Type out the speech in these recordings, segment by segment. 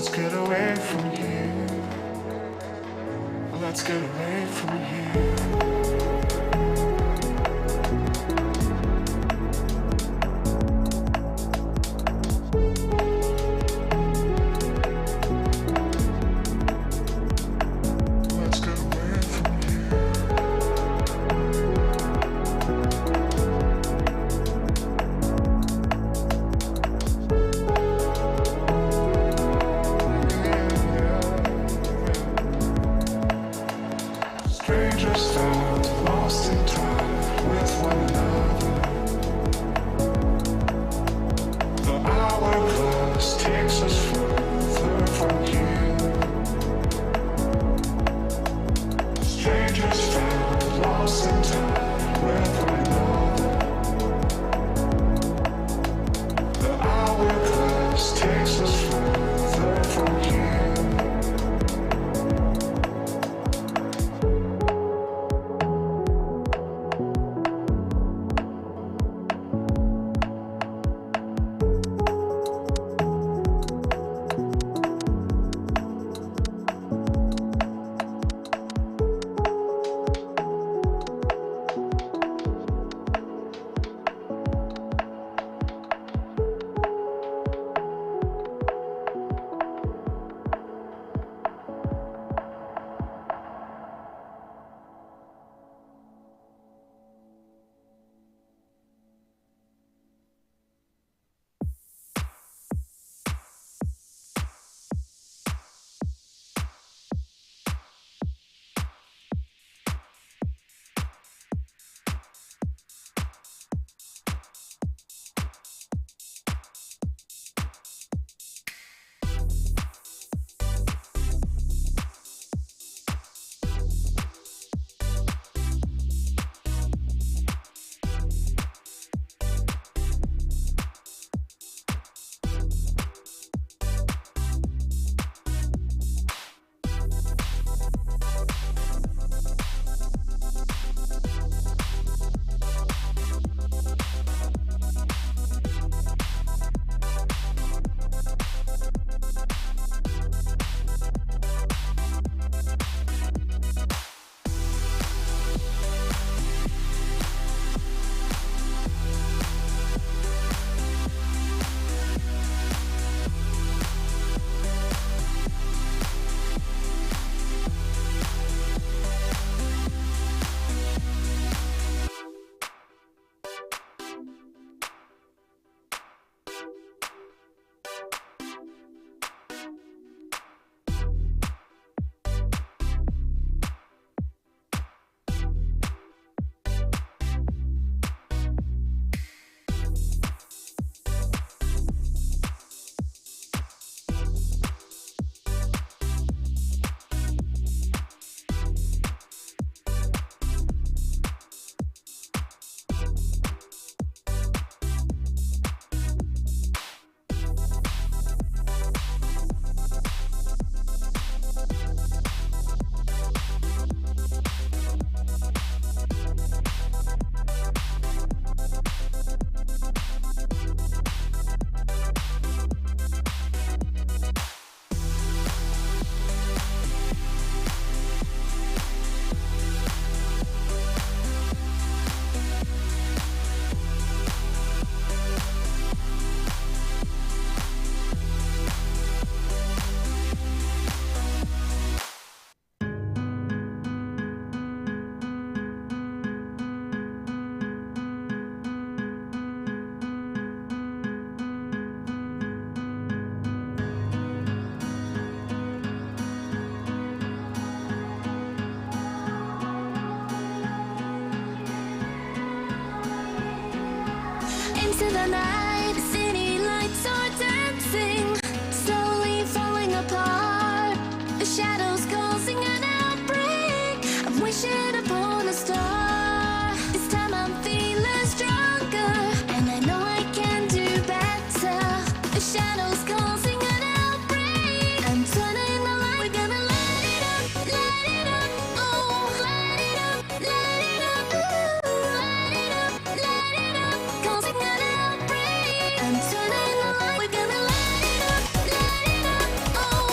Let's get away from here. Let's get away from here. into the night, the city lights are dancing, slowly falling apart. The shadows causing an outbreak. I'm wishing upon a star. This time I'm feeling stronger, and I know I can do better. The shadows causing an outbreak. I'm turning the light. We're gonna light it up, oh, light it up, ooh, light it up, causing an outbreak. I'm turning the light. We're gonna light it up, oh,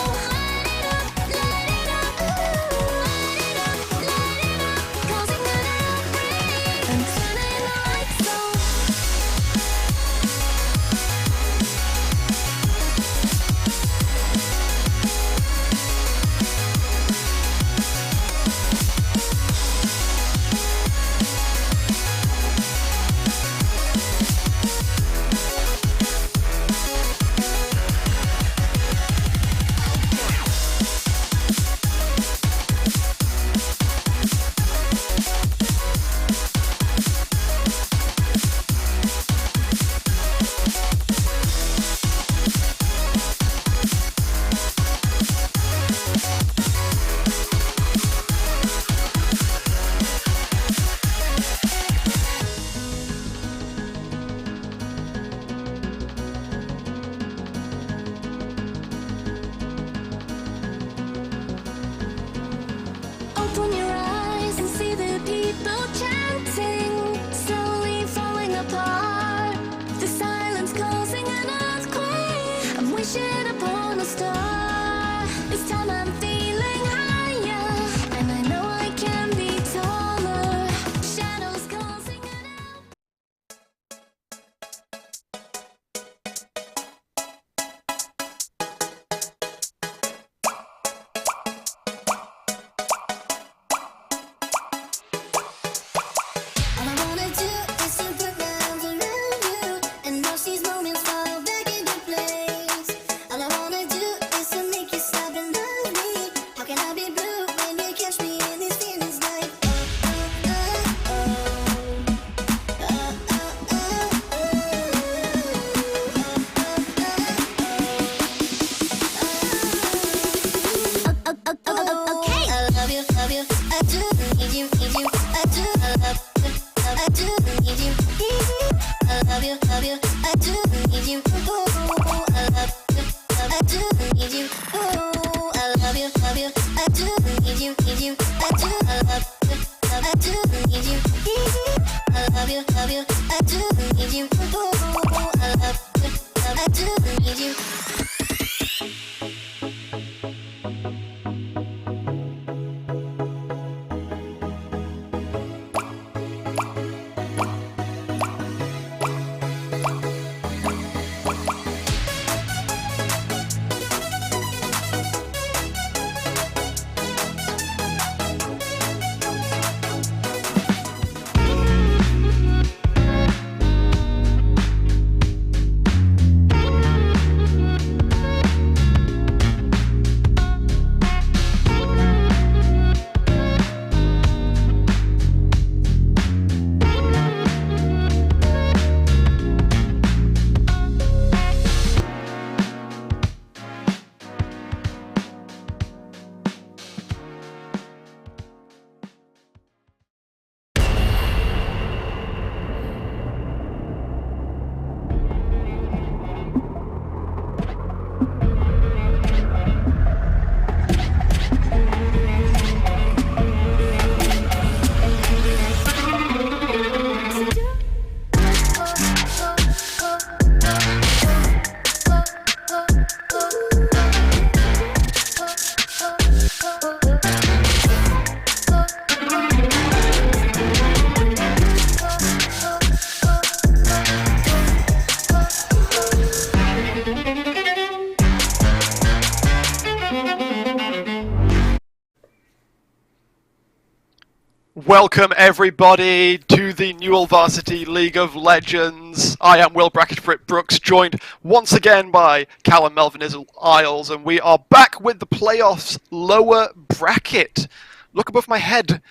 Welcome everybody to the Newell Varsity League of Legends. I am Will Brackett Brooks, joined once again by Callum Melvin Isles, and we are back with the playoffs lower bracket. Look above my head.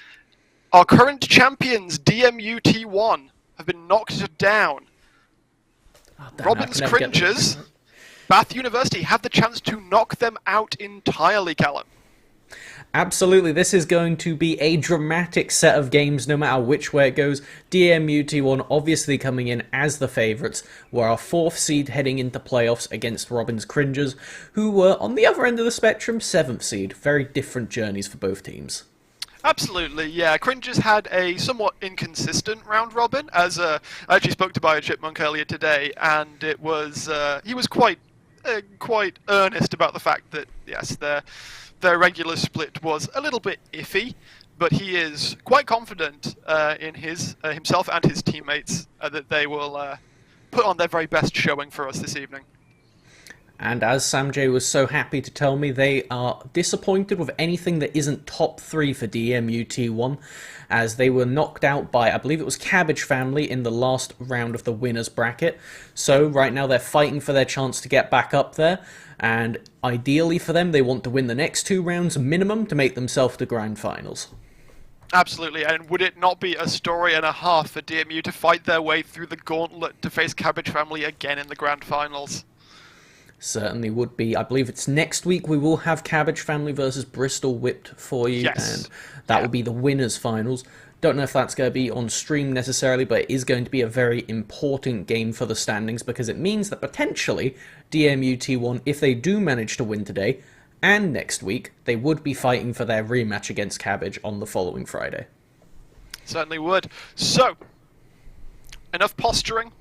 Our current champions, DMU T1, have been knocked down. Robin's Cringers, Bath University, have the chance to knock them out entirely, Callum. Absolutely, this is going to be a dramatic set of games no matter which way it goes. DMU T1 obviously coming in as the favourites, were our 4th seed heading into playoffs against Robin's Cringers, who were on the other end of the spectrum, 7th seed. Very different journeys for both teams. Absolutely, yeah. Cringers had a somewhat inconsistent round robin, as I actually spoke to Bio Chipmunk earlier today, and it was he was quite earnest about the fact that yes, their regular split was a little bit iffy, but he is quite confident in himself and his teammates that they will put on their very best showing for us this evening. And as Sam J was so happy to tell me, they are disappointed with anything that isn't top 3 for DMU T1, as they were knocked out by, I believe it was Cabbage Family in the last round of the winners bracket. So right now they're fighting for their chance to get back up there, and ideally for them they want to win the next 2 rounds minimum to make themselves to grand finals. Absolutely, and would it not be a story and a half for DMU to fight their way through the gauntlet to face Cabbage Family again in the grand finals? Certainly would be. I believe it's next week we will have Cabbage Family versus Bristol Whipped for you, yes. And that will be the winners finals. Don't know if that's going to be on stream necessarily, but it is going to be a very important game for the standings, because it means that potentially DMU T1, if they do manage to win today and next week, they would be fighting for their rematch against Cabbage on the following Friday. Certainly would. So, enough posturing.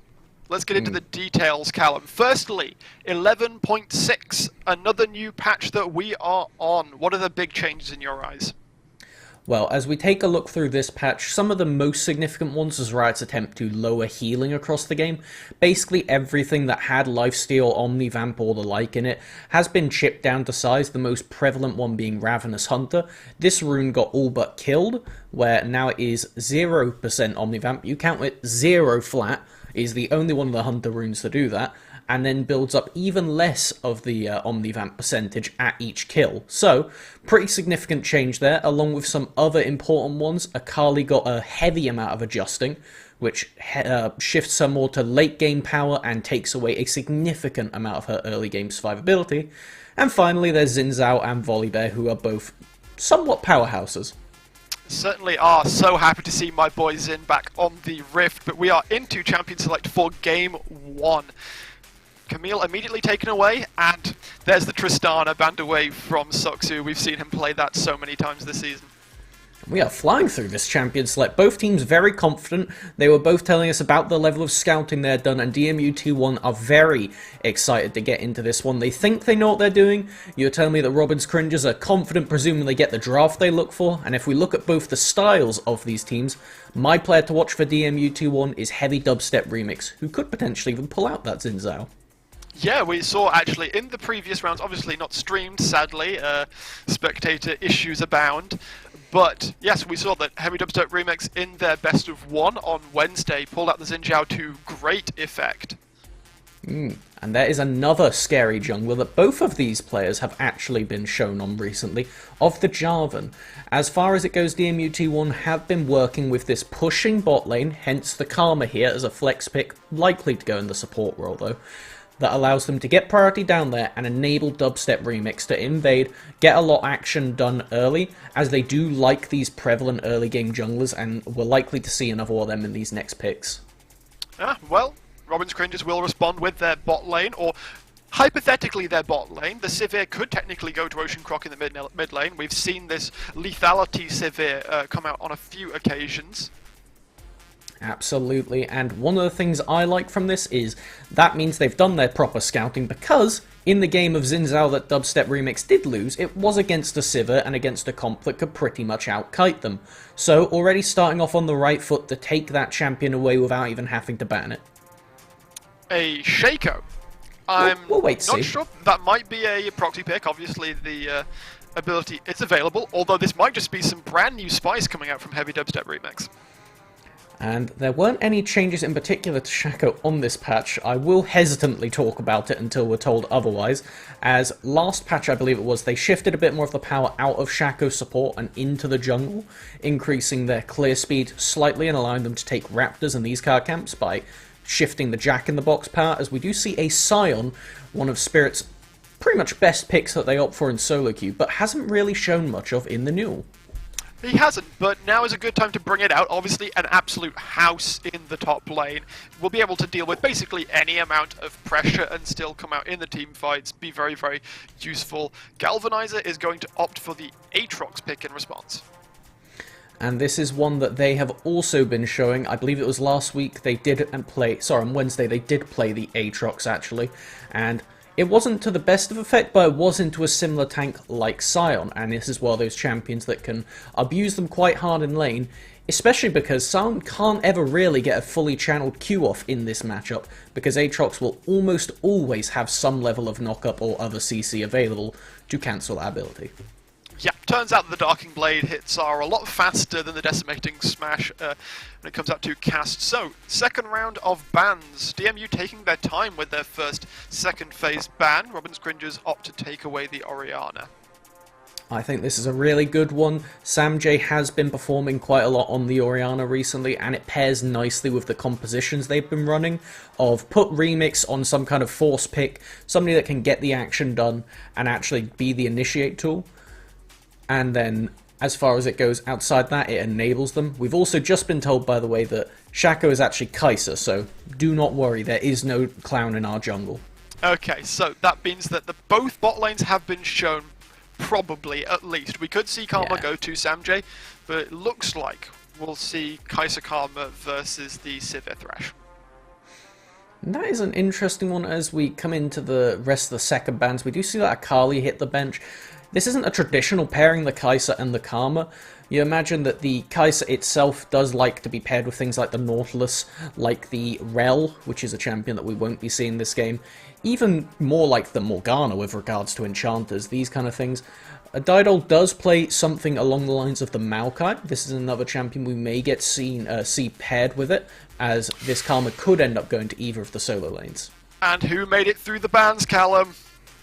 Let's get into the details, Callum. Firstly, 11.6, another new patch that we are on. What are the big changes in your eyes? Well, as we take a look through this patch, some of the most significant ones was Riot's attempt to lower healing across the game. Basically everything that had lifesteal, omnivamp, or the like in it has been chipped down to size, the most prevalent one being Ravenous Hunter. This rune got all but killed, where now it is 0% omnivamp. You count it 0 flat, is the only one of the Hunter runes to do that, and then builds up even less of the omnivamp percentage at each kill. So, pretty significant change there, along with some other important ones. Akali got a heavy amount of adjusting, which shifts her more to late game power and takes away a significant amount of her early game survivability. And finally, there's Xin Zhao and Volibear, who are both somewhat powerhouses. Certainly are. So happy to see my boy Xin back on the Rift, but we are into Champion Select for Game 1. Camille immediately taken away, and there's the Tristana banned away from Soxu. We've seen him play that so many times this season. We are flying through this Champion Select. Both teams very confident. They were both telling us about the level of scouting they're done, and DMU T1 are very excited to get into this one. They think they know what they're doing. You're telling me that Robin's Cringers are confident, presuming they get the draft they look for. And if we look at both the styles of these teams, my player to watch for DMU T1 is Heavy Dubstep Remix, who could potentially even pull out that Xin Zhao. Yeah, we saw actually in the previous rounds, obviously not streamed, sadly, spectator issues abound. But yes, we saw that Heavy Dubstep Remix in their best of 1 on Wednesday pulled out the Xin Zhao to great effect. And there is another scary jungler that both of these players have actually been shown on recently, of the Jarvan. As far as it goes, DMU T1 have been working with this pushing bot lane, hence the Karma here as a flex pick, likely to go in the support role though, that allows them to get priority down there and enable Dubstep Remix to invade, get a lot of action done early, as they do like these prevalent early game junglers, and we're likely to see another one of them in these next picks. Well, Robin's Cringers will respond with their bot lane, or hypothetically their bot lane. The Sivir could technically go to Ocean Croc in the mid lane. We've seen this lethality Sivir come out on a few occasions. Absolutely, and one of the things I like from this is that means they've done their proper scouting, because in the game of Xin Zhao that Dubstep Remix did lose, it was against a Sivir and against a comp that could pretty much out-kite them. So already starting off on the right foot to take that champion away without even having to ban it. A Shaco I'm We'll wait to not see. sure. That might be a proxy pick. Obviously, the ability is available, although this might just be some brand new spice coming out from Heavy Dubstep Remix. And there weren't any changes in particular to Shaco on this patch. I will hesitantly talk about it until we're told otherwise, as last patch, I believe it was, they shifted a bit more of the power out of Shaco's support and into the jungle, increasing their clear speed slightly and allowing them to take Raptors and these card camps by shifting the Jack in the Box power, as we do see a Scion, one of Spirit's pretty much best picks that they opt for in solo queue, but hasn't really shown much of in the Newell. He hasn't, but now is a good time to bring it out. Obviously, an absolute house in the top lane. Will be able to deal with basically any amount of pressure and still come out in the team fights, be very, very useful. Galvanizer is going to opt for the Aatrox pick in response. And this is one that they have also been showing. I believe it was last week they did play, sorry, on Wednesday they did play the Aatrox actually, and it wasn't to the best of effect, but it was into a similar tank like Scion, and this is one of those champions that can abuse them quite hard in lane, especially because Scion can't ever really get a fully channeled Q off in this matchup, because Aatrox will almost always have some level of knockup or other CC available to cancel that ability. Yeah, turns out that the Darking Blade hits are a lot faster than the Decimating Smash when it comes out to cast. So, second round of bans. DMU taking their time with their first second phase ban. Robin's Cringes opt to take away the Orianna. I think this is a really good one. Samj has been performing quite a lot on the Orianna recently, and it pairs nicely with the compositions they've been running of put Remix on some kind of force pick, somebody that can get the action done and actually be the initiate tool. And then, as far as it goes outside that, it enables them. We've also just been told, by the way, that Shaco is actually Kai'Sa, so do not worry, there is no clown in our jungle. Okay, so that means that both bot lanes have been shown, probably, at least. We could see Karma go to Samj, but it looks like we'll see Kai'Sa Karma versus the Sivir Thresh. And that is an interesting one as we come into the rest of the second bans. We do see that Akali hit the bench. This isn't a traditional pairing, the Kai'Sa and the Karma. You imagine that the Kai'Sa itself does like to be paired with things like the Nautilus, like the Rel, which is a champion that we won't be seeing this game, even more like the Morgana with regards to enchanters, these kind of things. Didol does play something along the lines of the Maokai. This is another champion we may get see paired with it, as this Karma could end up going to either of the solo lanes. And who made it through the bans, Callum?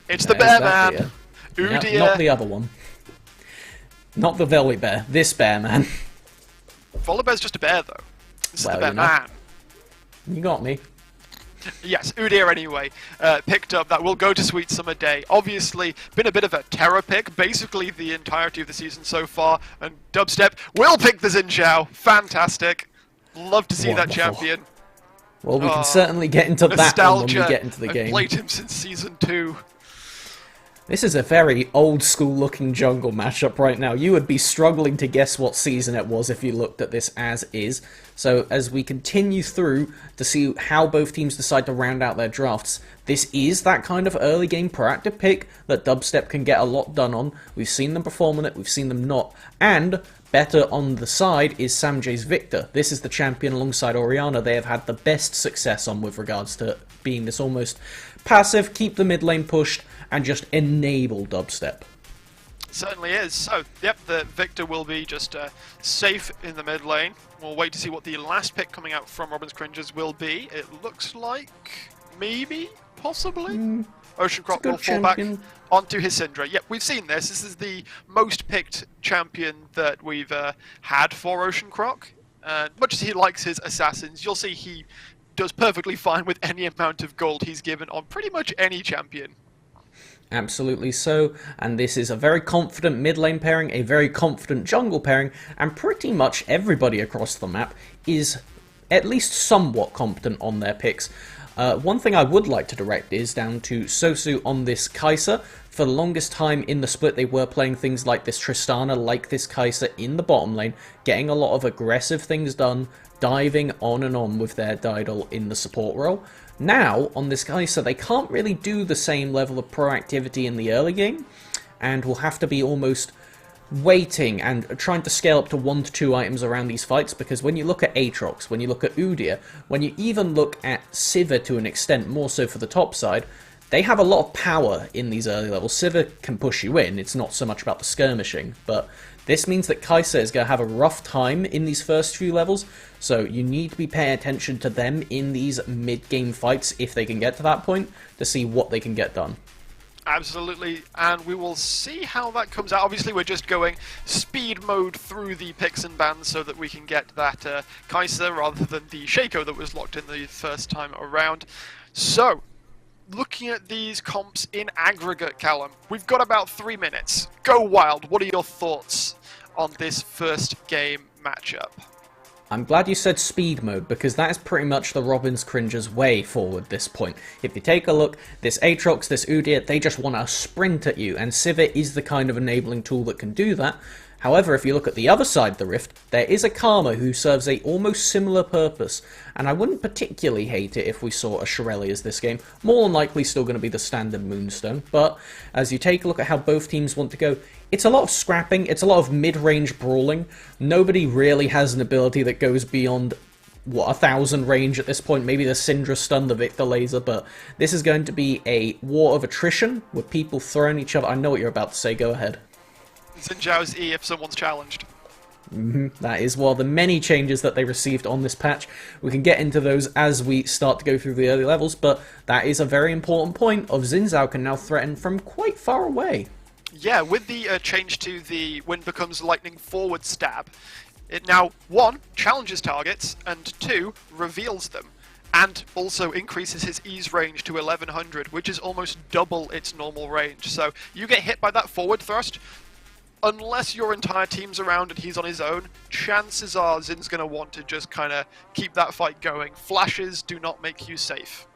It's the Bear Man! Yeah, not the other one. Not the Volibear. This Bear Man. Volibear's just a bear, though. This is the Bear you know. Man. You got me. Yes, Udyr anyway, picked up. That will go to Sweet Summer Day. Obviously, been a bit of a terror pick, basically the entirety of the season so far. And Dubstep will pick the Xin Zhao. Fantastic. Love to see that Wonderful. champion. Well, we can certainly get into that one when we get into the I've game. played him since Season 2. This is a very old school looking jungle matchup right now. You would be struggling to guess what season it was if you looked at this as is. So as we continue through to see how both teams decide to round out their drafts, this is that kind of early game proactive pick that Dubstep can get a lot done on. We've seen them perform on it, we've seen them not. And better on the side is Samj's Victor. This is the champion alongside Orianna they have had the best success on with regards to being this almost passive, keep the mid lane pushed, and just enable Dubstep. Certainly is. So, yep, the Victor will be just safe in the mid lane. We'll wait to see what the last pick coming out from Robin's Cringes will be. It looks like, maybe, possibly, Ocean Croc will fall back onto his Syndra. Yep, we've seen this. This is the most picked champion that we've had for Ocean Croc. Much as he likes his assassins, you'll see he does perfectly fine with any amount of gold he's given on pretty much any champion. Absolutely so, and this is a very confident mid lane pairing, a very confident jungle pairing, and pretty much everybody across the map is at least somewhat competent on their picks. One thing I would like to direct is down to Sosu on this Kai'Sa. For the longest time in the split they were playing things like this Tristana, like this Kai'Sa in the bottom lane, getting a lot of aggressive things done, diving on and on with their Didol in the support role. Now, on this Kai'Sa, they can't really do the same level of proactivity in the early game, and will have to be almost waiting and trying to scale up to 1 to 2 items around these fights, because when you look at Aatrox, when you look at Udyr, when you even look at Sivir to an extent, more so for the top side, they have a lot of power in these early levels. Sivir can push you in, it's not so much about the skirmishing, but this means that Kai'Sa is going to have a rough time in these first few levels, so you need to be paying attention to them in these mid-game fights if they can get to that point, to see what they can get done. Absolutely, and we will see how that comes out. Obviously, we're just going speed mode through the picks and bans so that we can get that Kai'Sa rather than the Shaco that was locked in the first time around. So, looking at these comps in aggregate, Callum, we've got about 3 minutes. Go wild. What are your thoughts on this first game matchup? I'm glad you said speed mode, because that is pretty much the Robin's Cringer's way forward this point. If you take a look, this Aatrox, this Udyr, they just want to sprint at you, and Sivir is the kind of enabling tool that can do that. However, if you look at the other side of the rift, there is a Karma who serves a almost similar purpose, and I wouldn't particularly hate it if we saw a Shirelias this game. More than likely still going to be the standard Moonstone, but as you take a look at how both teams want to go, it's a lot of scrapping, it's a lot of mid-range brawling. Nobody really has an ability that goes beyond, 1,000 range at this point, maybe the Syndra stun, the Victor laser, but this is going to be a war of attrition, with people throwing each other. I know what you're about to say, go ahead. Xin Zhao's E if someone's challenged. That is one of the many changes that they received on this patch. We can get into those as we start to go through the early levels, but that is a very important point of Xin Zhao can now threaten from quite far away. Yeah, with the change to the Wind Becomes Lightning forward stab, it now, 1, challenges targets, and 2, reveals them. And also increases his E's range to 1100, which is almost double its normal range. So you get hit by that forward thrust, unless your entire team's around and he's on his own, chances are Zin's going to want to just kind of keep that fight going. Flashes do not make you safe.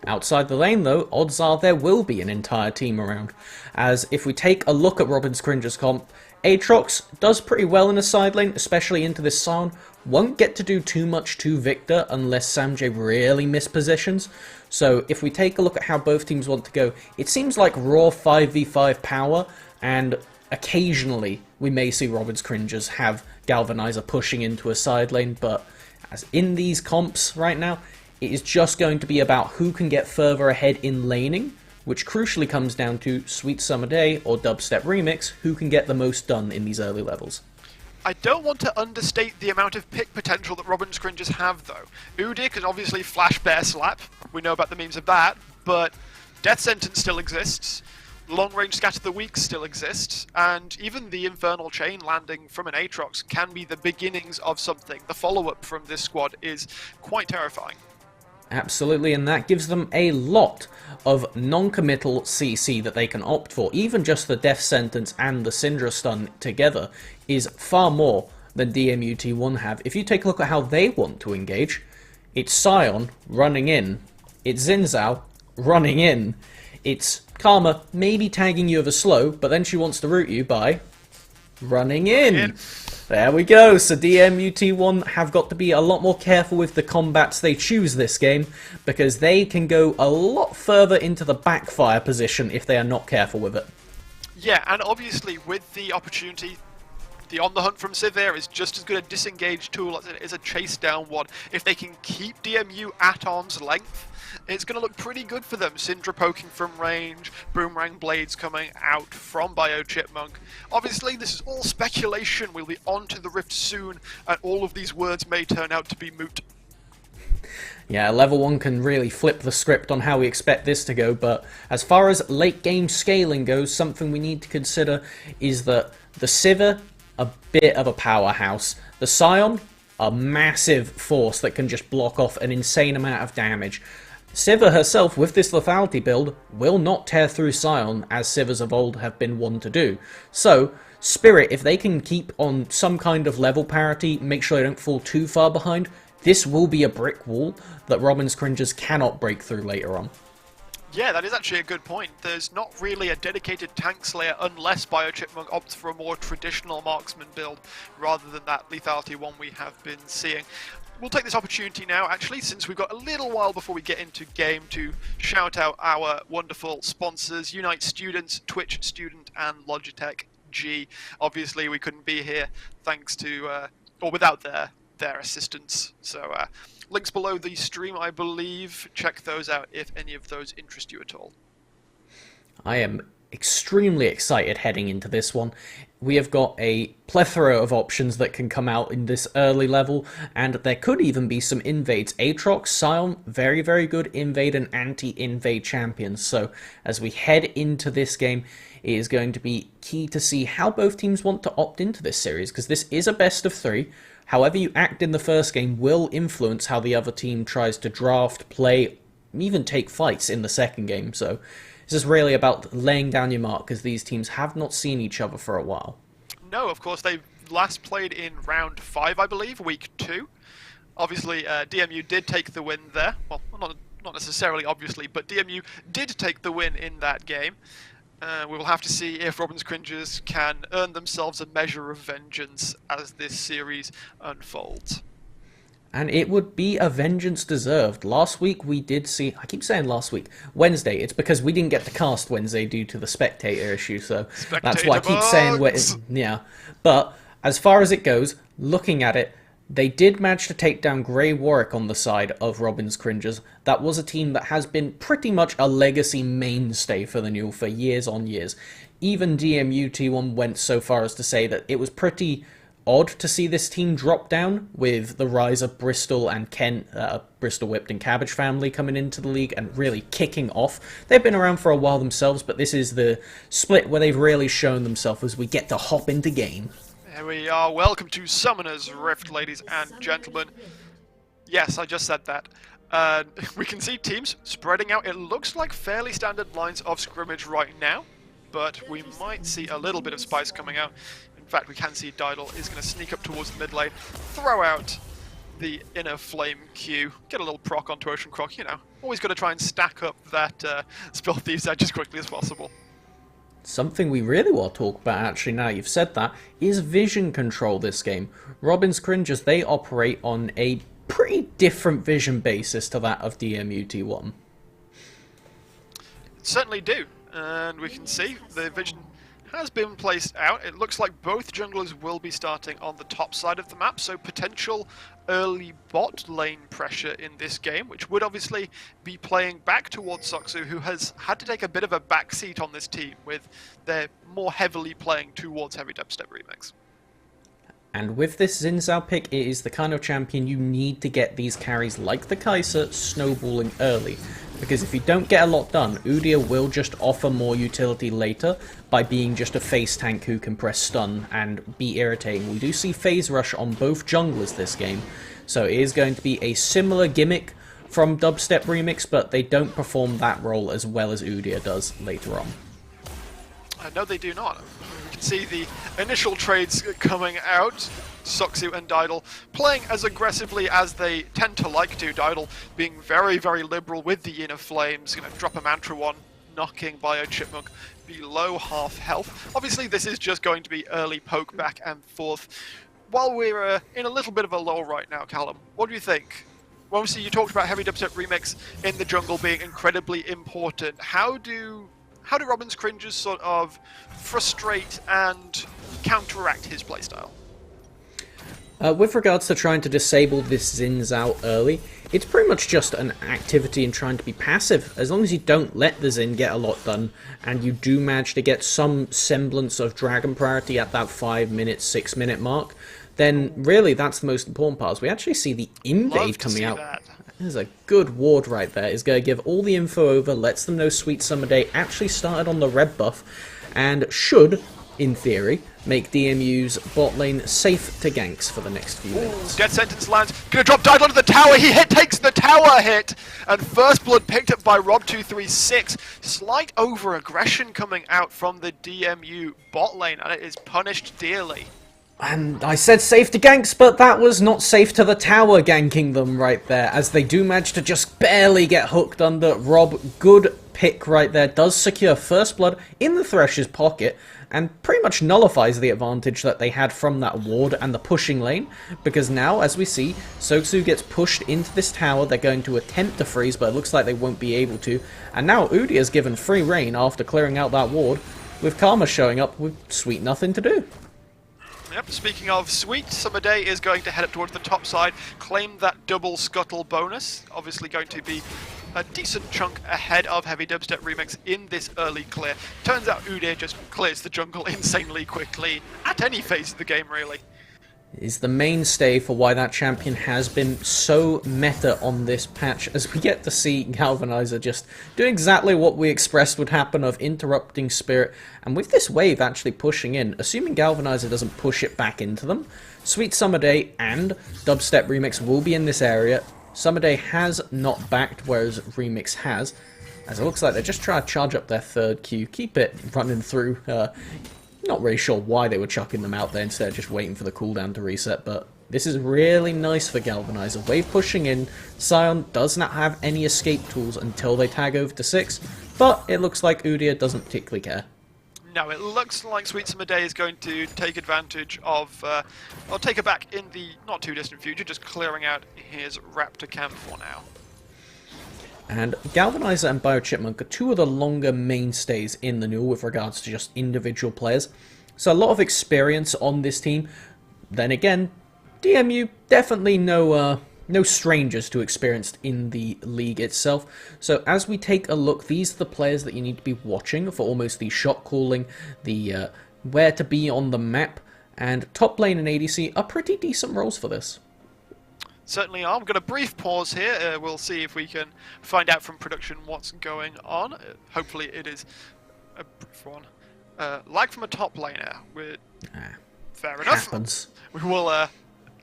Outside the lane, though, odds are there will be an entire team around, as if we take a look at Robin's Cringer's comp, Aatrox does pretty well in a side lane, especially into this Sion, won't get to do too much to Victor unless Samjay really mispositions. So if we take a look at how both teams want to go, it seems like raw 5v5 power, and occasionally we may see Robin's Cringers have Galvanizer pushing into a side lane, but as in these comps right now, it is just going to be about who can get further ahead in laning, which crucially comes down to Sweet Summer Day or Dubstep Remix, who can get the most done in these early levels. I don't want to understate the amount of pick potential that Robin's Cringers have, though. Udyr can obviously flash Bear Slap, we know about the memes of that, but Death Sentence still exists, Long Range Scatter the Weak still exists, and even the Infernal Chain landing from an Aatrox can be the beginnings of something. The follow-up from this squad is quite terrifying. Absolutely, and that gives them a lot of non-committal CC that they can opt for. Even just the Death Sentence and the Syndra Stun together is far more than DMUT1 have. If you take a look at how they want to engage, it's Sion running in, it's Xin Zhao running in, it's Karma maybe tagging you over slow, but then she wants to root you by running in. There we go, so DMUT1 have got to be a lot more careful with the combats they choose this game, because they can go a lot further into the backfire position if they are not careful with it. Yeah, and obviously with the opportunity, the On The Hunt from Sivir is just as good a disengage tool as it is a chase down one. If they can keep DMU at arm's length, it's going to look pretty good for them. Syndra poking from range, Boomerang Blades coming out from Bio Chipmunk. Obviously, this is all speculation. We'll be on to the Rift soon, and all of these words may turn out to be moot. Yeah, level 1 can really flip the script on how we expect this to go, but as far as late game scaling goes, something we need to consider is that the Sivir, a bit of a powerhouse. The Sion, a massive force that can just block off an insane amount of damage. Sivir herself, with this lethality build, will not tear through Sion, as Sivers of old have been wont to do. So, Spirit, if they can keep on some kind of level parity, make sure they don't fall too far behind, this will be a brick wall that Robin's Cringers cannot break through later on. Yeah, that is actually a good point. There's not really a dedicated tank slayer unless Bio Chipmunk opts for a more traditional marksman build rather than that lethality one we have been seeing. We'll take this opportunity now, actually, since we've got a little while before we get into game, to shout out our wonderful sponsors, Unite Students, Twitch Student, and Logitech G. Obviously, we couldn't be here thanks to, or without their their assistance. So links below the stream, I believe. Check those out if any of those interest you at all. I am extremely excited heading into this one. We have got a plethora of options that can come out in this early level, and there could even be some invades. Aatrox, Scion, very, very good invade and anti-invade champions. So as we head into this game, it is going to be key to see how both teams want to opt into this series, because this is a best of 3. However you act in the first game will influence how the other team tries to draft, play, even take fights in the second game. So this is really about laying down your mark, because these teams have not seen each other for a while. No, of course, they last played in round 5, I believe, week 2. Obviously, DMU did take the win there. Well, not necessarily, obviously, but DMU did take the win in that game. We will have to see if Robin's Cringers can earn themselves a measure of vengeance as this series unfolds. And it would be a vengeance deserved. Last week we did see, I keep saying last week, Wednesday. It's because we didn't get to cast Wednesday due to the spectator issue, so that's why I keep saying, yeah. But as far as it goes, looking at it, they did manage to take down Grey Warwick on the side of Robin's Cringers. That was a team that has been pretty much a legacy mainstay for the Newell for years on years. Even DMU T1 went so far as to say that it was pretty odd to see this team drop down with the rise of Bristol and Kent, Bristol Whipped and Cabbage family coming into the league and really kicking off. They've been around for a while themselves, but this is the split where they've really shown themselves as we get to hop into game. Here we are. Welcome to Summoner's Rift, ladies and gentlemen. Yes, I just said that. We can see teams spreading out. It looks like fairly standard lines of scrimmage right now, but we might see a little bit of spice coming out. In fact, we can see Didal is going to sneak up towards the mid lane, throw out the inner flame Q, get a little proc onto Ocean Croc, you know. Always got to try and stack up that Spill Thieves Edge as quickly as possible. Something we really want to talk about, actually, now you've said that, is vision control this game. Robin's Cringers, they operate on a pretty different vision basis to that of DMU T1. Certainly do, and we can see the vision has been placed out. It looks like both junglers will be starting on the top side of the map, so potential early bot lane pressure in this game, which would obviously be playing back towards Soxu, who has had to take a bit of a backseat on this team, with their more heavily playing towards Heavy Dubstep Remix. And with this Xin Zhao pick, it is the kind of champion you need to get these carries like the Kai'Sa snowballing early. Because if you don't get a lot done, Udyr will just offer more utility later by being just a face tank who can press stun and be irritating. We do see phase rush on both junglers this game, so it is going to be a similar gimmick from Dubstep Remix, but they don't perform that role as well as Udyr does later on. No, they do not. You can see the initial trades coming out. Soxu and Didal playing as aggressively as they tend to like to. Didal being very, very liberal with the Inner Flames. Going to drop a Mantra one, knocking Bio Chipmunk below half health. Obviously, this is just going to be early poke back and forth. While we're in a little bit of a lull right now, Callum, what do you think? Well, obviously, you talked about Heavy Dubstep Remix in the jungle being incredibly important. How do Robin's Cringers sort of frustrate and counteract his playstyle? With regards to trying to disable this Xin Zhao early, it's pretty much just an activity in trying to be passive. As long as you don't let the Xin get a lot done, and you do manage to get some semblance of dragon priority at that 5-minute, 6-minute mark, then really that's the most important part. We actually see the invade coming out. There's a good ward right there. It's going to give all the info over, lets them know Sweet Summer Day actually started on the red buff, and should, in theory, make DMU's bot lane safe to ganks for the next few minutes. Death Sentence lands, gonna drop Didal onto the tower, he takes the tower hit, and First Blood picked up by Rob236. Slight over-aggression coming out from the DMU bot lane, and it is punished dearly. And I said safe to ganks, but that was not safe to the tower ganking them right there, as they do manage to just barely get hooked under. Rob, good pick right there, does secure First Blood in the Thresh's pocket, and pretty much nullifies the advantage that they had from that ward and the pushing lane, because now, as we see, Soxu gets pushed into this tower. They're going to attempt to freeze, but it looks like they won't be able to, and now Udyr is given free reign after clearing out that ward, with Karma showing up with sweet nothing to do. Yep, speaking of sweet, Summer Day is going to head up towards the top side, claim that double scuttle bonus. Obviously going to be a decent chunk ahead of Heavy Dubstep Remix in this early clear. Turns out Udyr just clears the jungle insanely quickly at any phase of the game, really. Is the mainstay for why that champion has been so meta on this patch, as we get to see Galvanizer just do exactly what we expressed would happen of interrupting Spirit, and with this wave actually pushing in, assuming Galvanizer doesn't push it back into them, Sweet Summer Day and Dubstep Remix will be in this area. Summer Day has not backed, whereas Remix has, as it looks like they're just trying to charge up their third Q, keep it running through. Not really sure why they were chucking them out there instead of just waiting for the cooldown to reset, but this is really nice for Galvanizer. Wave pushing in, Sion does not have any escape tools until they tag over to 6, but it looks like Udyr doesn't particularly care. No, it looks like Sweet Summer Day is going to take advantage of, or take it back in the not too distant future, just clearing out his Raptor camp for now. And Galvanizer and Biochipmunk are two of the longer mainstays in the Newell with regards to just individual players. So a lot of experience on this team. Then again, DMU definitely no strangers to experienced in the league itself. So as we take a look, these are the players that you need to be watching for almost the shot calling, the where to be on the map, and top lane and ADC are pretty decent roles for this. Certainly are. I'm going to brief pause here. We'll see if we can find out from production what's going on. Hopefully it is a brief one. Like from a top laner. Fair enough. Happens. We will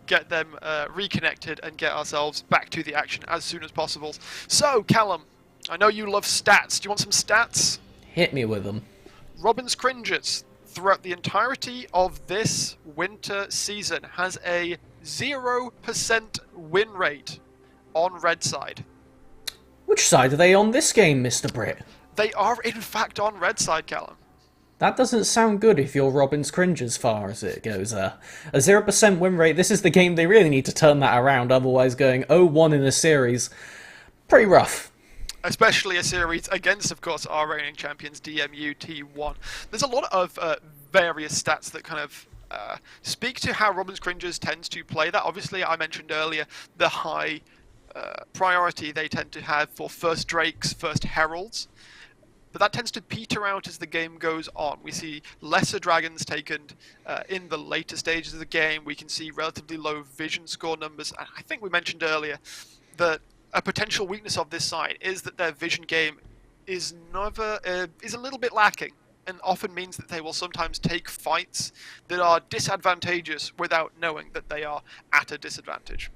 get them reconnected and get ourselves back to the action as soon as possible. So, Callum, I know you love stats. Do you want some stats? Hit me with them. Robin's Cringes, throughout the entirety of this winter season, has a 0% win rate on red side. Which side are they on this game, Mr. Britt? They are in fact on red side, Callum. That doesn't sound good if you're Robin's Cringe as far as it goes. A 0% win rate, this is the game they really need to turn that around, otherwise going 0-1 in a series, pretty rough. Especially a series against, of course, our reigning champions, DMU T1. There's a lot of various stats that kind of speak to how Robin's Cringes tends to play that. Obviously, I mentioned earlier the high priority they tend to have for first Drakes, first Heralds. But that tends to peter out as the game goes on. We see lesser dragons taken in the later stages of the game. We can see relatively low vision score numbers. And I think we mentioned earlier that a potential weakness of this side is that their vision game is a little bit lacking, and often means that they will sometimes take fights that are disadvantageous without knowing that they are at a disadvantage.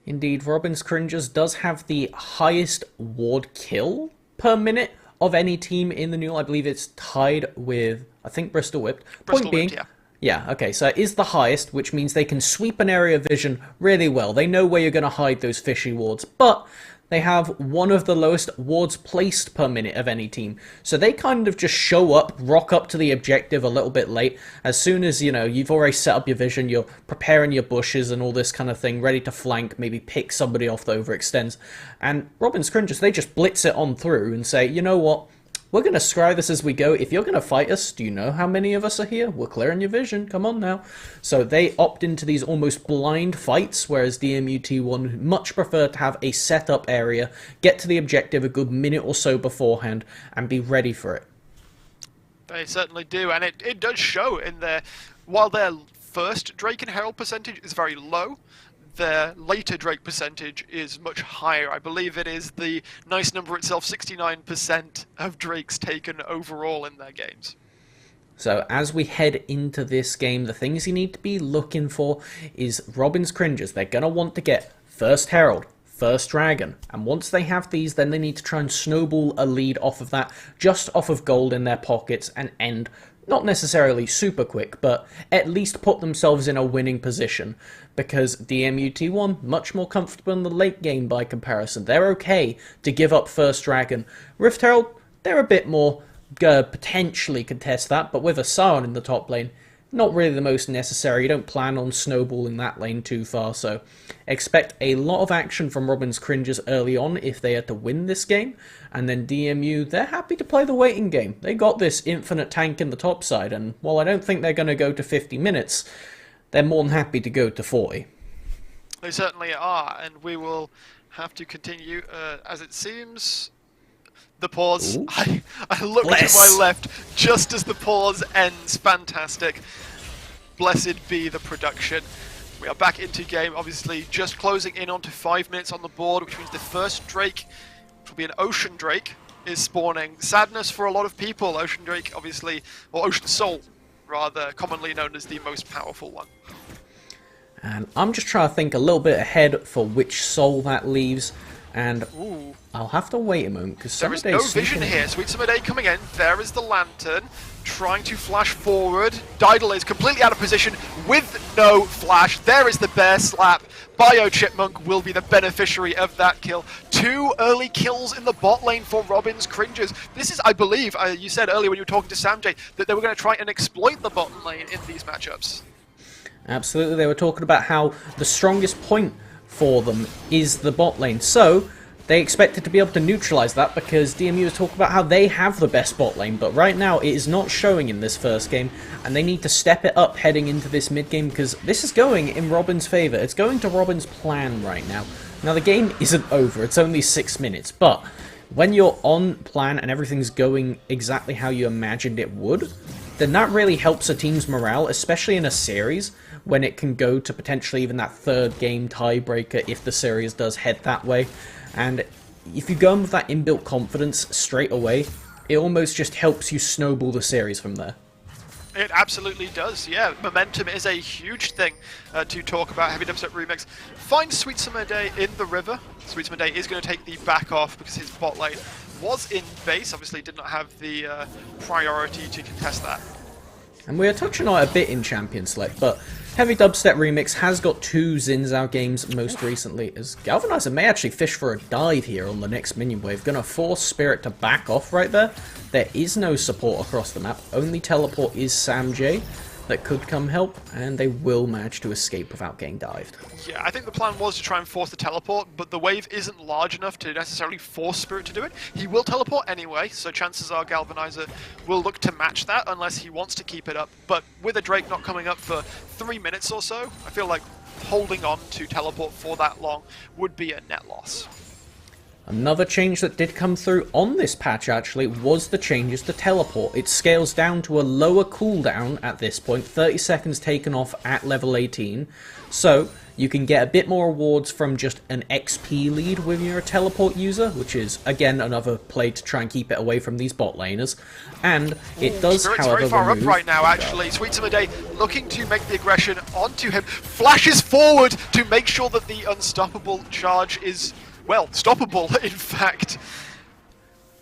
Indeed, Robin's Cringes does have the highest ward kill per minute of any team in the Newell. I believe it's tied with, I think, Bristol Whipped. Bristol Whipped, yeah. Yeah, okay, so it is the highest, which means they can sweep an area of vision really well. They know where you're going to hide those fishy wards, but they have one of the lowest wards placed per minute of any team. So they kind of just show up, rock up to the objective a little bit late. As soon as, you've already set up your vision, you're preparing your bushes and all this kind of thing, ready to flank, maybe pick somebody off that overextends. And Robin's Cringes, they just blitz it on through and say, you know what? We're going to scry this as we go. If you're going to fight us, do you know how many of us are here? We're clearing your vision. Come on now. So they opt into these almost blind fights, whereas DMU T1 much prefer to have a setup area, get to the objective a good minute or so beforehand, and be ready for it. They certainly do, and it does show in their... While their first Drake and Herald percentage is very low, their later Drake percentage is much higher. I believe it is the nice number itself, 69% of Drakes taken overall in their games. So as we head into this game, the things you need to be looking for is Robin's Cringes. They're going to want to get first Herald, first Dragon, and once they have these, then they need to try and snowball a lead off of that, just off of gold in their pockets, and end not necessarily super quick, but at least put themselves in a winning position, because DMU T1 much more comfortable in the late game by comparison. They're okay to give up first Dragon. Rift Herald, they're a bit more potentially contest that, but with a Sion in the top lane, not really the most necessary. You don't plan on snowballing that lane too far, so expect a lot of action from Robin's Cringes early on if they are to win this game. And then DMU, they're happy to play the waiting game. They got this infinite tank in the top side, and while I don't think they're going to go to 50 minutes, they're more than happy to go to 40. They certainly are, and we will have to continue as it seems. The pause. I looked to my left just as the pause ends. Fantastic. Blessed be the production. We are back into game, obviously just closing in onto 5 minutes on the board, which means the first Drake, which will be an Ocean Drake, is spawning. Sadness for a lot of people. Ocean Drake, obviously, or Ocean Soul, rather, commonly known as the most powerful one. And I'm just trying to think a little bit ahead for which soul that leaves. And Ooh. I'll have to wait a moment because there is no vision here. Sweet Summer Day coming in. There is the lantern trying to flash forward. Didal is completely out of position with no flash. There is the bear slap. Bio Chipmunk will be the beneficiary of that kill. 2 early kills in the bot lane for Robin's Cringes. This is, I believe, you said earlier when you were talking to Samjay that they were going to try and exploit the bottom lane in these matchups. Absolutely, they were talking about how the strongest point for them is the bot lane. So they expected to be able to neutralize that because DMU was talking about how they have the best bot lane, but right now it is not showing in this first game, and they need to step it up heading into this mid game because this is going in Robin's favor. It's going to Robin's plan right now. Now the game isn't over, it's only 6 minutes, but when you're on plan and everything's going exactly how you imagined it would, then that really helps a team's morale, especially in a series when it can go to potentially even that third game tiebreaker if the series does head that way. And if you go in with that inbuilt confidence straight away, it almost just helps you snowball the series from there. It absolutely does, yeah. Momentum is a huge thing to talk about. Heavy Dubstep Remix finds Sweet Summer Day in the river. Sweet Summer Day is going to take the back off because his bot lane was in base. Obviously did not have the priority to contest that. And we are touching on it a bit in Champion Select, but Heavy Dubstep Remix has got 2 Zinzao games most recently, as Galvanizer may actually fish for a dive here on the next minion wave. Gonna force Spirit to back off right there. There is no support across the map, only teleport is Samjay that could come help, and they will manage to escape without getting dived. Yeah, I think the plan was to try and force the teleport, but the wave isn't large enough to necessarily force Spirit to do it. He will teleport anyway, so chances are Galvanizer will look to match that unless he wants to keep it up. But with a Drake not coming up for 3 minutes or so, I feel like holding on to teleport for that long would be a net loss. Another change that did come through on this patch actually was the changes to teleport. It scales down to a lower cooldown at this point, 30 seconds taken off at level 18, so you can get a bit more rewards from just an XP lead when you're a teleport user, which is again another play to try and keep it away from these bot laners. And it does, Spirit's however, very far up right now, actually. Sweet Summer Day looking to make the aggression onto him, flashes forward to make sure that the unstoppable charge is, well, stoppable, in fact.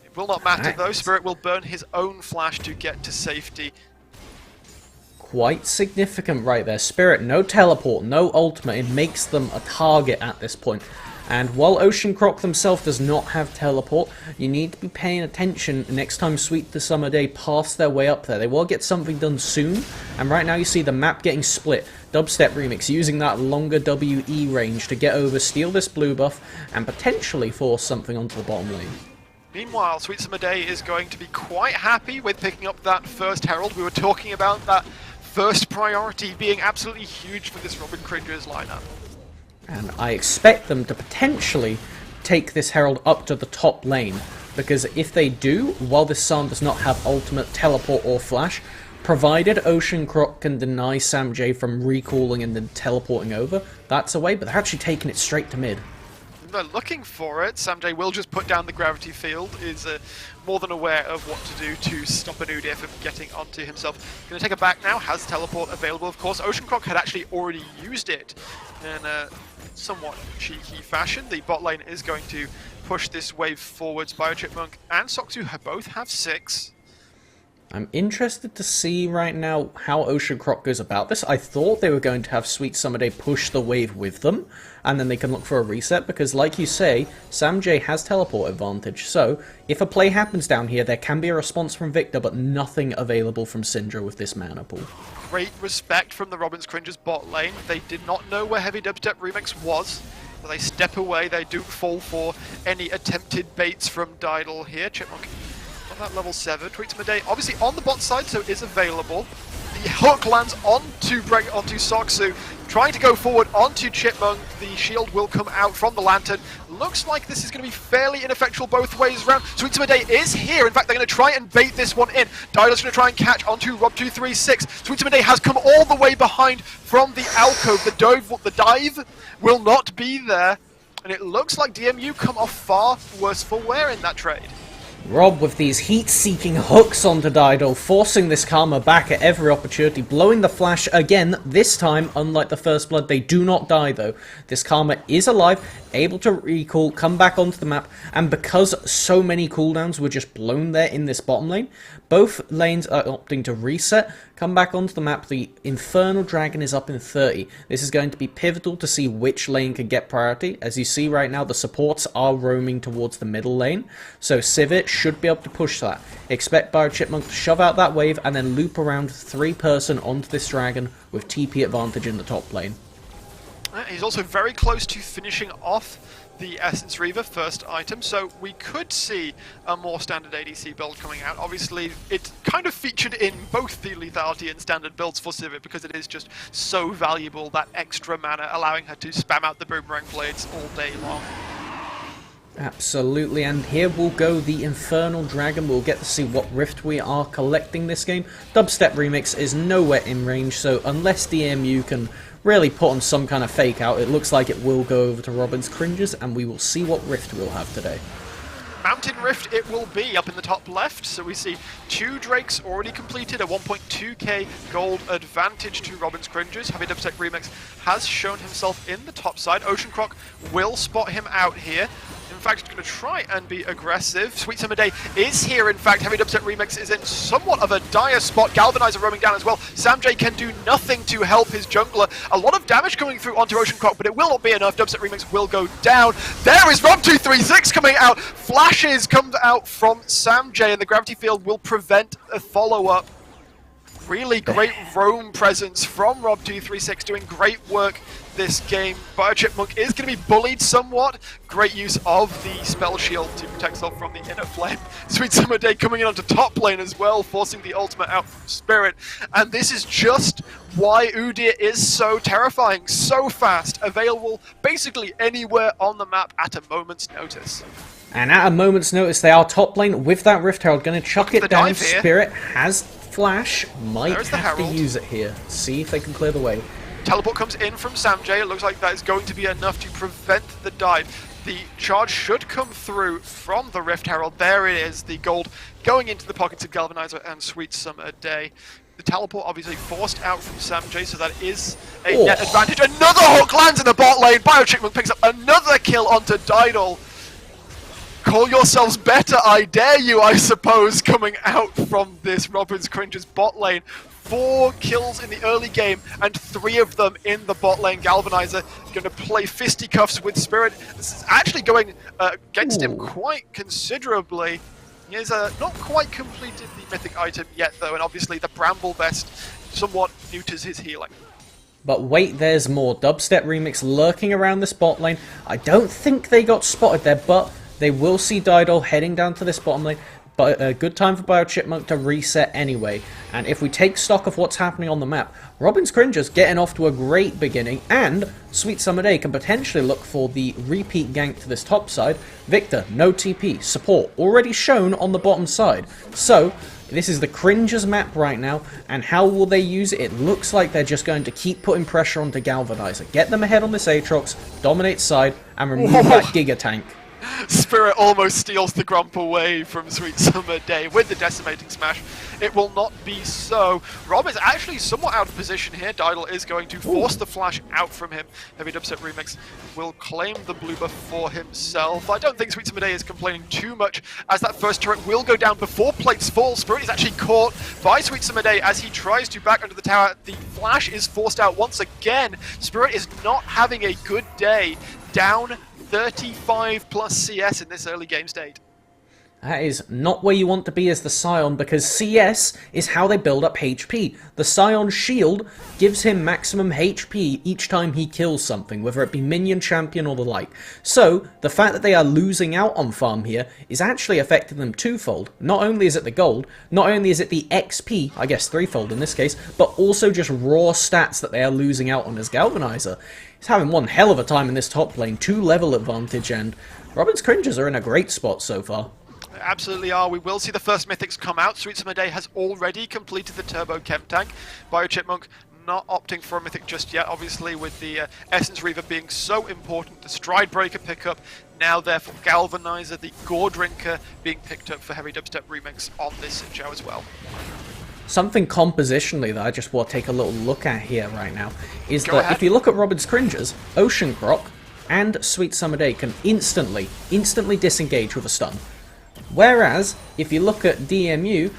It will not matter, though. Spirit will burn his own flash to get to safety. Quite significant right there. Spirit, no teleport, no ultimate. It makes them a target at this point. And while Ocean Croc themselves does not have teleport, you need to be paying attention next time Sweet the Summer Day pass their way up there. They will get something done soon, and right now you see the map getting split. Dubstep Remix using that longer WE range to get over, steal this blue buff, and potentially force something onto the bottom lane. Meanwhile, Sweet Summer Day is going to be quite happy with picking up that first Herald. We were talking about that first priority being absolutely huge for this Robin Cringes lineup. And I expect them to potentially take this Herald up to the top lane, because if they do, while this Psalm does not have ultimate, teleport or flash, provided Ocean Croc can deny Samjay from recalling and then teleporting over, that's a way, but they're actually taking it straight to mid. They're looking for it. Samjay will just put down the gravity field, is more than aware of what to do to stop an Udyr from getting onto himself. Going to take it back now, has teleport available, of course. Ocean Croc had actually already used it in a somewhat cheeky fashion. The bot lane is going to push this wave forwards. Biochipmunk and Soksu both have 6. I'm interested to see right now how Ocean Croc goes about this. I thought they were going to have Sweet Summer Day push the wave with them, and then they can look for a reset, because like you say, Samjay has teleport advantage, so if a play happens down here, there can be a response from Victor, but nothing available from Syndra with this mana pool. Great respect from the Robin's Cringes bot lane. They did not know where Heavy Dubstep Remix was. So they step away, they do fall for any attempted baits from Didal here. Chipmunk on that level 7. Tweets him a day, obviously on the bot side, so it is available. The hook lands onto Soxu, trying to go forward onto Chipmunk. The shield will come out from the Lantern. Looks like this is going to be fairly ineffectual both ways around. Sweet Summer Day is here. In fact, they're going to try and bait this one in. Didal's going to try and catch onto Rob236. Sweet Summer Day has come all the way behind from the alcove. The dive will not be there. And it looks like DMU come off far worse for wear in that trade. Rob with these heat-seeking hooks onto Didal, forcing this Karma back at every opportunity, blowing the flash again. This time, unlike the First Blood, they do not die though. This Karma is alive, able to recall, come back onto the map, and because so many cooldowns were just blown there in this bottom lane, both lanes are opting to reset, come back onto the map. The Infernal Dragon is up in 30. This is going to be pivotal to see which lane can get priority. As you see right now, the supports are roaming towards the middle lane, so Sivir should be able to push that. Expect Chipmunk to shove out that wave and then loop around 3-person onto this dragon with TP advantage in the top lane. He's also very close to finishing off the Essence Reaver first item, so we could see a more standard ADC build coming out. Obviously, it's kind of featured in both the lethality and standard builds for Sivir because it is just so valuable, that extra mana, allowing her to spam out the boomerang blades all day long. Absolutely, and here will go the Infernal Dragon. We'll get to see what rift we are collecting this game. Dubstep Remix is nowhere in range, so unless DMU can really put on some kind of fake out, it looks like it will go over to Robin's Cringes, and we will see what rift we'll have today. Mountain Rift it will be up in the top left, so we see 2 Drakes already completed, a 1.2k gold advantage to Robin's Cringes. Heavy Dubstep Remix has shown himself in the top side. Ocean Croc will spot him out here. In fact, it's going to try and be aggressive. Sweet Summer Day is here. In fact, Heavy Dubstep Remix is in somewhat of a dire spot. Galvanizer roaming down as well. Samjay can do nothing to help his jungler. A lot of damage coming through onto Ocean Croc, but it will not be enough. Dubstep Remix will go down. There is Rob236 coming out. Flashes come out from Samjay, and the gravity field will prevent a follow-up. Really great roam presence from Rob236, doing great work this game. Chipmunk is going to be bullied somewhat. Great use of the spell shield to protect himself from the inner flame. Sweet Summer Day coming in onto top lane as well, forcing the ultimate out from Spirit. And this is just why Udyr is so terrifying, so fast, available basically anywhere on the map at a moment's notice. And at a moment's notice, they are top lane with that Rift Herald, going to chuck it down. Spirit has flash, might have to use it here. See if they can clear the way. Teleport comes in from Samjay. It looks like that is going to be enough to prevent the dive. The charge should come through from the Rift Herald. There it is, the gold going into the pockets of Galvanizer and Sweet Summer Day. The teleport obviously forced out from Samjay, so that is a net advantage. Another hook lands in the bot lane. Chipmunk picks up another kill onto Didal. Call yourselves better, I dare you, I suppose, coming out from this Robin's Cringes bot lane. 4 kills in the early game, and 3 of them in the bot lane. Galvanizer going to play fisticuffs with Spirit. This is actually going against him quite considerably. He has not quite completed the mythic item yet, though, and obviously the Bramble Vest somewhat neuters his healing. But wait, there's more. Dubstep Remix lurking around this bot lane. I don't think they got spotted there, but they will see Didal heading down to this bottom lane. But a good time for Chipmunk to reset anyway. And if we take stock of what's happening on the map, Robin's Cringes getting off to a great beginning, and Sweet Summer Day can potentially look for the repeat gank to this top side. Victor, no TP, support already shown on the bottom side. So this is the Cringes map right now, and how will they use it? It looks like they're just going to keep putting pressure onto Galvanizer. Get them ahead on this Aatrox, dominate side, and remove that Giga Tank. Spirit almost steals the Grump away from Sweet Summer Day with the decimating smash. It will not be so. Rob is actually somewhat out of position here. Didal is going to force the flash out from him. Heavy Dubstep Remix will claim the blue buff for himself. I don't think Sweet Summer Day is complaining too much, as that first turret will go down before plates fall. Spirit is actually caught by Sweet Summer Day as he tries to back under the tower. The flash is forced out once again. Spirit is not having a good day. Down 35 plus CS in this early game state. That is not where you want to be as the Scion, because CS is how they build up HP. The Scion's shield gives him maximum HP each time he kills something, whether it be minion, champion, or the like. So, the fact that they are losing out on farm here is actually affecting them twofold. Not only is it the gold, not only is it the XP, I guess threefold in this case, but also just raw stats that they are losing out on as Galvanizer. He's having one hell of a time in this top lane, 2 level advantage, and Robin's Cringers are in a great spot so far. Absolutely are. We will see the first mythics come out. Sweet Summer Day has already completed the Turbo Chem Tank. BioChipmunk not opting for a mythic just yet, obviously, with the Essence Reaver being so important. The Stride Breaker pickup, now therefore Galvanizer, the Gore Drinker being picked up for Heavy Dubstep Remix on this Sinjo as well. Something compositionally that I just want to take a little look at here right now is that if you look at Robin's Cringers, Ocean Croc and Sweet Summer Day can instantly disengage with a stun. Whereas, if you look at DMU,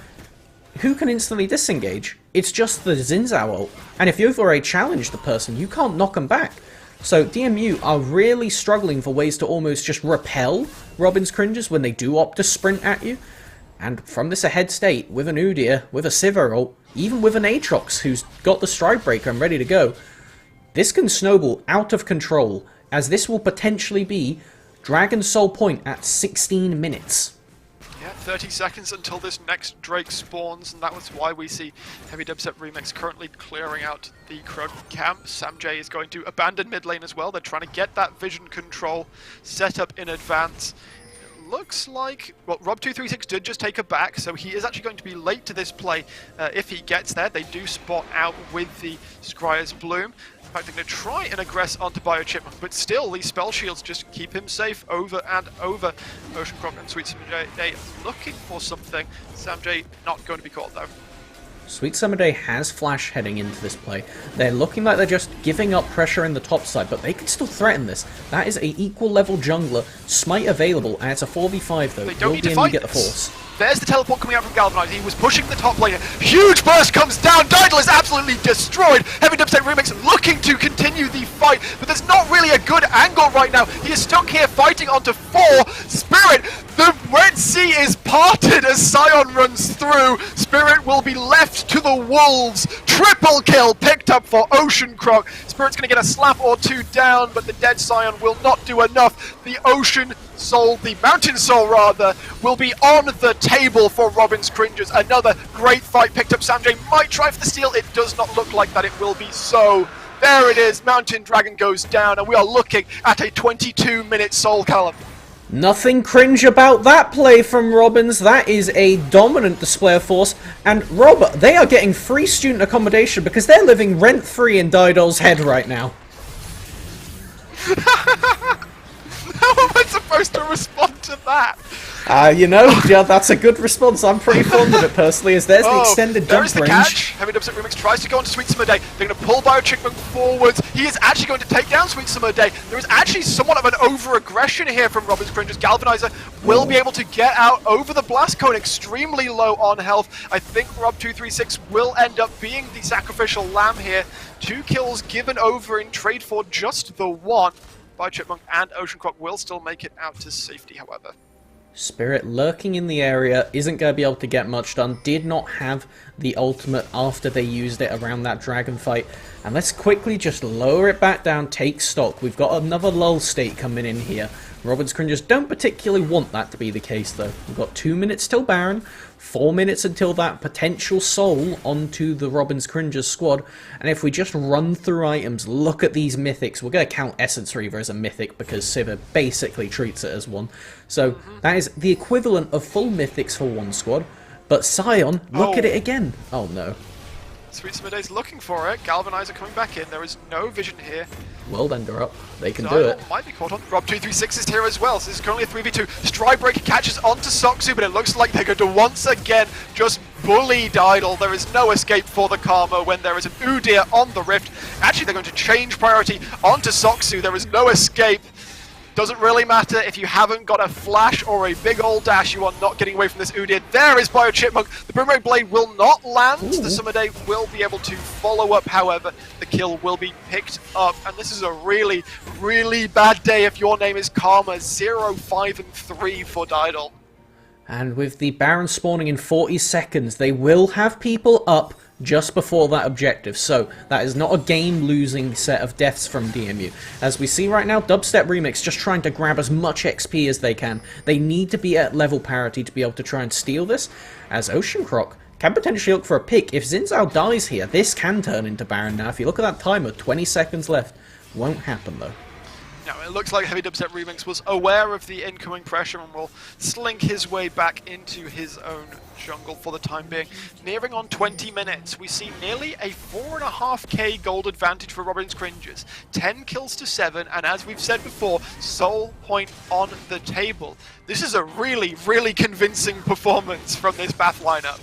who can instantly disengage? It's just the Xin Zhao ult. And if you've already challenged the person, you can't knock them back. So DMU are really struggling for ways to almost just repel Robin's Cringers when they do opt to sprint at you. And from this ahead state, with an Udyr, with a Sivir ult, even with an Aatrox who's got the Stride Breaker and ready to go, this can snowball out of control, as this will potentially be Dragon Soul Point at 16 minutes. Yeah, 30 seconds until this next Drake spawns, and that was why we see Heavy Dubstep Remix currently clearing out the Krug camp. Samjay is going to abandon mid lane as well. They're trying to get that vision control set up in advance. Looks like, well, Rob236 did just take a back, so he is actually going to be late to this play if he gets there. They do spot out with the Scryer's Bloom. In fact, they're going to try and aggress onto BioChipmunk, but still, these spell shields just keep him safe over and over. Ocean Croc and Sweet Summer Day looking for something. Samjay not going to be caught, though. Sweet Summer Day has Flash heading into this play. They're looking like they're just giving up pressure in the top side, but they can still threaten this. That is a equal level jungler, Smite available, and it's a 4v5 though. They don't need to DMU fight get the this. force. There's the teleport coming out from Galvanizer. He was pushing the top laner. Huge burst comes down. Didal is absolutely destroyed. Heavy Dubstep Remix looking to continue the fight, but there's not really a good angle right now. He is stuck here fighting onto 4. Spirit, the Red Sea is parted as Scion runs through. Spirit will be left to the wolves. Triple kill picked up for Ocean Croc. Spirit's going to get a slap or 2 down, but the dead Scion will not do enough. The Ocean Soul, the Mountain Soul rather, will be on the table for Robin's Cringers. Another great fight picked up. Samjay might try for the steal. It does not look like that it will be so. There it is. Mountain Dragon goes down, and we are looking at a 22-minute Soul Callum. Nothing cringe about that play from Robins. That is a dominant display of force. And Rob, they are getting free student accommodation because they're living rent-free in Didal's head right now. How am I supposed to respond to that? You know, yeah, that's a good response. I'm pretty fond of it personally, as there's the extended there jump is the range. catch. Heavy Dubstep Remix tries to go onto Sweet Summer Day. They're going to pull BioChipmunk forwards. He is actually going to take down Sweet Summer Day. There is actually somewhat of an over-aggression here from Robin's Cringers. Galvanizer will be able to get out over the Blast Cone, extremely low on health. I think Rob236 will end up being the sacrificial lamb here. 2 kills given over in trade for just the 1. BioChipmunk and Ocean Croc will still make it out to safety, however. Spirit lurking in the area, isn't going to be able to get much done, did not have the ultimate after they used it around that dragon fight. And let's quickly just lower it back down, take stock. We've got another lull state coming in here. Robin's Cringers don't particularly want that to be the case though. We've got 2 minutes till Baron, 4 minutes until that potential soul onto the Robin's Cringers squad. And if we just run through items, look at these mythics. We're going to count Essence Reaver as a mythic because Sivir basically treats it as one. So that is the equivalent of full mythics for one squad. But Scion, look at it again. Oh no. Sweet Summer Day's looking for it. Galvanizer coming back in. There is no vision here. Worldender up. They can do Dial it. might be caught on. Rob236 is here as well, so this is currently a 3v2. Strybreaker catches onto Soxu, but it looks like they're going to once again just bully Didal. There is no escape for the Karma when there is an Udyr on the Rift. Actually, they're going to change priority onto Soxu. There is no escape. Doesn't really matter if you haven't got a flash or a big old dash, you are not getting away from this Udyr. There is Biochipmunk. The Boomerang Blade will not land. Ooh. The Summer Day will be able to follow up, however, the kill will be picked up. And this is a really, really bad day if your name is Karma. 0, 5, and 3 for Didal. And with the Baron spawning in 40 seconds, they will have people up just before that objective, so that is not a game-losing set of deaths from DMU. As we see right now, Dubstep Remix just trying to grab as much XP as they can. They need to be at level parity to be able to try and steal this, as Ocean Croc can potentially look for a pick. If Xin Zhao dies here, this can turn into Baron now. If you look at that timer, 20 seconds left. Won't happen though. Now, it looks like Heavy Dubstep Remix was aware of the incoming pressure and will slink his way back into his own jungle for the time being. Nearing on 20 minutes, we see nearly a 4.5k gold advantage for Robin's Cringes. 10 kills to 7, and as we've said before, Soul Point on the table. This is a really, really convincing performance from this Bath lineup.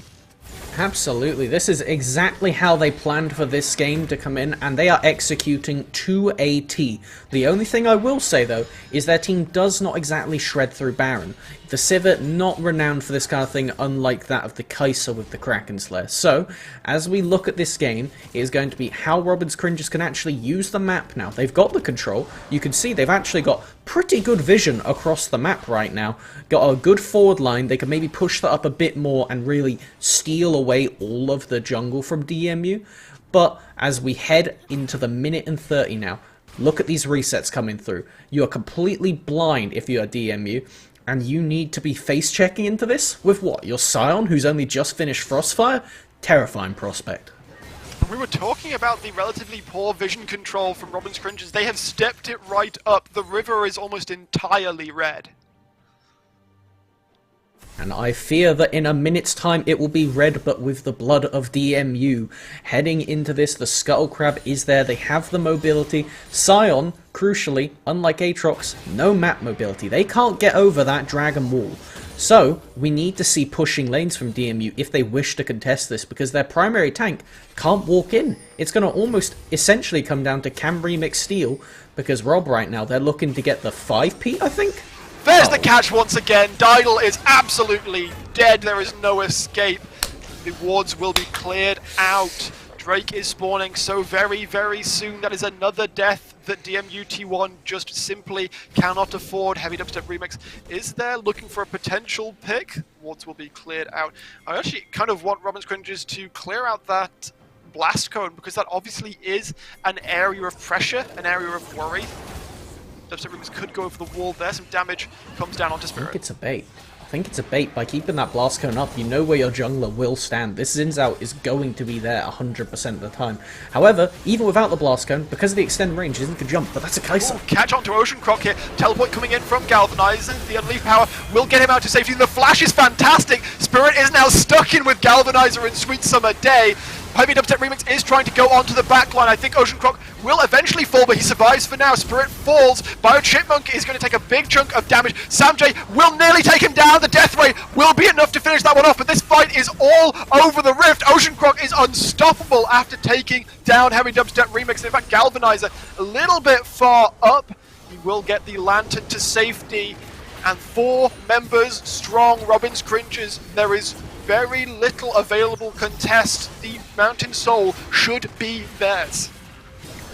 Absolutely, this is exactly how they planned for this game to come in, and they are executing to a T. The only thing I will say, though, is their team does not exactly shred through Baron. The Sivir, not renowned for this kind of thing, unlike that of the Kai'Sa with the Kraken Slayer. So, as we look at this game, it is going to be how Robin's Cringes can actually use the map now. They've got the control. You can see they've actually got pretty good vision across the map right now. Got a good forward line. They can maybe push that up a bit more and really steal away all of the jungle from DMU. But as we head into the minute and 30 now, look at these resets coming through. You are completely blind if you are DMU. And you need to be face-checking into this with what? Your Scion, who's only just finished Frostfire? Terrifying prospect. We were talking about the relatively poor vision control from Robin's Cringes. They have stepped it right up. The river is almost entirely red. And I fear that in a minute's time it will be red, but with the blood of DMU. Heading into this, the Scuttle Crab is there. They have the mobility. Scion, crucially, unlike Aatrox, no map mobility. They can't get over that Dragon Wall. So, we need to see pushing lanes from DMU if they wish to contest this, because their primary tank can't walk in. It's going to almost essentially come down to can Remix steal, because Rob right now, they're looking to get the 5p, I think? There's the catch once again. Didal is absolutely dead. There is no escape. The wards will be cleared out. Drake is spawning so very, very soon. That is another death that DMUT1 just simply cannot afford. Heavy Dubstep Remix is there looking for a potential pick. Wards will be cleared out. I actually kind of want Robin's Cringes to clear out that blast cone, because that obviously is an area of pressure, an area of worry. Dubstep Remix could go over the wall there. Some damage comes down onto Spirit. I think it's a bait. I think it's a bait. By keeping that blast cone up, you know where your jungler will stand. This Xin Zhao is going to be there 100% of the time. However, even without the blast cone, because of the extended range, isn't going to jump, but that's a Kai'Sa. Ooh, catch onto Ocean Croc here. Teleport coming in from Galvanizer. The Unleash power will get him out to safety. The flash is fantastic. Spirit is now stuck in with Galvanizer and Sweet Summer Day. Heavy Dubstep Remix is trying to go onto the backline. I think Ocean Croc will eventually fall, but he survives for now. Spirit falls. Biochipmunk is going to take a big chunk of damage. Samjay will nearly take him down. The death ray will be enough to finish that one off, but this fight is all over the Rift. Ocean Croc is unstoppable after taking down Heavy Dubstep Remix. In fact, Galvanizer a little bit far up. He will get the lantern to safety. And 4 members strong Robin's Cringes. There is very little available contest. The Mountain Soul should be theirs.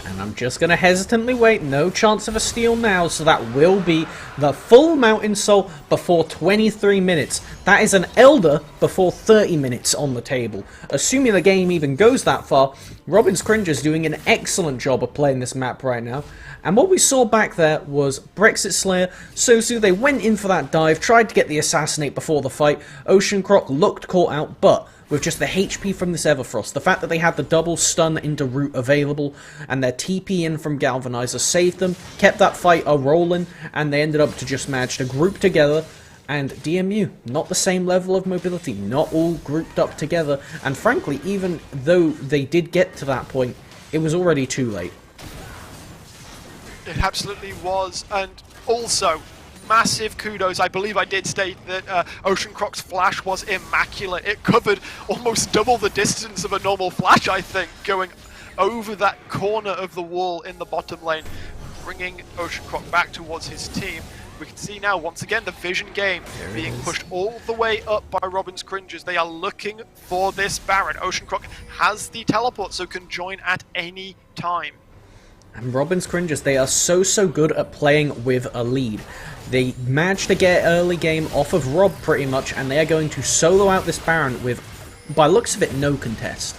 And I'm just going to hesitantly wait. No chance of a steal now, so that will be the full Mountain Soul before 23 minutes. That is an Elder before 30 minutes on the table. Assuming the game even goes that far, Robin's Cringes doing an excellent job of playing this map right now. And what we saw back there was Brexit Slayer, Sosu, they went in for that dive, tried to get the assassinate before the fight. Ocean Croc looked caught out, but with just the HP from this Everfrost, the fact that they had the double stun into root available, and their TP in from Galvanizer saved them, kept that fight a-rolling, and they ended up to just manage to group together. And DMU, not the same level of mobility, not all grouped up together, and frankly, even though they did get to that point, it was already too late. It absolutely was, and also massive kudos. I believe I did state that Ocean Croc's flash was immaculate. It covered almost double the distance of a normal flash, I think, going over that corner of the wall in the bottom lane, bringing Ocean Croc back towards his team. We can see now, once again, the Vision game being pushed all the way up by Robin's Cringes. They are looking for this Baron. Ocean Croc has the teleport, so can join at any time. And Robin's Cringes, they are so good at playing with a lead. They managed to get early game off of Rob pretty much, and they are going to solo out this Baron with, by looks of it, no contest.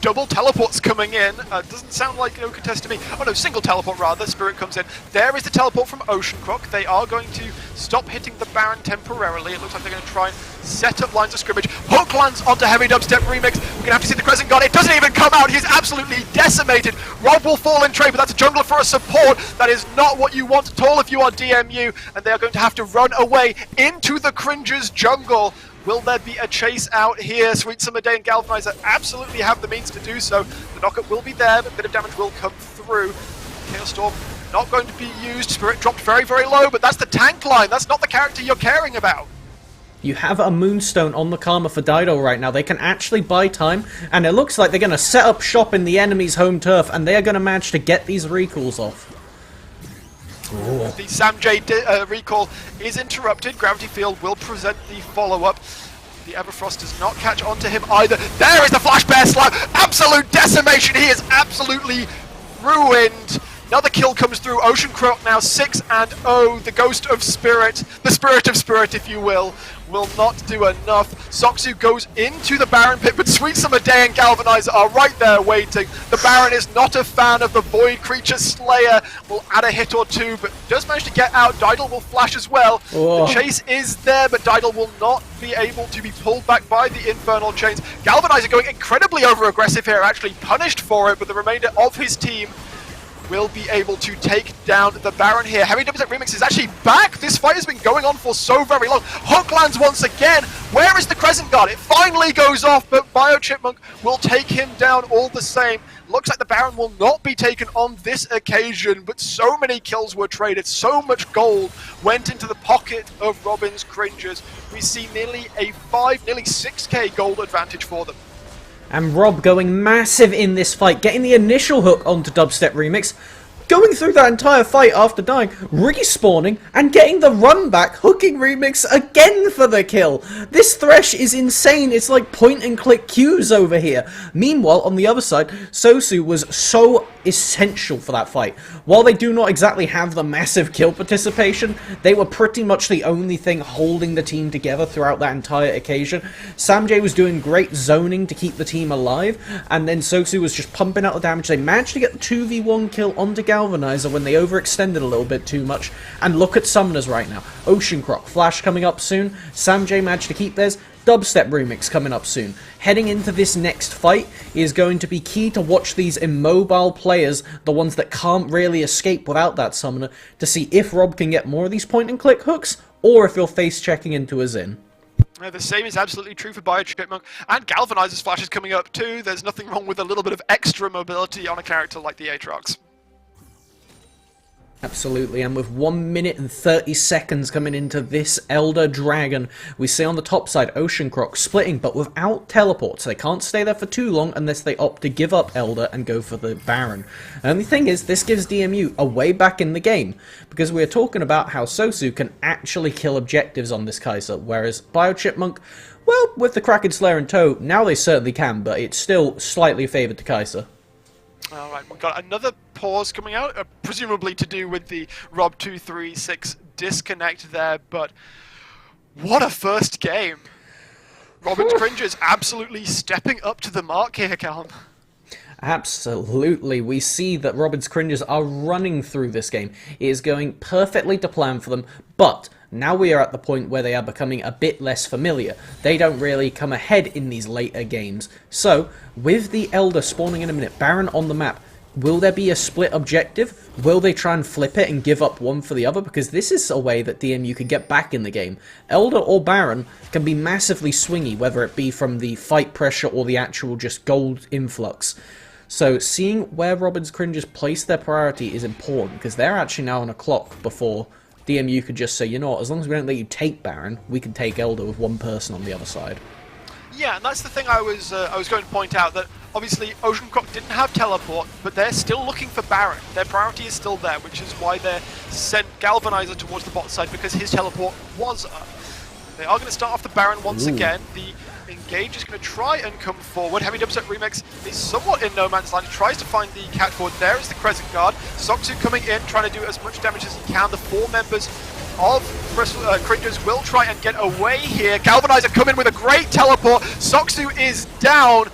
Double teleports coming in. Doesn't sound like no contest to me. Oh no, single teleport rather. Spirit comes in. There is the teleport from Ocean Croc. They are going to stop hitting the Baron temporarily. It looks like they're going to try and set up lines of scrimmage. Hook lands onto Heavy Dubstep Remix. We're going to have to see the Crescent God. It doesn't even come out. He's absolutely decimated. Rob will fall in trade, but that's a jungler for a support. That is not what you want at all if you are DMU. And they are going to have to run away into the Cringes jungle. Will there be a chase out here? Sweet Summer Day and Galvanizer absolutely have the means to do so. The knockup will be there, but a bit of damage will come through. Chaos Storm not going to be used. Spirit dropped very low, but that's the tank line. That's not the character you're caring about. You have a Moonstone on the Karma for Dido right now. They can actually buy time, and it looks like they're going to set up shop in the enemy's home turf, and they are going to manage to get these recalls off. Ooh. The Sam J recall is interrupted. Gravity Field will present the follow-up. The Everfrost does not catch onto him either. There is the Flash Bear Slam! Absolute decimation! He is absolutely ruined! Another kill comes through. Ocean Croc now 6-0. The Ghost of Spirit, the Spirit of Spirit, if you will not do enough. Soxu goes into the Baron pit, but Sweet Summer Day and Galvanizer are right there waiting. The Baron is not a fan of the Void Creature Slayer. Will add a hit or two, but does manage to get out. Didal will flash as well. Oh. The chase is there, but Didal will not be able to be pulled back by the Infernal Chains. Galvanizer going incredibly over-aggressive here, actually punished for it, but the remainder of his team will be able to take down the Baron here. Heavy Dubstep Remix is actually back. This fight has been going on for so very long. Hook lands once again. Where is the Crescent Guard? It finally goes off, but Bio Chipmunk will take him down all the same. Looks like the Baron will not be taken on this occasion, but so many kills were traded. So much gold went into the pocket of Robin's Cringes. We see nearly 6k gold advantage for them. And Rob going massive in this fight, getting the initial hook onto Dubstep Remix, going through that entire fight after dying, respawning, and getting the run back, hooking Remix again for the kill. This Thresh is insane. It's like point-and-click Qs over here. Meanwhile, on the other side, Sosu was so essential for that fight. While they do not exactly have the massive kill participation, they were pretty much the only thing holding the team together throughout that entire occasion. Samjay was doing great zoning to keep the team alive, and then Sosu was just pumping out the damage. They managed to get the 2v1 kill onto Galvanizer when they overextended a little bit too much. And look at Summoners right now. Ocean Croc, Flash coming up soon. Samjay managed to keep theirs. Dubstep Remix coming up soon. Heading into this next fight is going to be key to watch these immobile players, the ones that can't really escape without that summoner, to see if Rob can get more of these point-and-click hooks, or if you're face-checking into a Xin. The same is absolutely true for Bio Chipmunk, and Galvanizer's Flash is coming up too. There's nothing wrong with a little bit of extra mobility on a character like the Aatrox. Absolutely, and with 1 minute and 30 seconds coming into this Elder Dragon, we see on the top side Ocean Croc splitting, but without teleports. They can't stay there for too long unless they opt to give up Elder and go for the Baron. And the thing is, this gives DMU a way back in the game, because we're talking about how Sosu can actually kill objectives on this Kaiser, whereas Bio Chipmunk, well, with the Kraken Slayer in tow, now they certainly can, but it's still slightly favoured to Kaiser. Alright, we've got another pause coming out, presumably to do with the Rob 236 disconnect there, but what a first game! Robin's Cringes absolutely stepping up to the mark here, Callum. Absolutely. We see that Robin's Cringes are running through this game. It is going perfectly to plan for them, but now we are at the point where they are becoming a bit less familiar. They don't really come ahead in these later games. So, with the Elder spawning in a minute, Baron on the map, will there be a split objective? Will they try and flip it and give up one for the other? Because this is a way that DMU can get back in the game. Elder or Baron can be massively swingy, whether it be from the fight pressure or the actual just gold influx. So seeing where Robin's Cringes place their priority is important, because they're actually now on a clock before DMU could just say, you know what, as long as we don't let you take Baron, we can take Elder with one person on the other side. Yeah, and that's the thing I was going to point out, that obviously Ocean Croc didn't have teleport, but they're still looking for Baron. Their priority is still there, which is why they sent Galvanizer towards the bot side, because his teleport was up. They are going to start off the Baron once again. The Engage is going to try and come forward. Heavy Dubstep Remix is somewhat in no man's land. He tries to find the catch forward. There is the Crescent Guard. Soxu coming in, trying to do as much damage as he can. The 4 members of Cringes will try and get away here. Galvanizer come in with a great teleport. Soxu is down.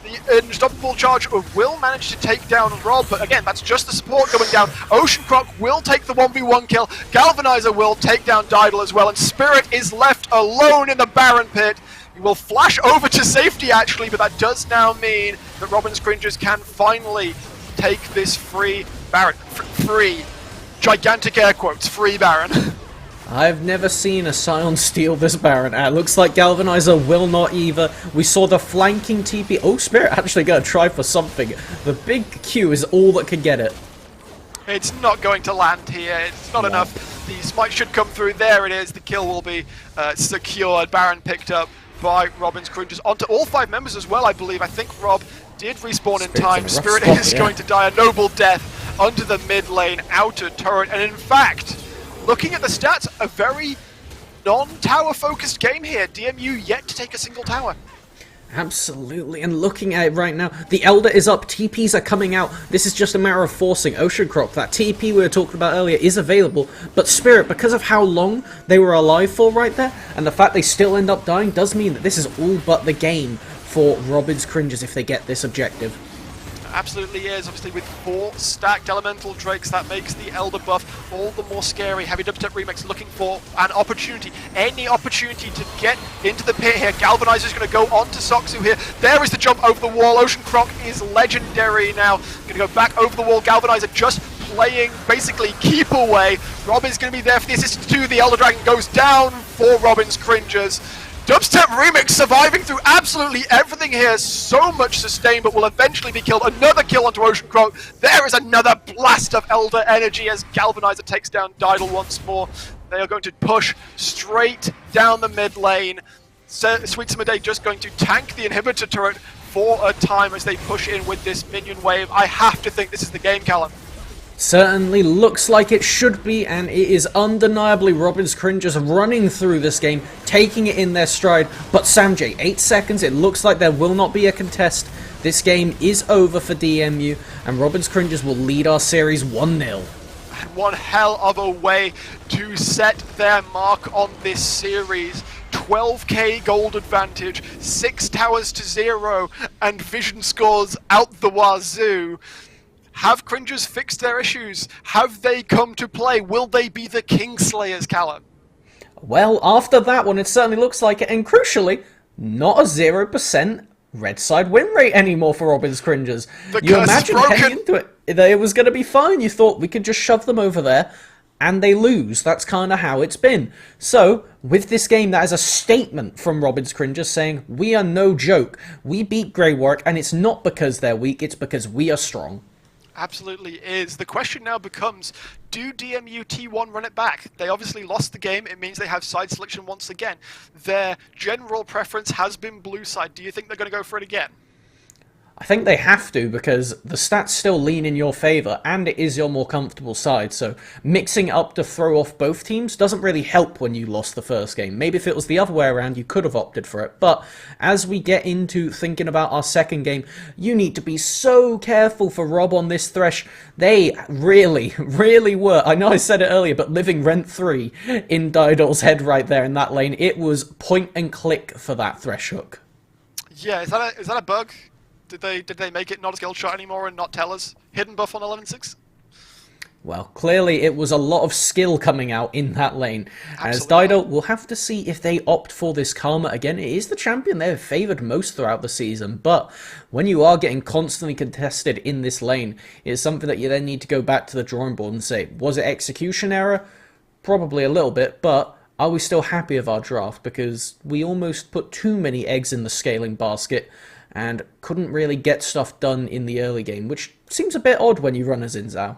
The Unstoppable Charge will manage to take down Rob, but again, that's just the support coming down. Ocean Croc will take the 1v1 kill. Galvanizer will take down Didal as well, and Spirit is left alone in the Baron pit. He will flash over to safety actually, but that does now mean that Robin's Cringes can finally take this free Baron. Free. Gigantic air quotes, free Baron. I've never seen a Scion steal this Baron. It looks like Galvanizer will not either. We saw the flanking TP. Oh, Spirit actually going to try for something. The big Q is all that could get it. It's not going to land here. It's not enough. The smite should come through. There it is. The kill will be secured. Baron picked up by Robin's Cringes. Onto all 5 members as well, I believe. I think Rob did respawn in time. Spirit is going to die a noble death under the mid lane outer turret. And in fact, looking at the stats, a very non-tower focused game here. DMU yet to take a single tower. Absolutely, and looking at it right now, the Elder is up, TPs are coming out. This is just a matter of forcing Ocean Croc. That TP we were talking about earlier is available, but Spirit, because of how long they were alive for right there, and the fact they still end up dying, does mean that this is all but the game for Robin's Cringes if they get this objective. Absolutely is. Obviously with 4 stacked elemental drakes, that makes the Elder buff all the more scary. Heavy Dubstep Remix looking for an opportunity, any opportunity to get into the pit here. Galvanizer is going to go on to Soxu here. There is the jump over the wall. Ocean Croc is legendary now. Going to go back over the wall. Galvanizer just playing basically keep away. Rob is going to be there for the assist too. The Elder Dragon goes down for Robin's Cringes. Dubstep Remix surviving through absolutely everything here. So much sustain, but will eventually be killed. Another kill onto Ocean Croc. There is another blast of Elder energy as Galvanizer takes down Didal once more. They are going to push straight down the mid lane. Sweet Summer Day just going to tank the inhibitor turret for a time as they push in with this minion wave. I have to think this is the game, Callum. Certainly looks like it should be, and it is undeniably Robin's Cringes running through this game, taking it in their stride. But Samjay, 8 seconds, it looks like there will not be a contest. This game is over for DMU, and Robin's Cringes will lead our series 1-0. And one hell of a way to set their mark on this series. 12k gold advantage, 6 towers to 0, and vision scores out the wazoo. Have Cringes fixed their issues? Have they come to play? Will they be the Kingslayers, Callum? Well, after that one, it certainly looks like it, and crucially, not a 0% red side win rate anymore for Robin's Cringes. You imagined heading into it, it was going to be fine. You thought we could just shove them over there, and they lose. That's kind of how it's been. So, with this game, that is a statement from Robin's Cringes saying, we are no joke. We beat Grey Warwick, and it's not because they're weak, it's because we are strong. Absolutely is. The question now becomes, do DMU T1 run it back? They obviously lost the game. It means they have side selection once again. Their general preference has been blue side. Do you think they're going to go for it again? I think they have to, because the stats still lean in your favour, and it is your more comfortable side, so mixing up to throw off both teams doesn't really help when you lost the first game. Maybe if it was the other way around, you could have opted for it, but as we get into thinking about our second game, you need to be so careful for Rob on this Thresh. They really, really were, I know I said it earlier, but living rent-free in Didal's head right there in that lane. It was point and click for that Thresh hook. Yeah, is that a bug? Did they make it not a skill shot anymore and not tell us? Hidden buff on 11.6? Well, clearly it was a lot of skill coming out in that lane. Absolutely. As Didal, we'll have to see if they opt for this Karma again. It is the champion they've favoured most throughout the season, but when you are getting constantly contested in this lane, it's something that you then need to go back to the drawing board and say, was it execution error? Probably a little bit, but are we still happy with our draft? Because we almost put too many eggs in the scaling basket, and couldn't really get stuff done in the early game, which seems a bit odd when you run as Xin Zhao.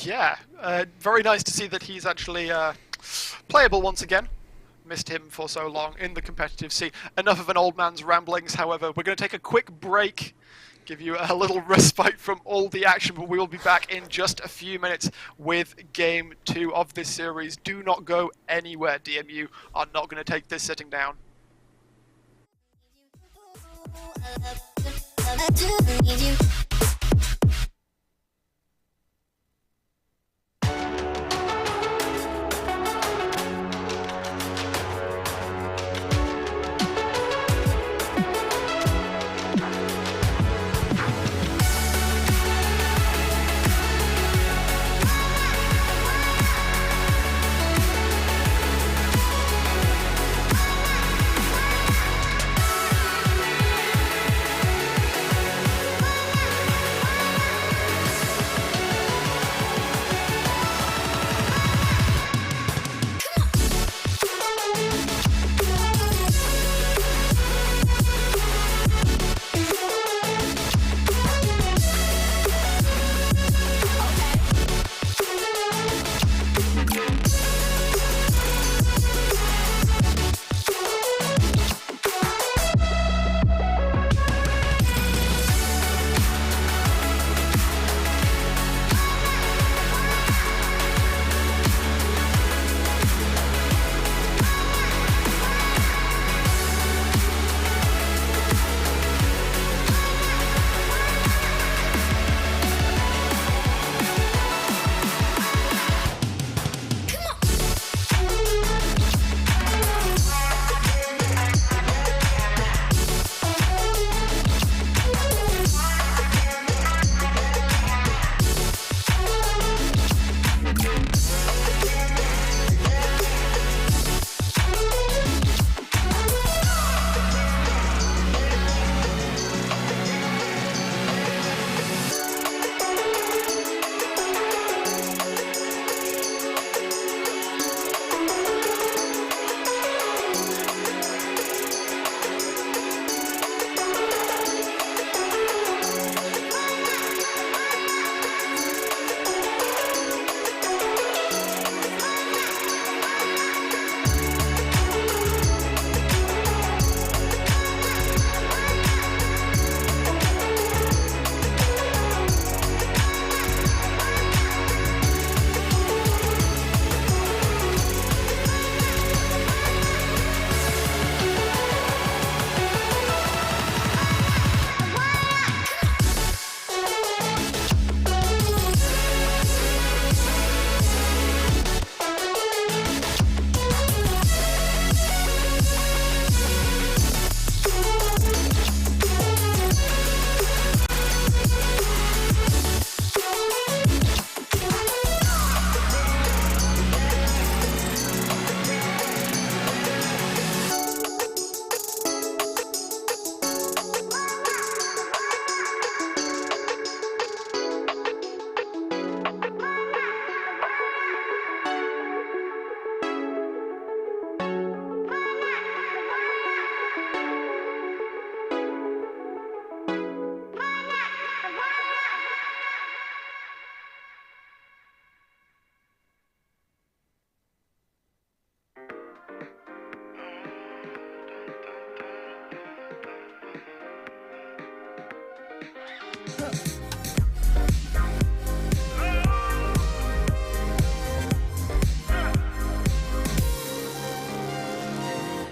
Yeah, very nice to see that he's actually playable once again. Missed him for so long in the competitive scene. Enough of an old man's ramblings, however. We're going to take a quick break, give you a little respite from all the action, but we will be back in just a few minutes with Game 2 of this series. Do not go anywhere, DMU are not going to take this sitting down.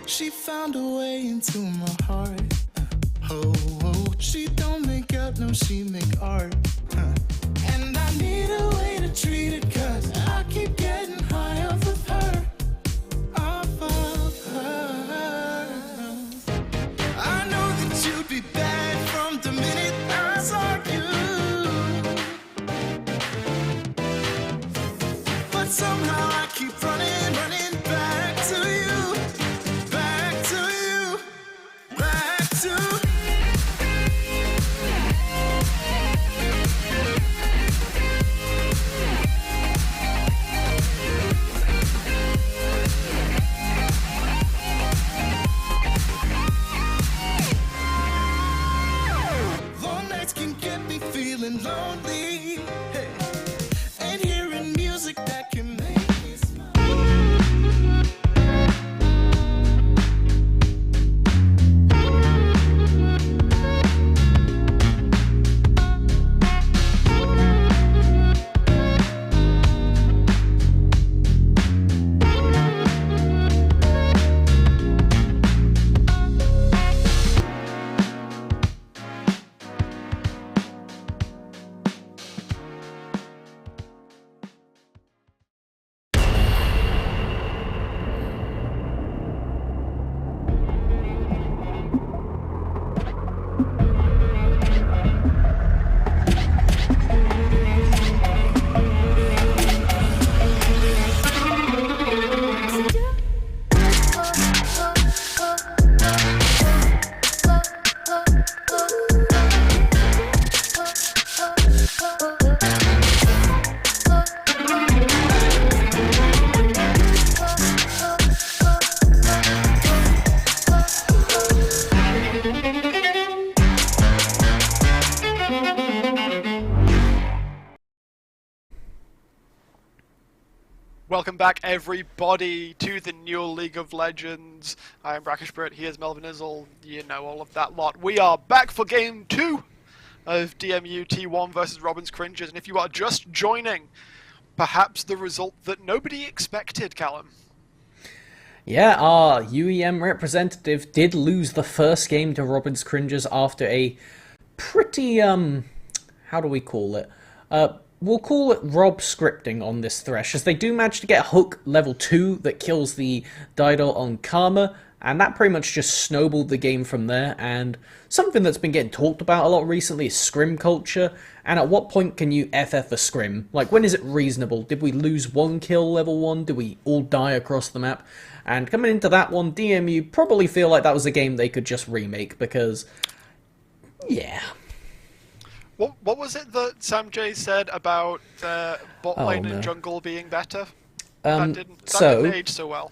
She found a way into my heart. Oh, oh, she don't make up, no, she make art. And I need a way to treat it, cause I keep getting high off of her. Off of her. I know that you'd be bad from the minute I saw you. But somehow I keep running, running back to you. Back to you. Back to Welcome back, everybody, to the new League of Legends. I am Brackish Brit, here's Melvin Izzle, you know all of that lot. We are back for Game 2 of DMU T1 versus Robin's Cringes, and if you are just joining, perhaps the result that nobody expected, Callum. Yeah, our UEM representative did lose the first game to Robin's Cringes after a pretty, how do we call it? We'll call it Rob scripting on this Thresh, as they do manage to get a hook level 2 that kills the Didol on Karma, and that pretty much just snowballed the game from there. And something that's been getting talked about a lot recently is scrim culture, and at what point can you FF a scrim? Like, when is it reasonable? Did we lose 1 kill level 1? Did we all die across the map? And coming into that one, DMU probably feel like that was a game they could just remake, because, yeah. What was it that Sam J said about bot lane and jungle being better? That didn't age so well.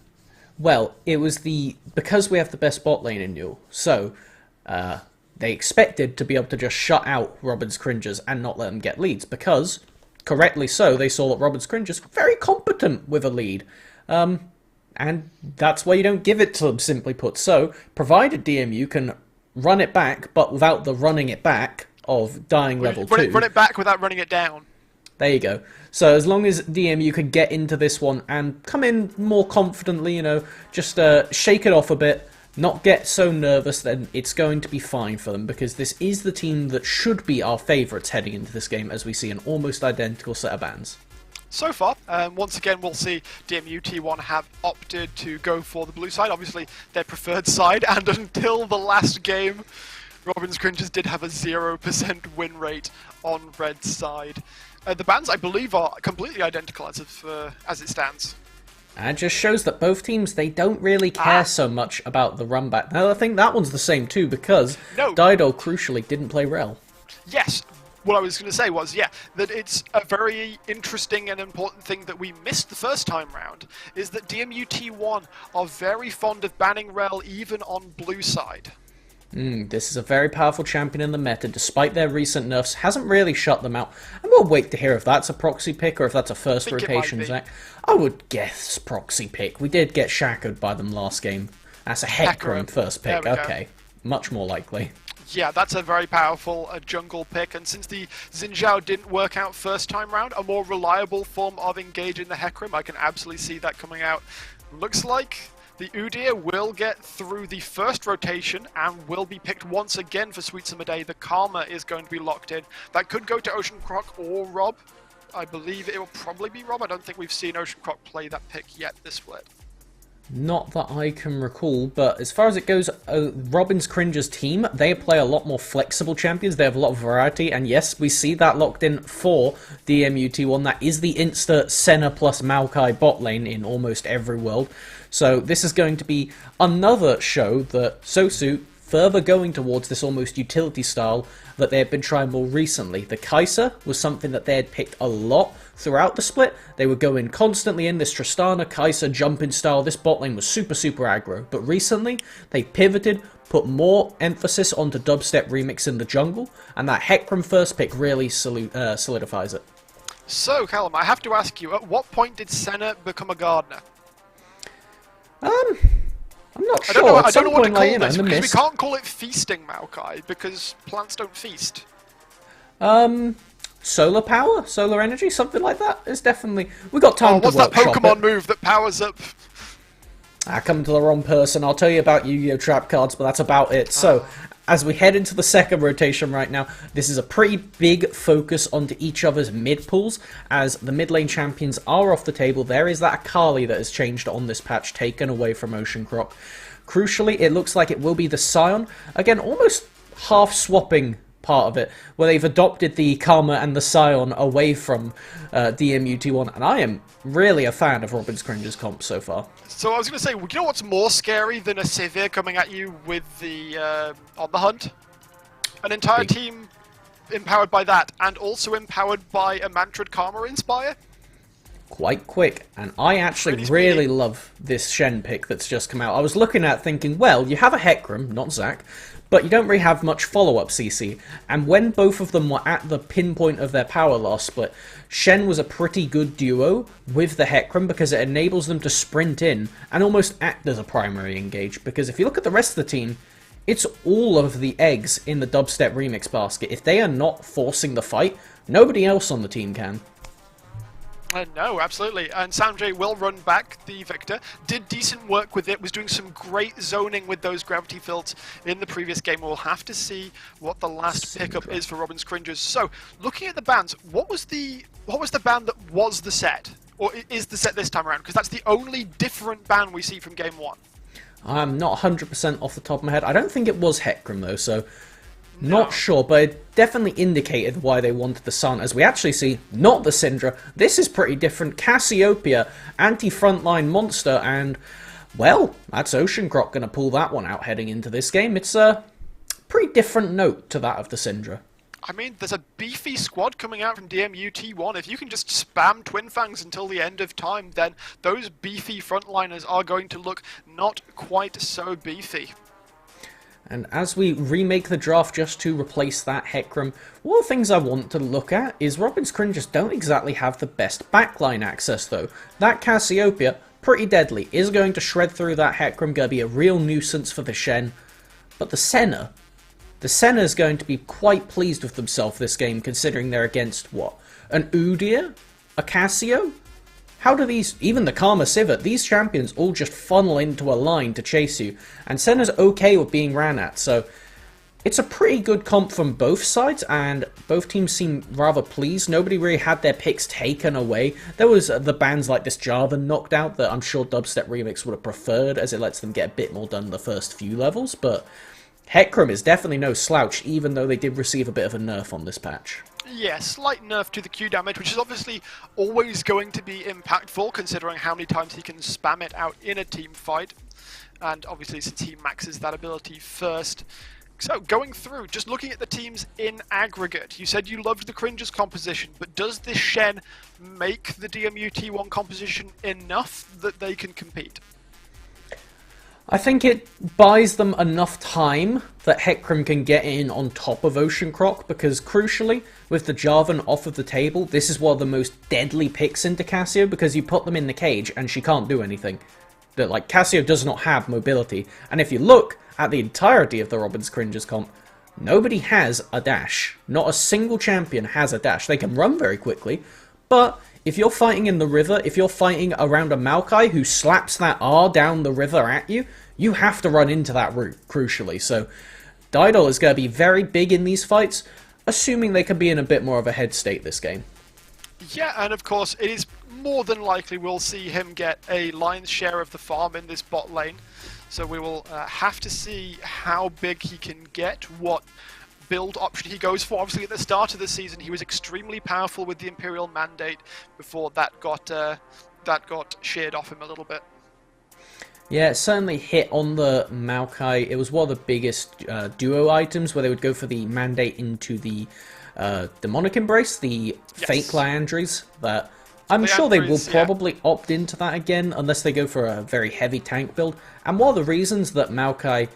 Well, it was because we have the best bot lane in Duel, so they expected to be able to just shut out Robin's Cringes and not let them get leads, because, correctly so, they saw that Robin's Cringes were very competent with a lead. And that's why you don't give it to them, simply put. So, provided DMU can run it back, but without the running it back of dying level 2. Run it back without running it down. There you go. So as long as DMU could get into this one and come in more confidently, you know, just shake it off a bit, not get so nervous, then it's going to be fine for them, because this is the team that should be our favourites heading into this game, as we see an almost identical set of bans. So far, once again, we'll see DMU T1 have opted to go for the blue side, obviously their preferred side, and until the last game, Robin's Cringes did have a 0% win rate on red side. The bans, I believe, are completely identical as it stands. And it just shows that both teams, they don't really care so much about the run back. Now, I think that one's the same too, because Didol, crucially, didn't play Rel. Yes. What I was going to say was, that it's a very interesting and important thing that we missed the first time round, is that DMU T1 are very fond of banning Rel even on blue side. This is a very powerful champion in the meta, despite their recent nerfs, hasn't really shut them out. And we'll wait to hear if that's a proxy pick or if that's a first rotation, Zach. I would guess proxy pick. We did get shackled by them last game. That's a Hecarim first pick. Okay, much more likely. Yeah, that's a very powerful jungle pick, and since the Xin Zhao didn't work out first time round, a more reliable form of engaging the Hecarim, I can absolutely see that coming out. Looks like the Udyr will get through the first rotation and will be picked once again for Sweet Summer Day. The Karma is going to be locked in. That could go to Ocean Croc or Rob. I believe it will probably be Rob. I don't think we've seen Ocean Croc play that pick yet this split. Not that I can recall, but as far as it goes, Robin's Cringes team, they play a lot more flexible champions. They have a lot of variety, and yes, we see that locked in for DMU T1. That is the Insta Senna plus Maokai bot lane in almost every world. So this is going to be another show that Sosu further going towards this almost utility style that they had been trying more recently. The Kai'Sa was something that they had picked a lot throughout the split. They were going constantly in this Tristana, Kai'Sa jumping style. This bot lane was super aggro. But recently, they pivoted, put more emphasis onto dubstep remix in the jungle, and that Hecarim first pick really solidifies it. So, Callum, I have to ask you, at what point did Senna become a gardener? I'm not sure. I don't know what to call this, because we can't call it feasting Maokai, because plants don't feast. Solar power? Solar energy? Something like that? It's definitely... We got time to workshop it. What's that Pokemon move that powers up? I come to the wrong person. I'll tell you about Yu-Gi-Oh! Trap cards, but that's about it. So, as we head into the second rotation right now, this is a pretty big focus onto each other's mid pools, as the mid lane champions are off the table. There is that Akali that has changed on this patch, taken away from Ocean Croc. Crucially, it looks like it will be the Scion. Again, almost half-swapping part of it, where they've adopted the Karma and the Scion away from DMUT1, and I am really a fan of Robin's Cringe's comp so far. So I was going to say, you know what's more scary than a Sivir coming at you with the on the hunt? An entire team empowered by that, and also empowered by a Mantrid Karma Inspire? Quite quick, and I actually really love this Shen pick that's just come out. I was looking at thinking, well, you have a Hecarim, not Zac, but you don't really have much follow-up CC, and when both of them were at the pinpoint of their power loss split, Shen was a pretty good duo with the Hecarim because it enables them to sprint in and almost act as a primary engage, because if you look at the rest of the team, it's all of the eggs in the Dubstep Remix basket. If they are not forcing the fight, nobody else on the team can. No, absolutely. And Sanjay will run back the Victor. Did decent work with it, was doing some great zoning with those gravity fields in the previous game. We'll have to see what the last pickup is for Robin's Cringes. So, looking at the bans, what was the ban that was the set? Or is the set this time around? Because that's the only different ban we see from game 1. I'm not 100% off the top of my head. I don't think it was Hecarim though, so not sure, but it definitely indicated why they wanted the Sun, as we actually see, not the Syndra. This is pretty different. Cassiopeia, anti-frontline monster, and, well, that's Ocean Croc going to pull that one out heading into this game. It's a pretty different note to that of the Syndra. I mean, there's a beefy squad coming out from DMUT1. If you can just spam Twin Fangs until the end of time, then those beefy frontliners are going to look not quite so beefy. And as we remake the draft just to replace that Hecarim, one of the things I want to look at is Robin's Cringes don't exactly have the best backline access though. That Cassiopeia, pretty deadly, is going to shred through that Hecarim, going to be a real nuisance for the Shen. But the Senna is going to be quite pleased with themselves this game, considering they're against, what, an Udyr? A Cassio? How do these, even the Karma Sivir, these champions all just funnel into a line to chase you, and Senna's okay with being ran at, so it's a pretty good comp from both sides, and both teams seem rather pleased. Nobody really had their picks taken away. There was the bans like this Jarvan knocked out that I'm sure Dubstep Remix would have preferred, as it lets them get a bit more done in the first few levels, but Hecarim is definitely no slouch, even though they did receive a bit of a nerf on this patch. Yeah, slight nerf to the Q damage, which is obviously always going to be impactful, considering how many times he can spam it out in a team fight. And obviously since he maxes that ability first. So, going through, just looking at the teams in aggregate, you said you loved the Cringes composition, but does this Shen make the DMUT1 composition enough that they can compete? I think it buys them enough time that Hecarim can get in on top of Ocean Croc, because crucially, with the Jarvan off of the table, this is one of the most deadly picks into Cassio, because you put them in the cage and she can't do anything. Like, Cassio does not have mobility, and if you look at the entirety of the Robin's Cringes comp, nobody has a dash. Not a single champion has a dash. They can run very quickly, but if you're fighting in the river, if you're fighting around a Maokai who slaps that R down the river at you, you have to run into that route, crucially. So, Didol is going to be very big in these fights, assuming they can be in a bit more of a head state this game. Yeah, and of course, it is more than likely we'll see him get a lion's share of the farm in this bot lane. So we will have to see how big he can get, what build option he goes for. Obviously, at the start of the season, he was extremely powerful with the Imperial Mandate before that got sheared off him a little bit. Yeah, it certainly hit on the Maokai. It was one of the biggest duo items where they would go for the Mandate into the Demonic Embrace, the fake Liandry's, that I'm sure they will probably opt into that again, unless they go for a very heavy tank build. And one of the reasons that Maokai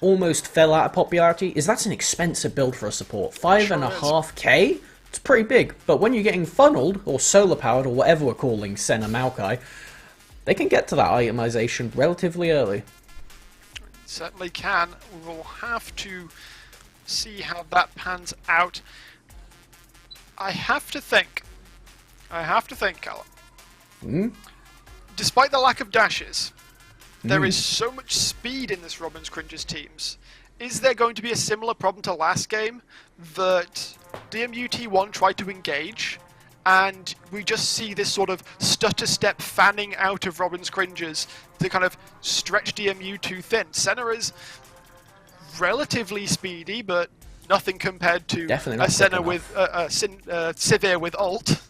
almost fell out of popularity is that's an expensive build for a support. 5.5k? It's pretty big, but when you're getting funneled, or solar powered, or whatever we're calling Senna Maokai, they can get to that itemization relatively early. Certainly can. We will have to see how that pans out. I have to think, Callum. Despite the lack of dashes, there is so much speed in this Robin's Cringes teams. Is there going to be a similar problem to last game, that DMUT1 tried to engage, and we just see this sort of stutter step fanning out of Robin's Cringes to kind of stretch DMU too thin? Senna is relatively speedy, but nothing compared to Definitely a not Senna quick with Sivir with ult,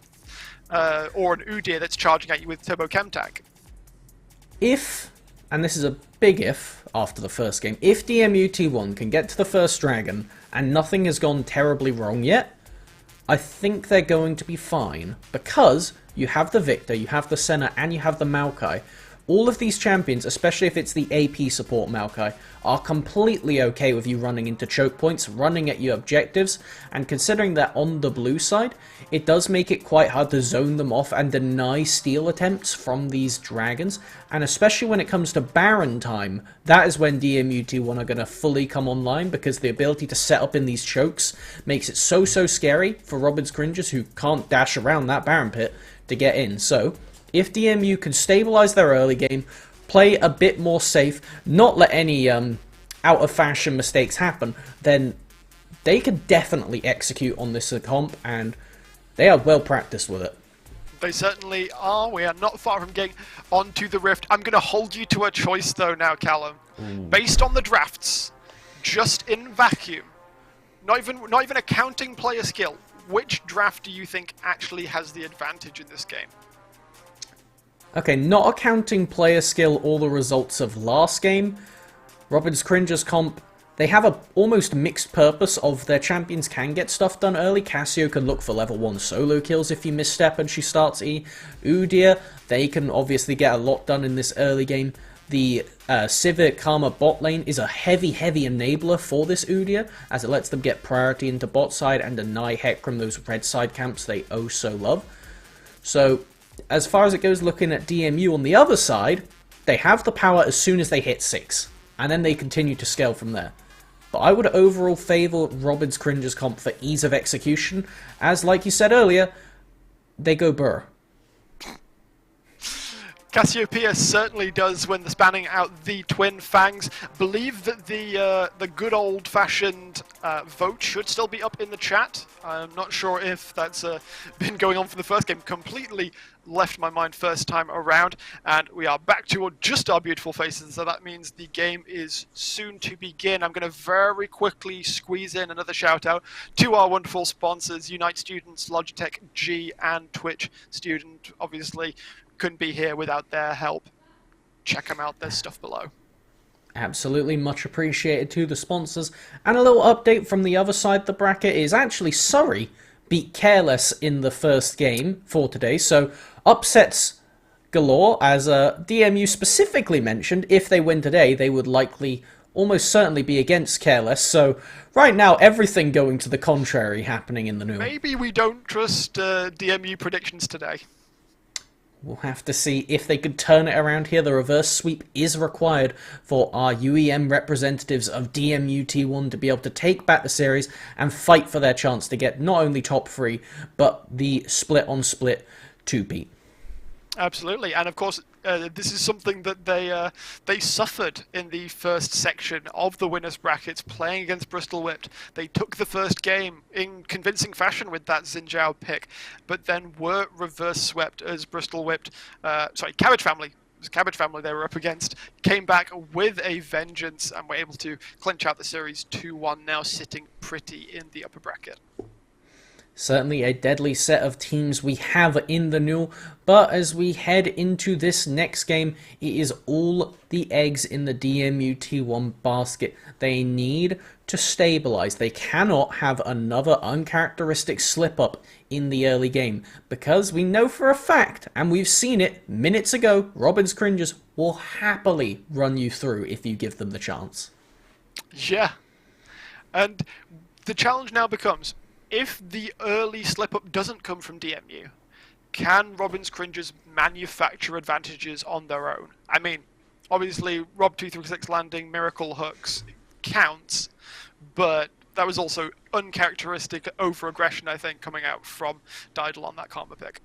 or an Udyr that's charging at you with turbo Chemtag. If, and this is a big if after the first game, if DMU T1 can get to the first dragon and nothing has gone terribly wrong yet, I think they're going to be fine, because you have the Victor, you have the Senna, and you have the Maokai. All of these champions, especially if it's the AP support Maokai, are completely okay with you running into choke points, running at your objectives, and considering that on the blue side, it does make it quite hard to zone them off and deny steal attempts from these dragons, and especially when it comes to Baron time, that is when DMUT1 are going to fully come online, because the ability to set up in these chokes makes it so scary for Robin's Cringers, who can't dash around that Baron pit, to get in. So if DMU can stabilize their early game, play a bit more safe, not let any out-of-fashion mistakes happen, then they could definitely execute on this comp, and they are well practiced with it. They certainly are. We are not far from getting onto the Rift. I'm going to hold you to a choice, though, now, Callum. Based on the drafts, just in vacuum, not even accounting player skill, which draft do you think actually has the advantage in this game? Okay, not accounting player skill or the results of last game, Robin's Cringers comp, they have a almost mixed purpose of their champions can get stuff done early. Cassio can look for level 1 solo kills if you misstep and she starts E. Udyr, they can obviously get a lot done in this early game. The Sivir Karma bot lane is a heavy enabler for this Udyr, as it lets them get priority into bot side and deny Hecarim those red side camps they oh so love. So, as far as it goes looking at DMU on the other side, they have the power as soon as they hit 6, and then they continue to scale from there. But I would overall favour Robin's Cringers comp for ease of execution, as like you said earlier, they go burr. Cassiopeia certainly does when they're spanning out the twin fangs. Believe that the good old-fashioned vote should still be up in the chat. I'm not sure if that's been going on for the first game. Completely left my mind first time around, and we are back to just our beautiful faces, so that means the game is soon to begin. I'm going to very quickly squeeze in another shout out to our wonderful sponsors, Unite Students, Logitech G, and Twitch Student. Obviously couldn't be here without their help. Check them out, there's stuff below. Absolutely, much appreciated to the sponsors. And a little update from the other side of the bracket is actually Surrey beat Careless in the first game for today, so upsets galore, as DMU specifically mentioned, if they win today, they would likely, almost certainly be against Careless, so right now everything going to the contrary happening in the new. Maybe we don't trust DMU predictions today. We'll have to see if they could turn it around here. The reverse sweep is required for our UEM representatives of DMUT1 to be able to take back the series and fight for their chance to get not only top 3, but the split-on-split 2-peat. Absolutely, and of course, this is something that they suffered in the first section of the winners brackets, playing against Bristol Whipped. They took the first game in convincing fashion with that Xin pick, but then were reverse swept as Bristol Whipped, Cabbage Family. It was Cabbage Family they were up against, came back with a vengeance and were able to clinch out the series 2-1, now sitting pretty in the upper bracket. Certainly a deadly set of teams we have in the new, but as we head into this next game, it is all the eggs in the DMUT1 basket they need to stabilize. They cannot have another uncharacteristic slip-up in the early game, because we know for a fact, and we've seen it minutes ago, Robin's Cringers will happily run you through if you give them the chance. Yeah, and the challenge now becomes, if the early slip-up doesn't come from DMU, can Robin's Cringers manufacture advantages on their own? I mean, obviously, Rob 236 landing miracle hooks counts, but that was also uncharacteristic over-aggression, I think, coming out from Didal on that Karma pick.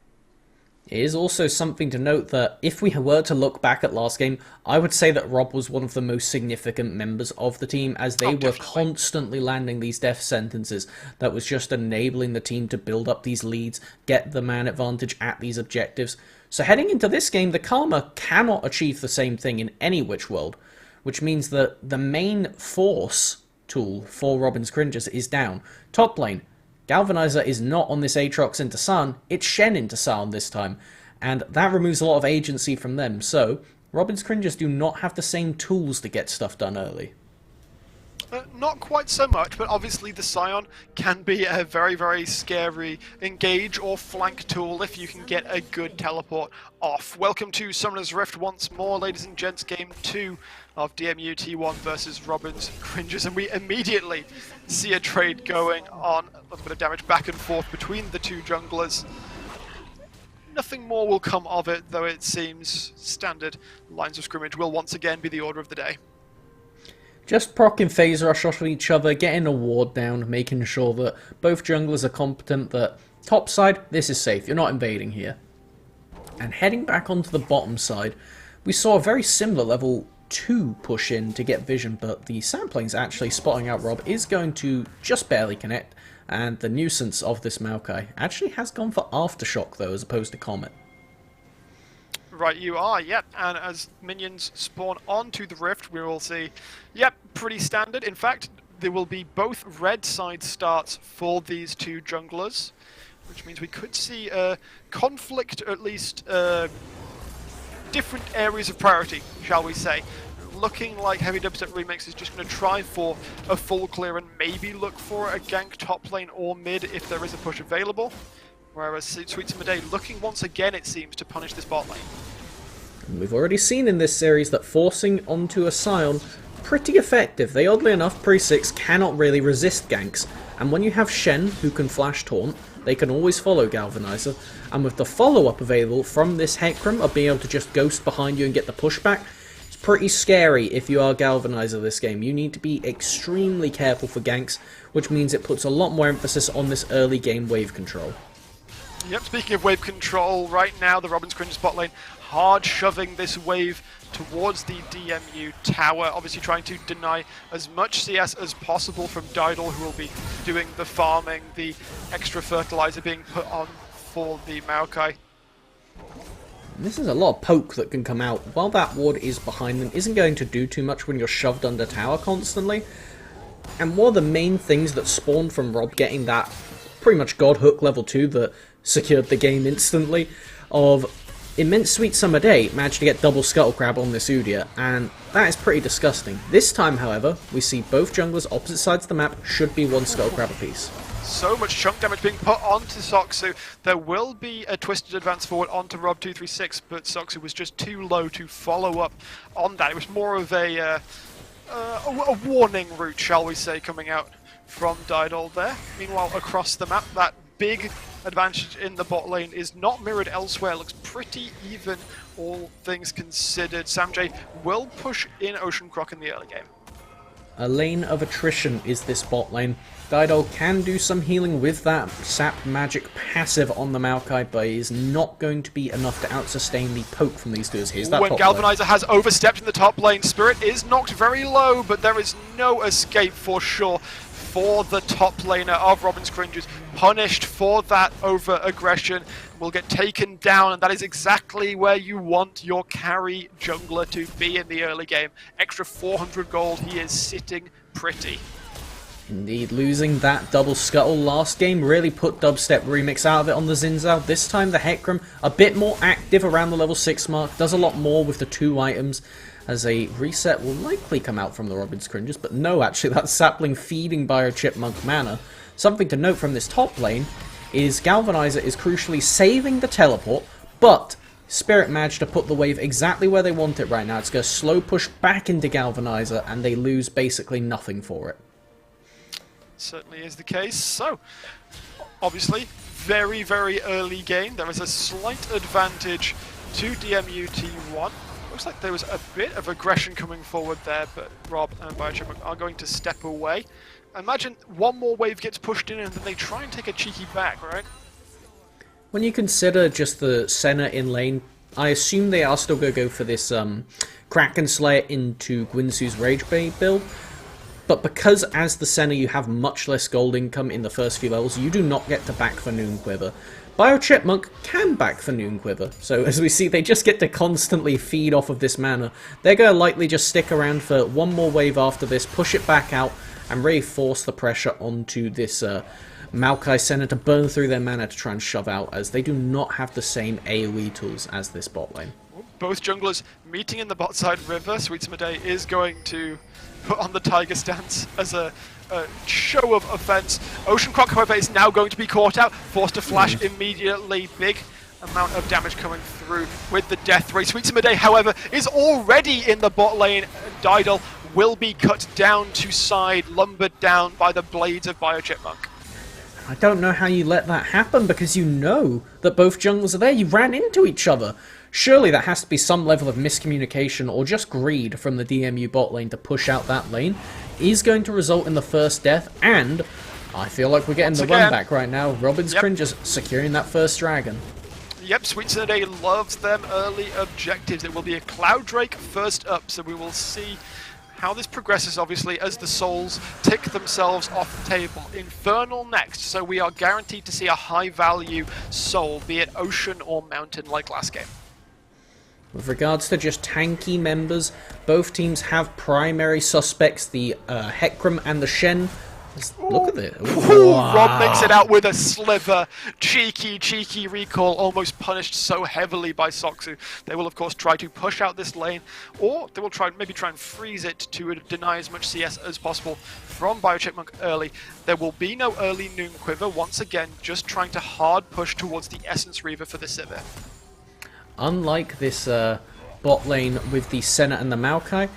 It is also something to note that if we were to look back at last game, I would say that Rob was one of the most significant members of the team, as they were constantly landing these death sentences that was just enabling the team to build up these leads, get the man advantage at these objectives. So heading into this game, the Karma cannot achieve the same thing in any which world, which means that the main force tool for Robin's Cringers is down. Top lane, Galvanizer is not on this Aatrox into San, it's Shen into San this time, and that removes a lot of agency from them, so Robin's Cringers do not have the same tools to get stuff done early. Not quite so much, but obviously the Scion can be a very, very scary engage or flank tool if you can get a good teleport off. Welcome to Summoner's Rift once more, ladies and gents, game 2 of DMU T1 versus Robin's Cringers, and we immediately see a trade going on, a little bit of damage back and forth between the two junglers. Nothing more will come of it, though it seems standard lines of scrimmage will once again be the order of the day. Just proccing phase rush off of each other, getting a ward down, making sure that both junglers are competent, that top side, this is safe, you're not invading here. And heading back onto the bottom side, we saw a very similar level 2 push in to get vision, but the samplings actually spotting out Rob is going to just barely connect, and the nuisance of this Maokai actually has gone for Aftershock though, as opposed to Comet. Right, you are, yep, and as minions spawn onto the rift, we will see, yep, pretty standard. In fact, there will be both red side starts for these two junglers, which means we could see a conflict, or at least different areas of priority, shall we say. Looking like Heavy Dubstep Remix is just going to try for a full clear and maybe look for a gank top lane or mid if there is a push available. Whereas Sweet Summer Day looking once again, it seems, to punish this bot lane. We've already seen in this series that forcing onto a Scion, pretty effective. They, oddly enough, pre-6 cannot really resist ganks, and when you have Shen who can flash taunt, they can always follow Galvanizer, and with the follow-up available from this Hecarim of being able to just ghost behind you and get the pushback, it's pretty scary if you are Galvanizer this game. You need to be extremely careful for ganks, which means it puts a lot more emphasis on this early game wave control. Yep, speaking of wave control, right now the Robin's Cringers bot lane hard shoving this wave towards the DMU tower, obviously trying to deny as much CS as possible from Didal, who will be doing the farming, the extra fertilizer being put on for the Maokai. This is a lot of poke that can come out. While that ward is behind them, isn't going to do too much when you're shoved under tower constantly. And one of the main things that spawned from Rob getting that pretty much God Hook level 2 that secured the game instantly, of Immense Sweet Summer Day managed to get double Scuttle Crab on this Udyr, and that is pretty disgusting. This time, however, we see both junglers opposite sides of the map should be one Scuttle Crab apiece. So much chunk damage being put onto Soxu. There will be a twisted advance forward onto Rob236, but Soxu was just too low to follow up on that. It was more of a warning route, shall we say, coming out from Didal there. Meanwhile, across the map, that big advantage in the bot lane is not mirrored elsewhere. Looks pretty even, all things considered. Samjay will push in Ocean Croc in the early game. A lane of attrition is this bot lane. Didal can do some healing with that sap magic passive on the Maokai, but it is not going to be enough to out-sustain the poke from these dudes. Here's that when top Galvanizer lane. has overstepped in the top lane, Spirit is knocked very low, but there is no escape for sure for the top laner of Robin's Cringers. Punished for that over-aggression, will get taken down, and that is exactly where you want your carry jungler to be in the early game. Extra 400 gold, he is sitting pretty. Indeed, losing that double scuttle last game really put Dubstep Remix out of it on the Xin Zhao. This time the Hecarim, a bit more active around the level 6 mark, does a lot more with the 2 items, as a reset will likely come out from the Robin's Cringers, but no, actually that's Sapling feeding Biochipmunk mana. Something to note from this top lane is Galvanizer is crucially saving the teleport, but Spirit managed to put the wave exactly where they want it right now. It's going to slow push back into Galvanizer, and they lose basically nothing for it. Certainly is the case. So, obviously, very, very early game. There is a slight advantage to DMU T1. Looks like there was a bit of aggression coming forward there, but Rob and Biochipmunk are going to step away. Imagine one more wave gets pushed in and then they try and take a cheeky back, right? When you consider just the Senna in lane, I assume they are still going to go for this Kraken Slayer into Guinsoo's Rage Bait build. But because as the Senna you have much less gold income in the first few levels, you do not get to back for Noon Quiver. Biochipmunk can back for Noon Quiver, so as we see they just get to constantly feed off of this mana. They're going to likely just stick around for one more wave after this, push it back out, and really force the pressure onto this Maokai Senna to burn through their mana to try and shove out, as they do not have the same AoE tools as this bot lane. Both junglers meeting in the bot side river. Sweet Summer Day is going to put on the tiger stance as a show of offense. Ocean Croc, however, is now going to be caught out, forced to flash immediately. Big amount of damage coming through with the death ray. Sweet Summer Day, however, is already in the bot lane. Didal will be cut down to side, lumbered down by the blades of Biochipmunk. I don't know how you let that happen, because you know that both junglers are there. You ran into each other. Surely that has to be some level of miscommunication or just greed from the DMU bot lane to push out that lane. Is going to result in the first death, and I feel like we're getting the run back right now. Robin's Cringe is securing that first dragon. Yep, Sweet Summer Day loves them early objectives. It will be a Cloud Drake first up, so we will see how this progresses, obviously, as the souls tick themselves off the table. Infernal next, so we are guaranteed to see a high-value soul, be it ocean or mountain like last game. With regards to just tanky members, both teams have primary suspects, the Hecarim and the Shen. Look at it. Wow. Rob makes it out with a sliver. Cheeky recall, almost punished so heavily by Soxu. They will, of course, try to push out this lane, or they will maybe try and freeze it to deny as much CS as possible from Biochipmunk early. There will be no early Noon Quiver, once again, just trying to hard push towards the Essence Reaver for the Sivir. Unlike this bot lane with the Senna and the Maokai,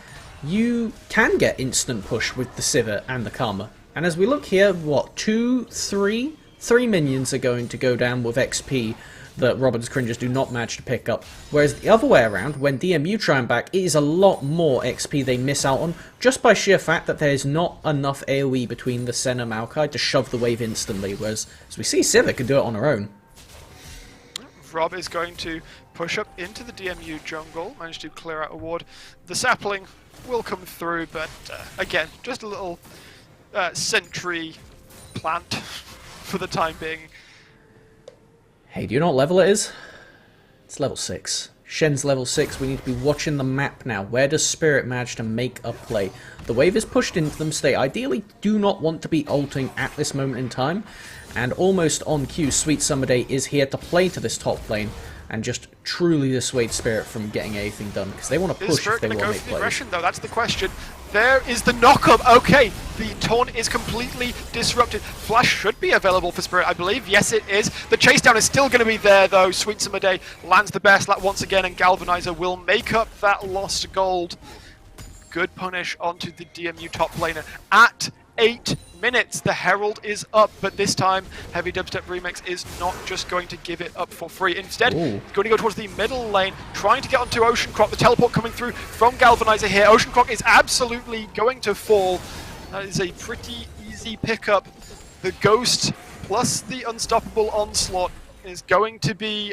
you can get instant push with the Sivir and the Karma. And as we look here, what, three minions are going to go down with XP that Robin's Cringers do not manage to pick up. Whereas the other way around, when DMU try and back, it is a lot more XP they miss out on, just by sheer fact that there is not enough AoE between the Senna Maokai to shove the wave instantly, whereas, as we see, Sivir can do it on her own. Rob is going to push up into the DMU jungle, manage to clear out a ward. The sapling will come through, but again, just a little sentry plant for the time being. Hey, do you know what level it is? It's level 6. Shen's level 6. We need to be watching the map now. Where does Spirit manage to make a play? The wave is pushed into them, so they ideally do not want to be ulting at this moment in time. And almost on cue, Sweet Summer Day is here to play to this top lane and just truly dissuade Spirit from getting anything done, because they want to push if they want to make plays. Aggression, though, that's the question. There is the knock-up. Okay, the taunt is completely disrupted. Flash should be available for Spirit, I believe. Yes, it is. The chase down is still going to be there, though. Sweet Summer Day lands the bear slap once again, and Galvanizer will make up that lost gold. Good punish onto the DMU top laner. At 8 minutes, the Herald is up, but this time Heavy Dubstep Remix is not just going to give it up for free. Instead, he's going to go towards the middle lane, trying to get onto Ocean Croc. The teleport coming through from Galvanizer here. Ocean Croc is absolutely going to fall. That is a pretty easy pickup. The Ghost plus the Unstoppable Onslaught is going to be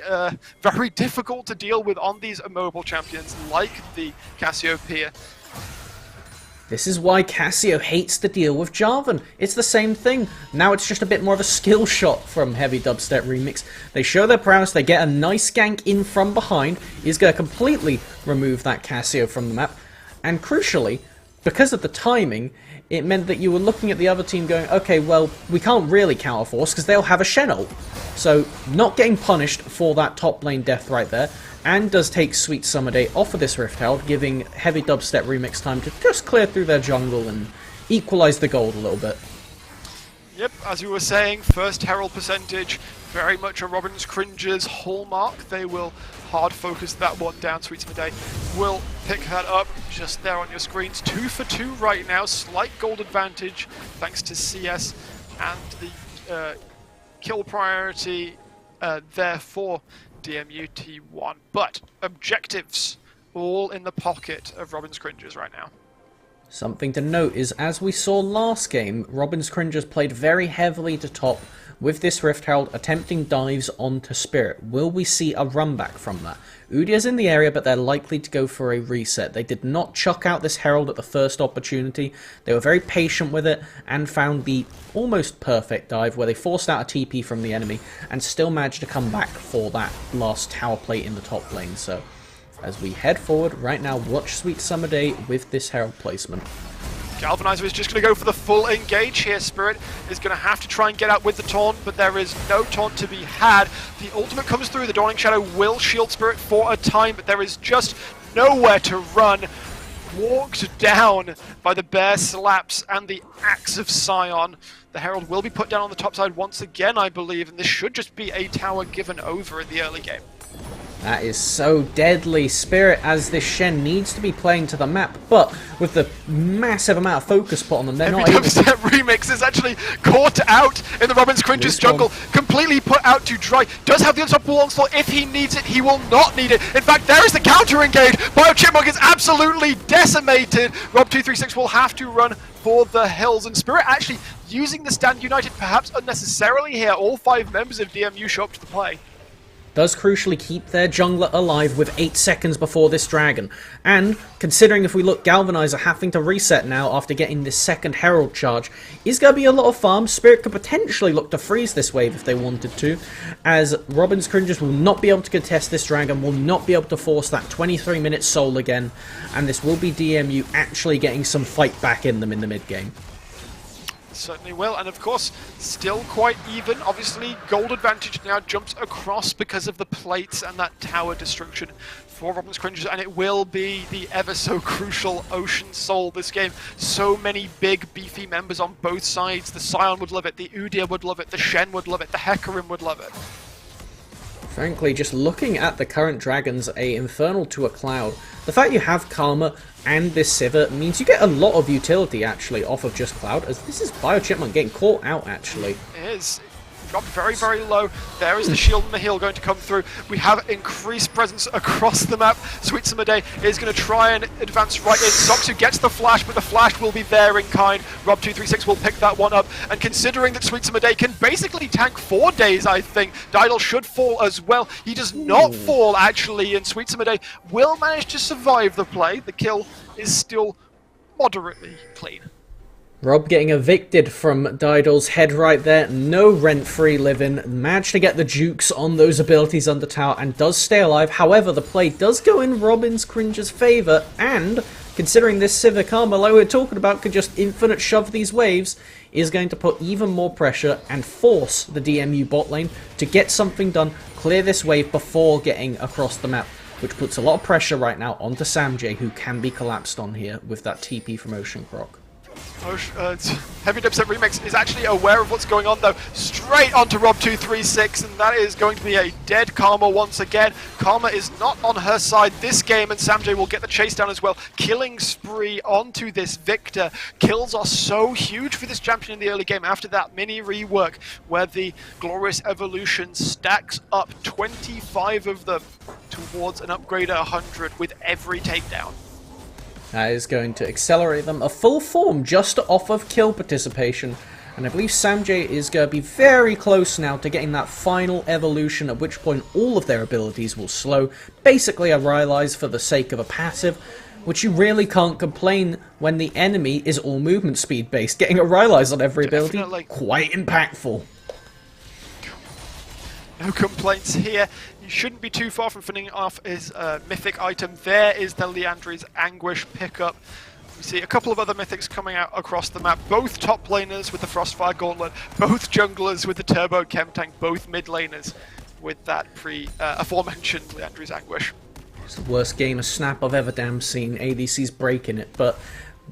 very difficult to deal with on these immobile champions like the Cassiopeia. This is why Cassio hates to deal with Jarvan. It's the same thing. Now it's just a bit more of a skill shot from Heavy Dubstep Remix. They show their prowess, they get a nice gank in from behind. He's going to completely remove that Cassio from the map. And crucially, because of the timing, it meant that you were looking at the other team going, okay, well, we can't really counterforce because they'll have a Shen ult. So, not getting punished for that top lane death right there, and does take Sweet Summer Day off of this Rift Herald, giving Heavy Dubstep Remix time to just clear through their jungle and equalise the gold a little bit. Yep, as we were saying, first Herald percentage, very much a Robin's Cringe's hallmark. They will hard focus that one down. Sweet Summer Day will pick that up just there on your screens. 2 for 2 right now, slight gold advantage thanks to CS and the kill priority there for DMU T1. But objectives all in the pocket of Robin's Cringes right now. Something to note is, as we saw last game, Robin's Cringers played very heavily to top with this Rift Herald, attempting dives onto Spirit. Will we see a run back from that? Udia's in the area, but they're likely to go for a reset. They did not chuck out this Herald at the first opportunity. They were very patient with it and found the almost perfect dive where they forced out a TP from the enemy and still managed to come back for that last tower plate in the top lane. So, as we head forward right now, watch Sweet Summer Day with this Herald placement. Galvanizer is just going to go for the full engage here. Spirit is going to have to try and get out with the taunt, but there is no taunt to be had. The ultimate comes through. The Dawning Shadow will shield Spirit for a time, but there is just nowhere to run. Walked down by the Bear Slaps and the Axe of Scion. The Herald will be put down on the top side once again, I believe, and this should just be a tower given over in the early game. That is so deadly. Spirit, as this Shen needs to be playing to the map, but with the massive amount of focus put on them, they're not able to... Remix is actually caught out in the Robin's Cringe's jungle, completely put out to dry. Does have the unstoppable onslaught. If he needs it, he will not need it. In fact, there is the counter engage. BioChipmunk is absolutely decimated. Rob236 will have to run for the hills, and Spirit actually using the Stand United perhaps unnecessarily here. All 5 members of DMU show up to the play. Does crucially keep their jungler alive with 8 seconds before this dragon. And, considering if we look, Galvanizer having to reset now after getting this second Herald charge, is going to be a lot of farm. Spirit could potentially look to freeze this wave if they wanted to, as Robin's Cringes will not be able to contest this dragon, will not be able to force that 23-minute soul again, and this will be DMU actually getting some fight back in them in the mid-game. Certainly will, and of course, still quite even. Obviously, gold advantage now jumps across because of the plates and that tower destruction for Robin's Cringes, and it will be the ever so crucial Ocean Soul this game. So many big, beefy members on both sides. The Scion would love it, the Udyr would love it, the Shen would love it, the Hecarim would love it. Frankly, just looking at the current dragons, a Infernal to a Cloud, the fact you have Karma and this Sivir means you get a lot of utility actually off of just Cloud, as this is BioChipmunk getting caught out actually. It is. Dropped very, very low. There is the shield and the heal going to come through. We have increased presence across the map. Sweet Summer Day is going to try and advance right in. Soxu gets the flash, but the flash will be there in kind. Rob236 will pick that one up. And considering that Sweet Summer Day can basically tank 4 days, I think, Didal should fall as well. He does not fall, actually, and Sweet Summer Day will manage to survive the play. The kill is still moderately clean. Rob getting evicted from Didal's head right there. No rent-free living. Managed to get the jukes on those abilities under tower and does stay alive. However, the play does go in Robin's Cringe's favour, and considering this Sivir Karma, like we were talking about, could just infinite shove these waves, is going to put even more pressure and force the DMU bot lane to get something done, clear this wave before getting across the map, which puts a lot of pressure right now onto Samjay, who can be collapsed on here with that TP from Ocean Croc. Heavy Dipset Remix is actually aware of what's going on though. Straight onto Rob236, and that is going to be a dead Karma once again. Karma is not on her side this game, and Samjay will get the chase down as well. Killing spree onto this Victor. Kills are so huge for this champion in the early game after that mini rework where the Glorious Evolution stacks up 25 of them towards an upgrade at 100 with every takedown. That is going to accelerate them a full form just off of kill participation. And I believe Samjay is going to be very close now to getting that final evolution, at which point all of their abilities will slow. Basically a Rylai's for the sake of a passive, which you really can't complain when the enemy is all movement speed based. Getting a Rylai's on every ability, quite impactful. No complaints here. You shouldn't be too far from finishing off his mythic item. There is the Liandry's Anguish pickup. We see a couple of other mythics coming out across the map. Both top laners with the Frostfire Gauntlet, both junglers with the Turbo Chem Tank, both mid laners with that aforementioned Liandry's Anguish. It's the worst game of Snap I've ever damn seen. ADC's breaking it, but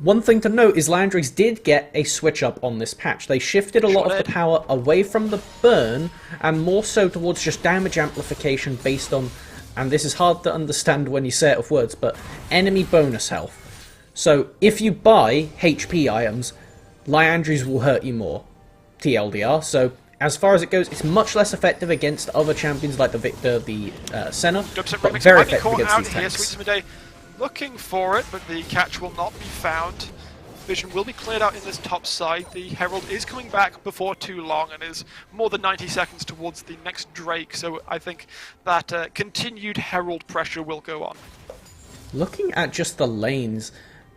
one thing to note is Liandry's did get a switch up on this patch. They shifted a lot of the power away from the burn and more so towards just damage amplification based on, and this is hard to understand when you say it with words, but enemy bonus health. So if you buy HP items, Liandry's will hurt you more, TLDR. So as far as it goes, it's much less effective against other champions like the Victor, the Senna, but very effective against these tanks. Looking for it, but the catch will not be found. Vision will be cleared out in this top side. The Herald is coming back before too long and is more than 90 seconds towards the next Drake, so I think that continued Herald pressure will go on. Looking at just the lanes,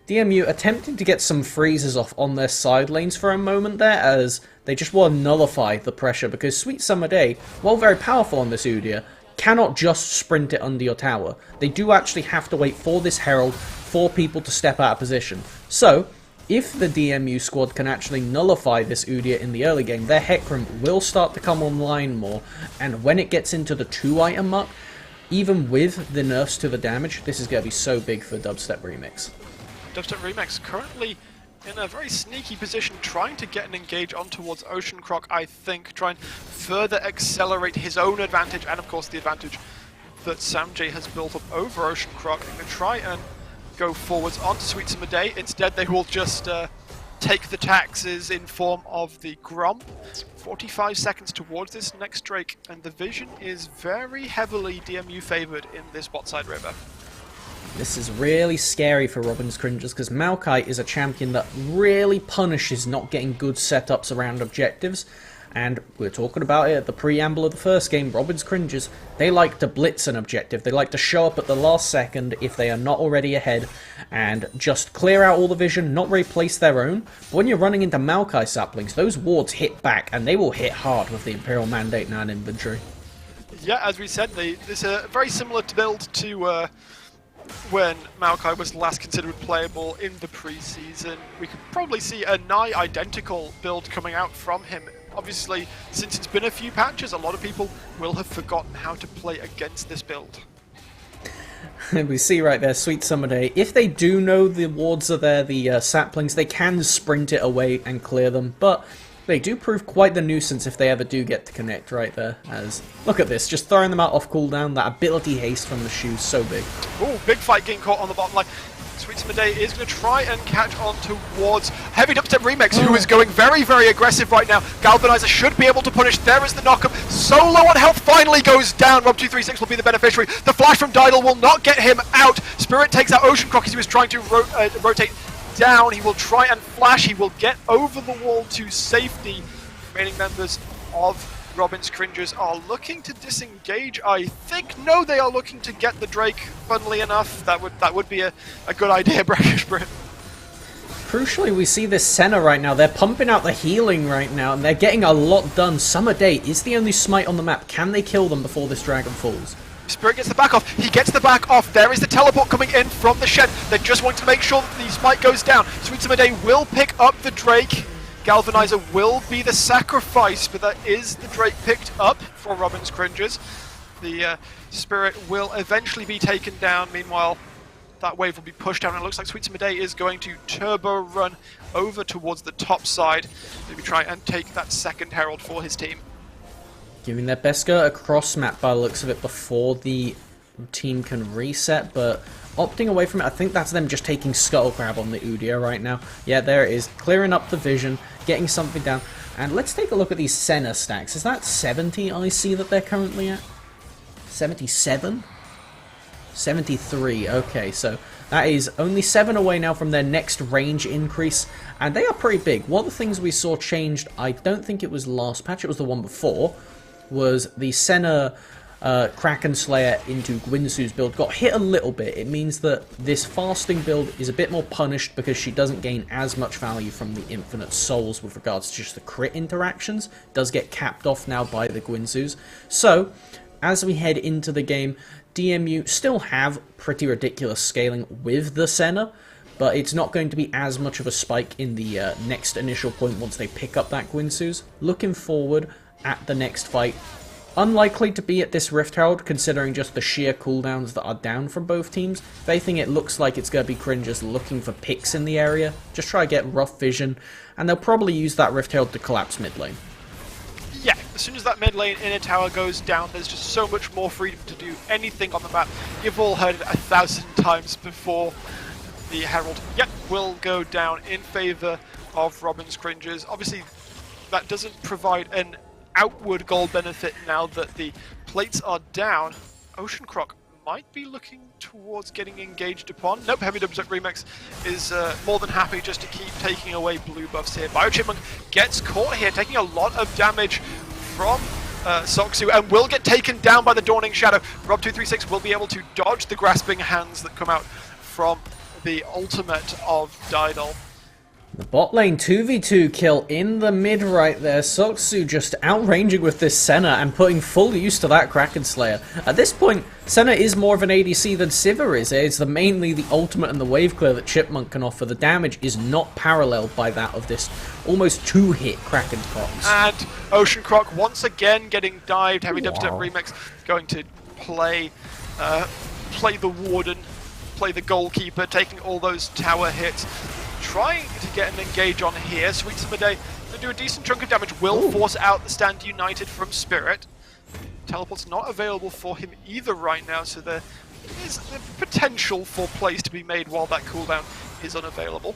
DMU attempting to get some freezes off on their side lanes for a moment there, as they just want to nullify the pressure, because Sweet Summer Day, while very powerful on this Udyr, cannot just sprint it under your tower. They do actually have to wait for this Herald for people to step out of position. So, if the DMU squad can actually nullify this Udyr in the early game, their Hecarim will start to come online more, and when it gets into the 2-item mark, even with the nerfs to the damage, this is going to be so big for Dubstep Remix. Dubstep Remix currently in a very sneaky position, trying to get an engage on towards Ocean Croc, I think, trying to further accelerate his own advantage, and of course the advantage that Samjay has built up over Ocean Croc. They're going to try and go forwards onto Sweet Summer Day. Instead, they will just take the taxes in form of the Grom. 45 seconds towards this next Drake, and the vision is very heavily DMU favored in this bot side river. This is really scary for Robin's Cringes because Maokai is a champion that really punishes not getting good setups around objectives. And we were talking about it at the preamble of the first game, Robin's Cringes, they like to blitz an objective. They like to show up at the last second if they are not already ahead and just clear out all the vision, not replace their own. But when you're running into Maokai saplings, those wards hit back and they will hit hard with the Imperial Mandate now in inventory. Yeah, as we said, this is a very similar build to when Maokai was last considered playable in the preseason. We could probably see a nigh identical build coming out from him. Obviously, since it's been a few patches, a lot of people will have forgotten how to play against this build. And we see right there, Sweet Summer Day. If they do know the wards are there, the saplings, they can sprint it away and clear them, but they do prove quite the nuisance if they ever do get to connect right there. As look at this, just throwing them out off cooldown, that ability haste from the shoes, so big. Ooh, big fight getting caught on the bottom line. Sweet Summer Day is going to try and catch on towards Heavy Dubstep Remix, who is going very, very aggressive right now. Galvanizer should be able to punish. There is the knockup. So low on health, finally goes down. Rob236 will be the beneficiary. The flash from Didal will not get him out. Spirit takes out Ocean Croc as he was trying to rotate down. He will try and flash. He will get over the wall to safety. Remaining members of Robin's Cringes are looking to disengage, I think. No, they are looking to get the Drake, funnily enough. That would be a good idea, Brackish Brit. Crucially, we see this Senna right now. They're pumping out the healing right now, and they're getting a lot done. Summer Day is the only smite on the map. Can they kill them before this dragon falls? Spirit gets the back off. He gets the back off. There is the teleport coming in from the shed. They're just wanting to make sure that the smite goes down. Sweet Summer Day will pick up the Drake. Galvanizer will be the sacrifice, but that is the Drake picked up for Robin's Cringes. The Spirit will eventually be taken down. Meanwhile, that wave will be pushed down, and it looks like Sweet Summer Day is going to turbo run over towards the top side. Maybe try and take that second Herald for his team. Giving their best go across map by the looks of it before the team can reset, but opting away from it. I think that's them just taking Scuttle Crab on the Udyr right now. Yeah, there it is. Clearing up the vision, getting something down. And let's take a look at these Senna stacks. Is that 70 I see that they're currently at? 77? 73. Okay, so that is only 7 away now from their next range increase. And they are pretty big. One of the things we saw changed, I don't think it was last patch, it was the one before, was the Senna Kraken Slayer into Gwynsu's build got hit a little bit. It means that this fasting build is a bit more punished because she doesn't gain as much value from the infinite souls with regards to just the crit interactions. It does get capped off now by the Gwynsu's. So, as we head into the game, DMU still have pretty ridiculous scaling with the Senna, but it's not going to be as much of a spike in the next initial point once they pick up that Gwynsu's. Looking forward at the next fight. Unlikely to be at this Rift Herald, considering just the sheer cooldowns that are down from both teams. If anything, it looks like it's going to be Cringes looking for picks in the area. Just try to get rough vision, and they'll probably use that Rift Herald to collapse mid lane. Yeah, as soon as that mid lane inner tower goes down, there's just so much more freedom to do anything on the map. You've all heard it 1,000 times before. The Herald, yep, will go down in favour of Robin's Cringes. Obviously, that doesn't provide an outward goal benefit now that the plates are down. Ocean Croc might be looking towards getting engaged upon. Nope, Heavy Dubstep Remix is more than happy just to keep taking away blue buffs here. Biochipmunk gets caught here, taking a lot of damage from Soxu, and will get taken down by the Dawning Shadow. Rob236 will be able to dodge the grasping hands that come out from the ultimate of Didal. The bot lane 2v2 kill in the mid right there. Soksu just outranging with this Senna and putting full use to that Kraken Slayer. At this point, Senna is more of an ADC than Sivir is. It's mainly the ultimate and the wave clear that Chipmunk can offer. The damage is not paralleled by that of this almost two-hit Kraken Fox. And Ocean Croc once again getting dived. Heavy Dubstep Remix going to play the Warden, play the Goalkeeper, taking all those tower hits. Trying to get an engage on here. Sweet Summer Day to do a decent chunk of damage. Will force out the Stand United from Spirit. Teleport's not available for him either right now, so there is the potential for plays to be made while that cooldown is unavailable.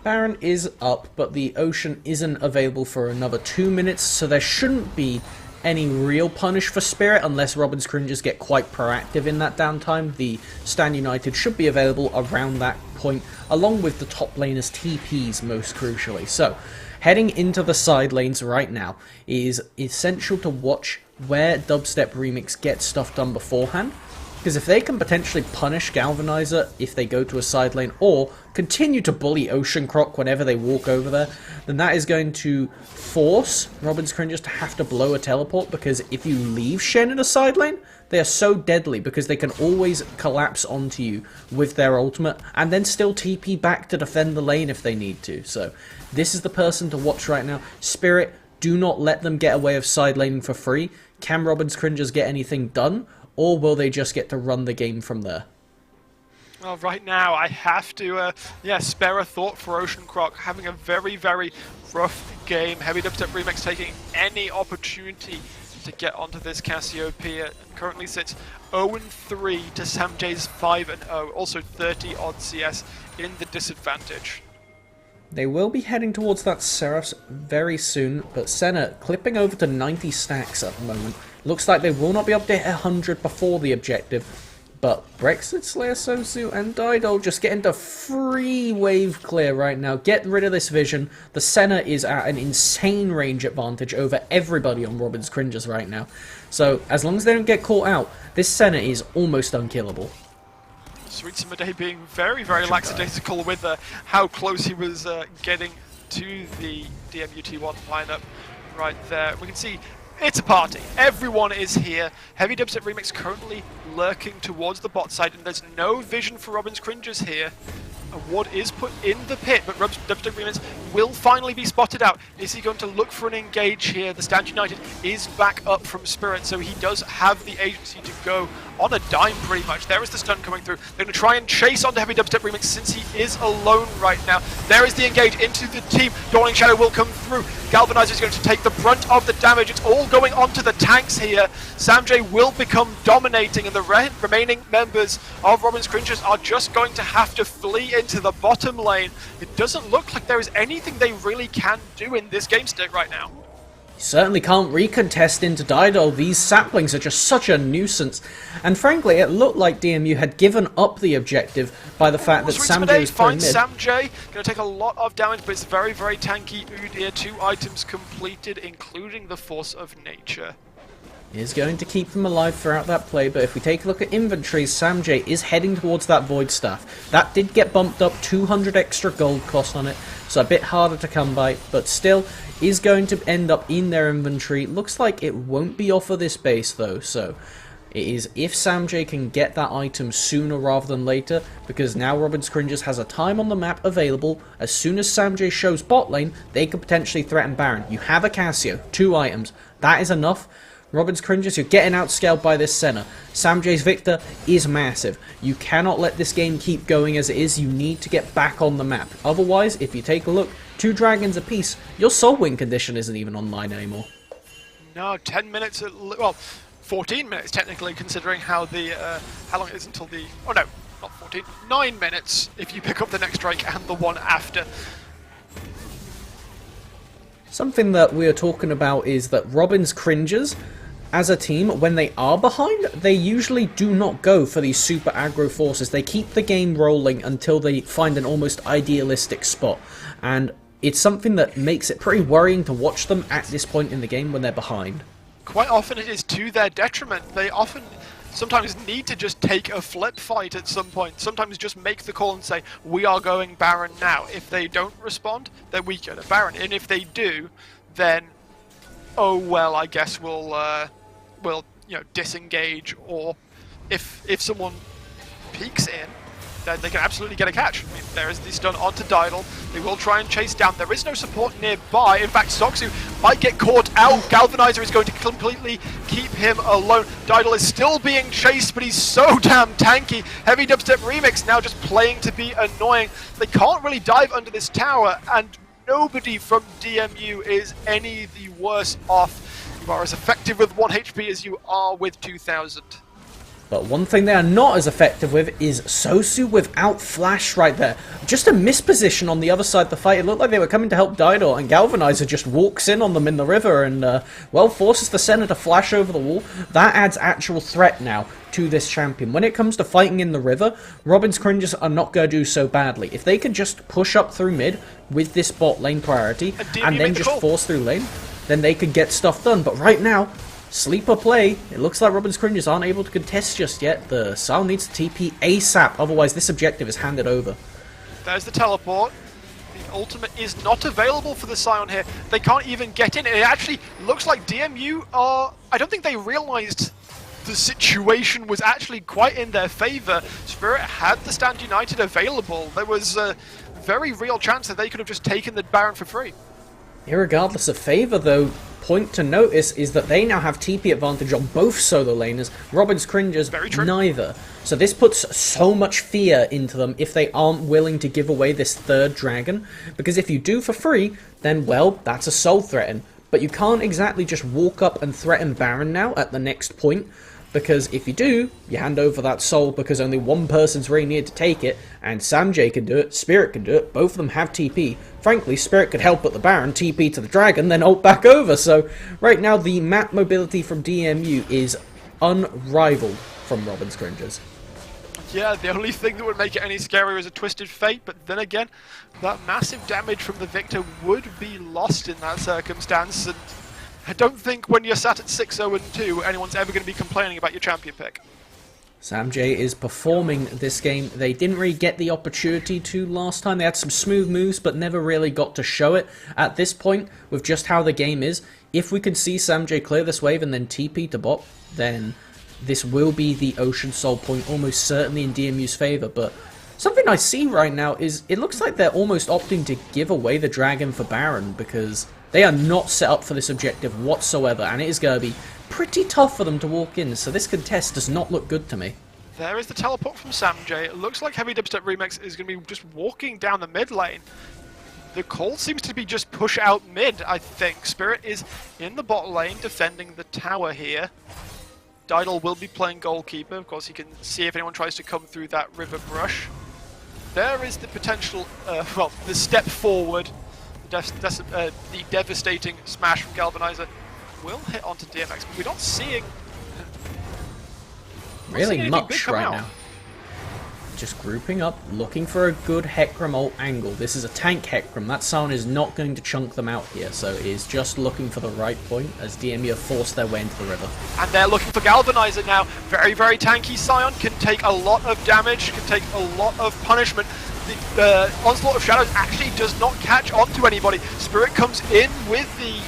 Baron is up, but the Ocean isn't available for another 2 minutes, so there shouldn't be any real punish for Spirit unless Robin's Cringers get quite proactive in that downtime. The Stand United should be available around that point, along with the top laners' TPs most crucially. So, heading into the side lanes right now is essential to watch where Dubstep Remix gets stuff done beforehand, because if they can potentially punish Galvanizer if they go to a side lane, or continue to bully Ocean Croc whenever they walk over there, then that is going to force Robin's Cringers to have to blow a teleport, because if you leave Shen in a side lane, they are so deadly because they can always collapse onto you with their ultimate and then still TP back to defend the lane if they need to. So this is the person to watch right now. Spirit, do not let them get away with side laning for free. Can Robin's Cringers get anything done? Or will they just get to run the game from there? Well, right now I have to, spare a thought for Ocean Croc, having a very, very rough game. Heavy Dubstep Remix taking any opportunity to get onto this Cassiopeia, and currently sits 0-3 to Sam J's 5-0, also 30 odd CS in the disadvantage. They will be heading towards that Seraphs very soon, but Senna clipping over to 90 stacks at the moment. Looks like they will not be up to 100 before the objective, but Brexit, Slayer, Sosu, and Dido just get into free wave clear right now. Get rid of this vision. The Senna is at an insane range advantage over everybody on Robin's Cringers right now. So, as long as they don't get caught out, this Senna is almost unkillable. Sweet Summer Day being very, very lackadaisical with how close he was getting to the DMUT1 lineup right there. We can see it's a party. Everyone is here. Heavy Dubstep Remix currently lurking towards the bot side, and there's no vision for Robin's Cringers here. A ward is put in the pit, but Dubstep Remix will finally be spotted out. Is he going to look for an engage here? The Stand United is back up from Spirit, so he does have the agency to go on a dime pretty much. There is the stun coming through. They're going to try and chase onto Heavy Dubstep Remix since he is alone right now. There is the engage into the team. Dawning Shadow will come through. Galvanizer is going to take the brunt of the damage. It's all going onto the tanks here. Sam J will become dominating, and the remaining members of Robin's Cringers are just going to have to flee into the bottom lane. It doesn't look like there is anything they really can do in this game state right now. You certainly can't recontest into Dido. These saplings are just such a nuisance. And frankly, it looked like DMU had given up the objective by the fact that Sam J was playing mid. Sam J, going to take a lot of damage, but it's very, very tanky. Udyr, 2 items completed, including the Force of Nature. Is going to keep them alive throughout that play, but if we take a look at inventories, Sam J is heading towards that Void Staff. That did get bumped up, 200 extra gold cost on it, so a bit harder to come by, but still is going to end up in their inventory. Looks like it won't be off of this base though, so it is if Sam J can get that item sooner rather than later, because now Robin's Cringers has a time on the map available. As soon as Sam J shows bot lane, they could potentially threaten Baron. You have a Cassio, 2 items, that is enough. Robin's Cringers, you're getting outscaled by this Senna. Sam J's Victor is massive. You cannot let this game keep going as it is. You need to get back on the map. Otherwise, if you take a look, 2 dragons apiece, your soul win condition isn't even online anymore. No, 10 minutes, well, 14 minutes technically, considering how long it is until the, oh no, not 14, 9 minutes if you pick up the next strike and the one after. Something that we are talking about is that Robin's Cringers, as a team, when they are behind, they usually do not go for these super aggro forces. They keep the game rolling until they find an almost idealistic spot. And it's something that makes it pretty worrying to watch them at this point in the game when they're behind. Quite often it is to their detriment. They often sometimes need to just take a flip fight at some point. Sometimes just make the call and say, we are going Baron now. If they don't respond, then we go to Baron. And if they do, then, oh well, I guess we'll disengage. Or if someone peeks in, then they can absolutely get a catch. I mean, there is the stun onto Didal. They will try and chase down. There is no support nearby. In fact, Soxu might get caught out. Galvanizer is going to completely keep him alone. Didal is still being chased, but he's so damn tanky. Heavy Dubstep Remix now just playing to be annoying. They can't really dive under this tower, and nobody from DMU is any the worse off. You are as effective with 1 HP as you are with 2,000. But one thing they are not as effective with is Sosu without Flash right there. Just a misposition on the other side of the fight. It looked like they were coming to help Didal, and Galvanizer just walks in on them in the river and, forces the center to flash over the wall. That adds actual threat now to this champion. When it comes to fighting in the river, Robin's Cringes are not going to do so badly. If they could just push up through mid with this bot lane priority and then just force through lane, then they could get stuff done. But right now, sleeper play. It looks like Robin's Cringes aren't able to contest just yet. The Sile needs to TP ASAP, otherwise this objective is handed over. There's the teleport. The ultimate is not available for the Scion here. They can't even get in. It actually looks like DMU are... I don't think they realized the situation was actually quite in their favor. Spirit had the Stand United available. There was a very real chance that they could have just taken the Baron for free. Irregardless of favor, though, point to notice is that they now have TP advantage on both solo laners. Robin's Cringes, neither. So this puts so much fear into them if they aren't willing to give away this third dragon. Because if you do for free, then, well, that's a soul threaten. But you can't exactly just walk up and threaten Baron now at the next point. Because if you do, you hand over that soul because only one person's really needed to take it, and Samjay can do it, Spirit can do it, both of them have TP. Frankly, Spirit could help at the Baron, TP to the Dragon, then ult back over, so right now the map mobility from DMU is unrivaled from Robin's Cringes. Yeah, the only thing that would make it any scarier is a Twisted Fate, but then again, that massive damage from the Victor would be lost in that circumstance, and I don't think when you're sat at 6-0-2, anyone's ever going to be complaining about your champion pick. Samjay is performing this game. They didn't really get the opportunity to last time. They had some smooth moves, but never really got to show it. At this point, with just how the game is, if we can see Samjay clear this wave and then TP to bot, then this will be the Ocean Soul point almost certainly in DMU's favor. But something I see right now is it looks like they're almost opting to give away the Dragon for Baron because they are not set up for this objective whatsoever, and it is going to be pretty tough for them to walk in, so this contest does not look good to me. There is the teleport from Samjay. It looks like Heavy Dubstep Remix is going to be just walking down the mid lane. The call seems to be just push out mid, I think. Spirit is in the bot lane defending the tower here. Didal will be playing goalkeeper. Of course, he can see if anyone tries to come through that river brush. There is the potential, the step forward. The devastating smash from Galvanizer will hit onto DMX, but we're not seeing really much right now. Just grouping up, looking for a good Hecarim ult angle. This is a tank Hecarim. That Scion is not going to chunk them out here, so it is just looking for the right point as DMU have forced their way into the river. And they're looking for Galvanizer now. Very, very tanky Scion, can take a lot of damage, can take a lot of punishment. The Onslaught of Shadows actually does not catch onto anybody. Spirit comes in with the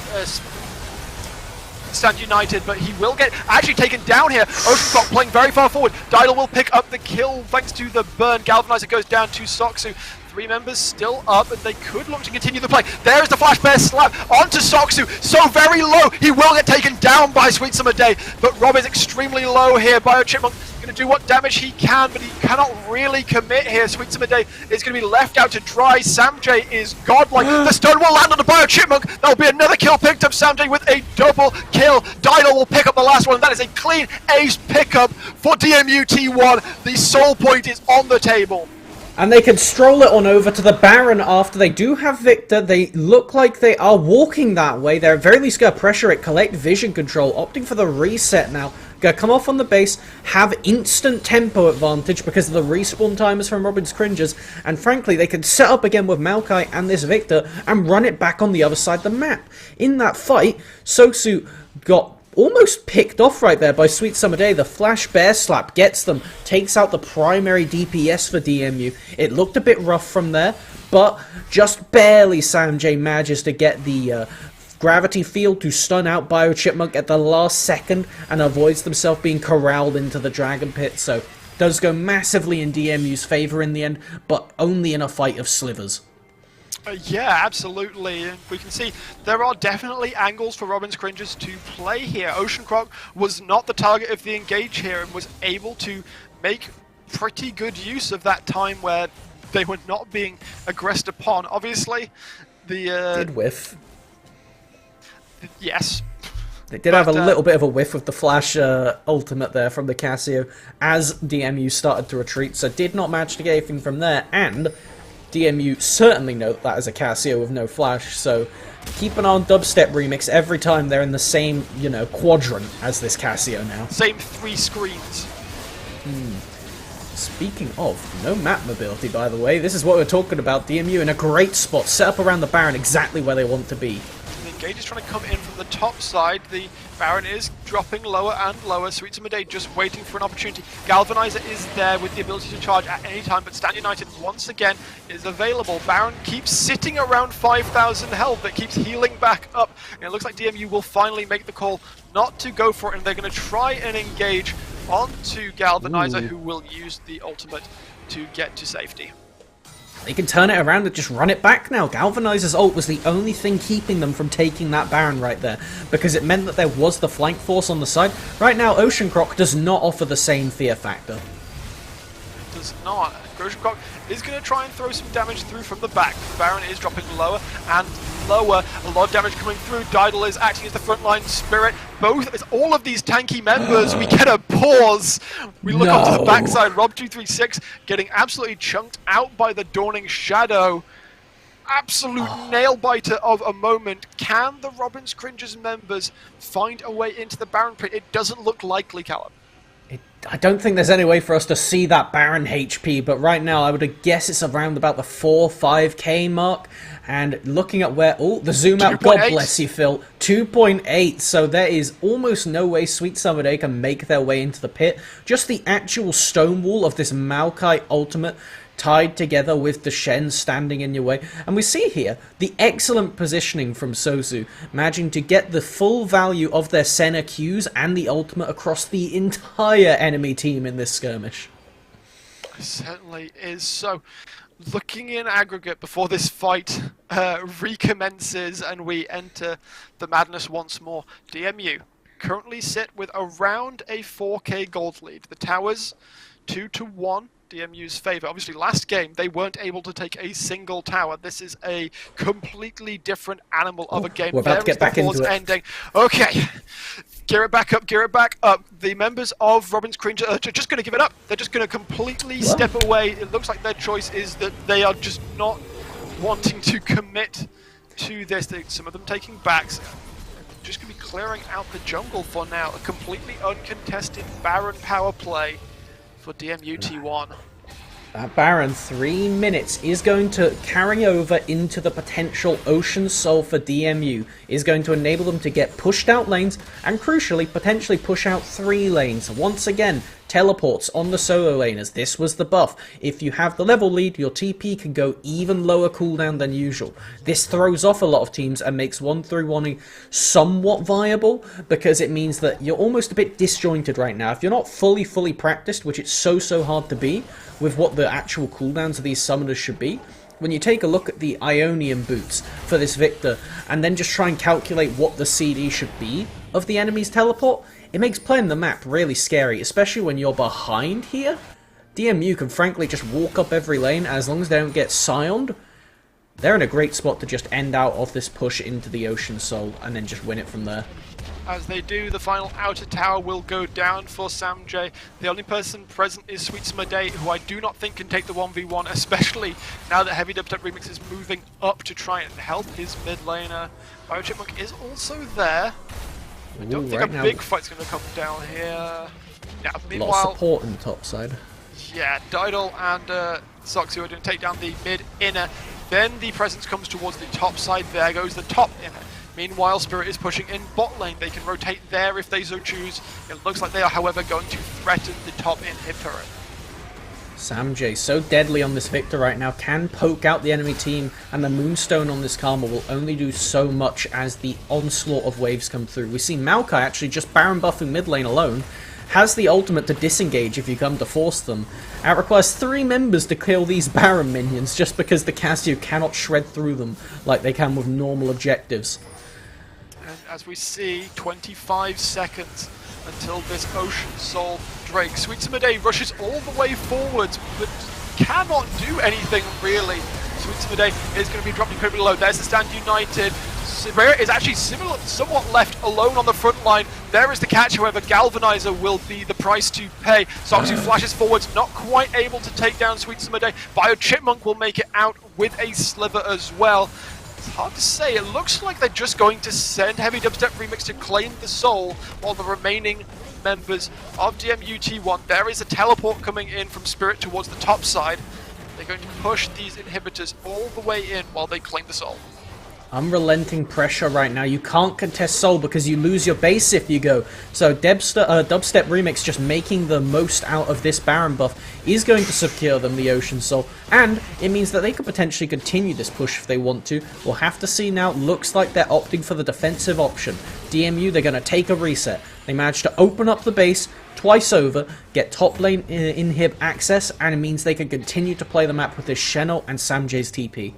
Stand United, but he will get actually taken down here. Oceanspot playing very far forward. Didal will pick up the kill thanks to the burn. Galvanizer goes down to Soxu. 3 members still up, and they could look to continue the play. There's the Flash Bear slap onto Soxu. So very low. He will get taken down by Sweet Summer Day, but Rob is extremely low here. Bio Chipmunk going to do what damage he can, but he cannot really commit here. Sweet Summer Day is going to be left out to dry. Samjay is godlike. The stun will land on the Bio Chipmunk. There'll be another kill picked up. Samjay with a double kill. Didal will pick up the last one. That is a clean ace pickup for DMU T1. The soul point is on the table. And they can stroll it on over to the Baron after they do have Victor. They look like they are walking that way. They're at very least going to pressure it, collect vision control, opting for the reset now. Going to come off on the base, have instant tempo advantage because of the respawn timers from Robin's Cringes. And frankly, they can set up again with Maokai and this Victor and run it back on the other side of the map. In that fight, Sosu got almost picked off right there by Sweet Summer Day. The flash bear slap gets them, takes out the primary DPS for DMU. It looked a bit rough from there, but just barely Sanjay manages to get the gravity field to stun out Bio Chipmunk at the last second and avoids themselves being corralled into the Dragon Pit. So does go massively in DMU's favour in the end, but only in a fight of slivers. Yeah, absolutely. And we can see there are definitely angles for Robin's Cringes to play here. Ocean Croc was not the target of the engage here and was able to make pretty good use of that time where they were not being aggressed upon. Obviously, the... Did whiff. Yes. They did have a little bit of a whiff with the flash ultimate there from the Casio as DMU started to retreat, so did not manage to get anything from there, and DMU certainly know that is a Casio with no flash, so keep an eye on Dubstep Remix every time they're in the same, you know, quadrant as this Casio now. Same 3 screens. Speaking of, no map mobility, by the way. This is what we're talking about. DMU in a great spot, set up around the Baron exactly where they want to be. The engage is trying to come in from the top side. The Baron is dropping lower and lower. Sweet Summer Day just waiting for an opportunity. Galvanizer is there with the ability to charge at any time, but Stand United once again is available. Baron keeps sitting around 5,000 health, but keeps healing back up. And it looks like DMU will finally make the call not to go for it, and they're going to try and engage onto Galvanizer, who will use the ultimate to get to safety. They can turn it around and just run it back now. Galvanizer's ult was the only thing keeping them from taking that Baron right there, because it meant that there was the flank force on the side. Right now, Ocean Croc does not offer the same fear factor. It does not. Ocean Croc is going to try and throw some damage through from the back. The Baron is dropping lower and lower. A lot of damage coming through. Didal is acting as the frontline spirit. All of these tanky members, we get a pause. We look up to the backside. Rob236 getting absolutely chunked out by the Dawning Shadow. Absolute nail-biter of a moment. Can the Robin's Cringes members find a way into the Baron pit? It doesn't look likely, Callum. I don't think there's any way for us to see that Baron HP, but right now I would guess it's around about the 4-5k mark. And looking at where... Oh, the zoom out, God bless you, Phil. 2.8, so there is almost no way Sweet Summer Day can make their way into the pit. Just the actual stone wall of this Maokai ultimate tied together with the Shen standing in your way. And we see here the excellent positioning from Sozu, managing to get the full value of their Senna Qs and the ultimate across the entire enemy team in this skirmish. It certainly is. So, looking in aggregate before this fight recommences and we enter the madness once more, DMU currently sit with around a 4k gold lead. The towers 2-1. DMU's favour. Obviously, last game, they weren't able to take a single tower. This is a completely different animal of a game. We're about to get back into it. Ending. Okay. Gear it back up, gear it back up. The members of Robin's Cringe are just going to give it up. They're just going to completely step away. It looks like their choice is that they are just not wanting to commit to this. Some of them taking backs. Just going to be clearing out the jungle for now. A completely uncontested Baron power play for DMU T1. That Baron, 3 minutes, is going to carry over into the potential Ocean Soul for DMU. Is going to enable them to get pushed out lanes, and crucially, potentially push out 3 lanes. Once again, teleports on the solo lane, as this was the buff. If you have the level lead, your TP can go even lower cooldown than usual. This throws off a lot of teams and makes 1-3-1 somewhat viable, because it means that you're almost a bit disjointed right now. If you're not fully practiced, which it's so hard to be, with what the actual cooldowns of these summoners should be, when you take a look at the Ionian boots for this Victor, and then just try and calculate what the CD should be of the enemy's teleport, it makes playing the map really scary, especially when you're behind here. DMU can frankly just walk up every lane, as long as they don't get Scioned, they're in a great spot to just end out of this push into the Ocean Soul, and then just win it from there. As they do, the final outer tower will go down for Samjay. The only person present is Sweet Summer Day, who I do not think can take the 1v1, especially now that Heavy Dubstep Remix is moving up to try and help his mid laner. Bio Chipmunk is also there. I don't think a big fight's going to come down here. Yeah, meanwhile, a lot of support on the top side. Yeah, Didal and Soxy are going to take down the mid inner. Then the presence comes towards the top side. There goes the top inner. Meanwhile, Spirit is pushing in bot lane. They can rotate there if they so choose. It looks like they are, however, going to threaten the top inhibitor. Samjay, so deadly on this Victor right now, can poke out the enemy team, and the Moonstone on this Karma will only do so much as the onslaught of waves come through. We see Maokai actually just Baron buffing mid lane alone, has the ultimate to disengage if you come to force them. It requires 3 members to kill these Baron minions just because the Casio cannot shred through them like they can with normal objectives. And as we see, 25 seconds until this Ocean Soul Drake. Sweet Summer Day rushes all the way forwards, but cannot do anything really. Sweet Summer Day is going to be dropped incredibly low. There's the Stand United. Spirit is actually somewhat left alone on the front line. There is the catch, however, Galvanizer will be the price to pay. Soxu flashes forwards, not quite able to take down Sweet Summer Day. Bio Chipmunk will make it out with a sliver as well. It's hard to say. It looks like they're just going to send Heavy Dubstep Remix to claim the soul, while the remaining members of DMUT1. There is a teleport coming in from Spirit towards the top side. They're going to push these inhibitors all the way in while they claim the soul. Unrelenting pressure right now. You can't contest Soul because you lose your base if you go. So Dubstep Remix just making the most out of this Baron buff is going to secure them the Ocean Soul. And it means that they could potentially continue this push if they want to. We'll have to see now. Looks like they're opting for the defensive option. DMU, they're going to take a reset. They managed to open up the base twice over, get top lane inhib access, and it means they can continue to play the map with this Shenno and Samjay's TP.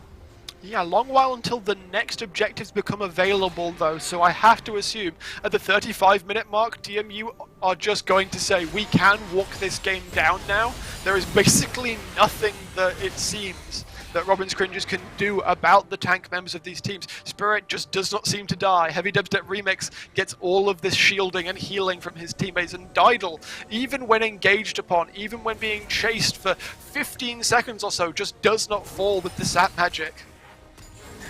Yeah, a long while until the next objectives become available though, so I have to assume at the 35-minute mark, DMU are just going to say, we can walk this game down now. There is basically nothing that it seems that Robin's Cringes can do about the tank members of these teams. Spirit just does not seem to die. Heavy Dubstep Remix gets all of this shielding and healing from his teammates, and Didal, even when engaged upon, even when being chased for 15 seconds or so, just does not fall with the sap magic.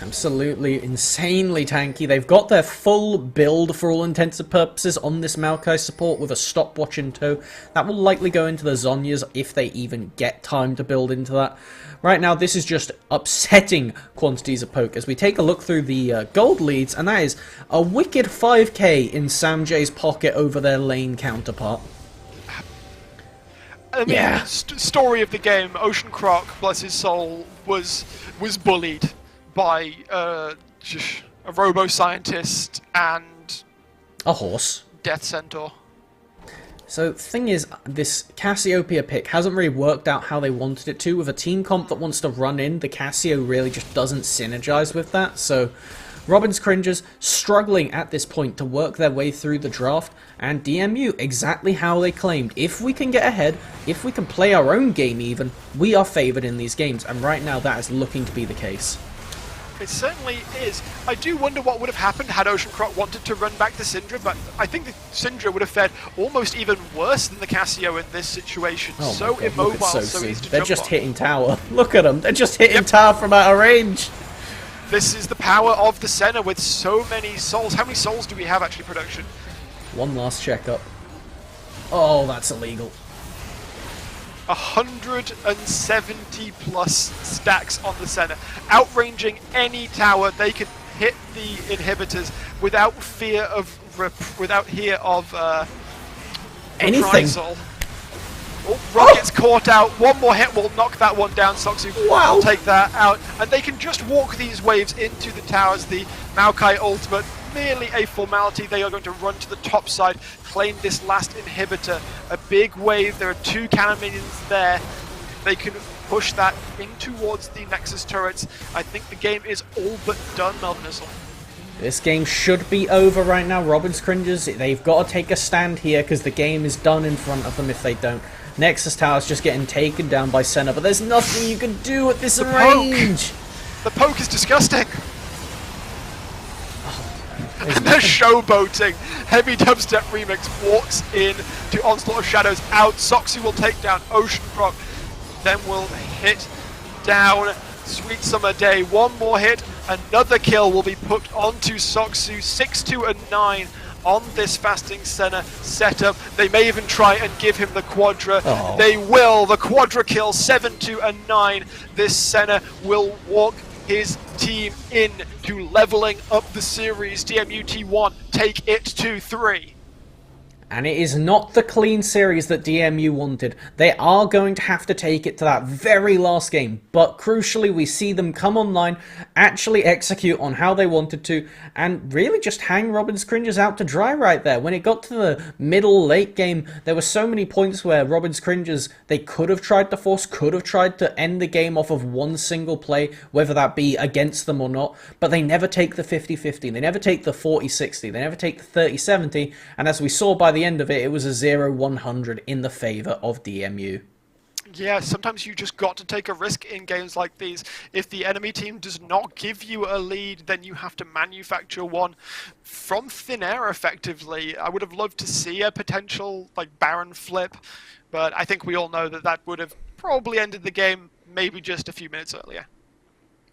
Absolutely insanely tanky. They've got their full build for all intents and purposes on this Maokai support with a stopwatch in tow. That will likely go into the Zhonyas if they even get time to build into that. Right now, this is just upsetting quantities of poke as we take a look through the gold leads, and that is a wicked 5k in Samjay's pocket over their lane counterpart. I mean, yeah. Story of the game, Ocean Croc, bless his soul, was bullied by a robo-scientist and a horse. Death Centaur. So the thing is, this Cassiopeia pick hasn't really worked out how they wanted it to. With a team comp that wants to run in, the Cassio really just doesn't synergize with that. So Robin's Cringes struggling at this point to work their way through the draft, and DMU exactly how they claimed. If we can get ahead, if we can play our own game even, we are favoured in these games, and right now that is looking to be the case. It certainly is. I do wonder what would have happened had Ocean Croc wanted to run back to Syndra, but I think the Syndra would have fared almost even worse than the Cassio in this situation. Oh so God, immobile, so easy to They're jump just on. hitting tower. Look at them. They're just hitting tower from out of range. This is the power of the Senna with so many souls. How many souls do we have actually production? One last checkup. Oh, that's illegal. 170 plus stacks on the Senna, outranging any tower. They can hit the inhibitors without fear of anything. reprisal. Oh, Rocket's caught out. One more hit will knock that one down. Soxu will take that out, and they can just walk these waves into the towers. The Maokai ultimate, merely a formality. They are going to run to the top side, claim this last inhibitor. A big wave. There are 2 cannon minions there. They can push that in towards the Nexus turrets. I think the game is all but done, Melvin. This game should be over right now. Robin's Cringes, they've got to take a stand here because the game is done in front of them if they don't. Nexus Tower's just getting taken down by Senna, but there's nothing you can do at this range. The poke is disgusting. And they're showboating. Heavy Dubstep Remix walks in to Onslaught of Shadows out. Soxu will take down Ocean Croc. Then will hit down Sweet Summer Day. One more hit. Another kill will be put onto Soxu. 6-2 and 9 on this Fasting Senna setup. They may even try and give him the Quadra. They will. The Quadra kill. 7-2 and 9. This Senna will walk his team in to leveling up the series. DMU T1 take it to 3. And it is not the clean series that DMU wanted. They are going to have to take it to that very last game. But crucially, we see them come online, actually execute on how they wanted to, and really just hang Robin's Cringes out to dry right there. When it got to the middle, late game, there were so many points where Robin's Cringes, they could have tried to force, could have tried to end the game off of one single play, whether that be against them or not. But they never take the 50-50. They never take the 40-60. They never take the 30-70. And as we saw by the end of it, it was a 0-100 in the favour of DMU. Yeah, sometimes you just got to take a risk in games like these. If the enemy team does not give you a lead, then you have to manufacture one from thin air, effectively. I would have loved to see a potential Baron flip, but I think we all know that would have probably ended the game maybe just a few minutes earlier.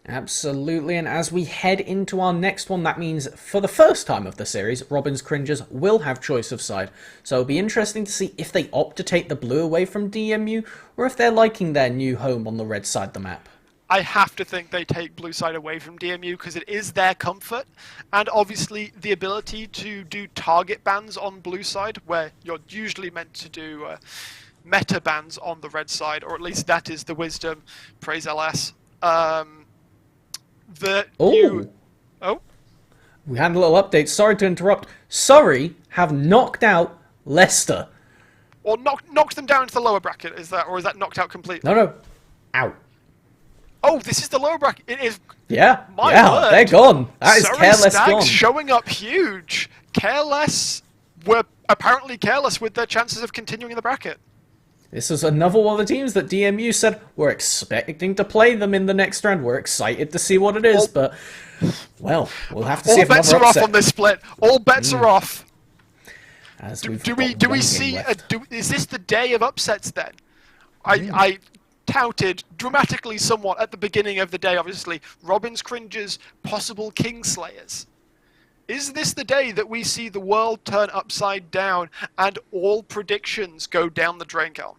Absolutely, and as we head into our next one, that means for the first time of the series, Robin's Cringes will have choice of side. So it'll be interesting to see if they opt to take the blue away from DMU, or if they're liking their new home on the red side of the map. I have to think they take blue side away from DMU because it is their comfort, and obviously the ability to do target bans on blue side, where you're usually meant to do meta bans on the red side, or at least that is the wisdom. Praise LS. We had a little update. Sorry to interrupt. Surrey have knocked out Leicester. Or knocked them down into the lower bracket, or is that knocked out completely? No. Out. Oh, this is the lower bracket. It is. Yeah. My word. They're gone. That is Surrey Careless Stags gone. showing up huge. Careless were apparently careless with their chances of continuing in the bracket. This is another one of the teams that DMU said we're expecting to play them in the next round. We're excited to see what it is, but, well, we'll have to see if all bets another are upset. off on this split. All bets are off. As Do we've we got one see? game left. Is this the day of upsets then? I touted dramatically somewhat at the beginning of the day. Obviously, Robin's Cringes, possible Kingslayers. Is this the day that we see the world turn upside down and all predictions go down the drain, Cal?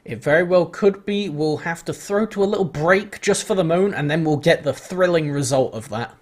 It very well could be. We'll have to throw to a little break just for the moment, and then we'll get the thrilling result of that.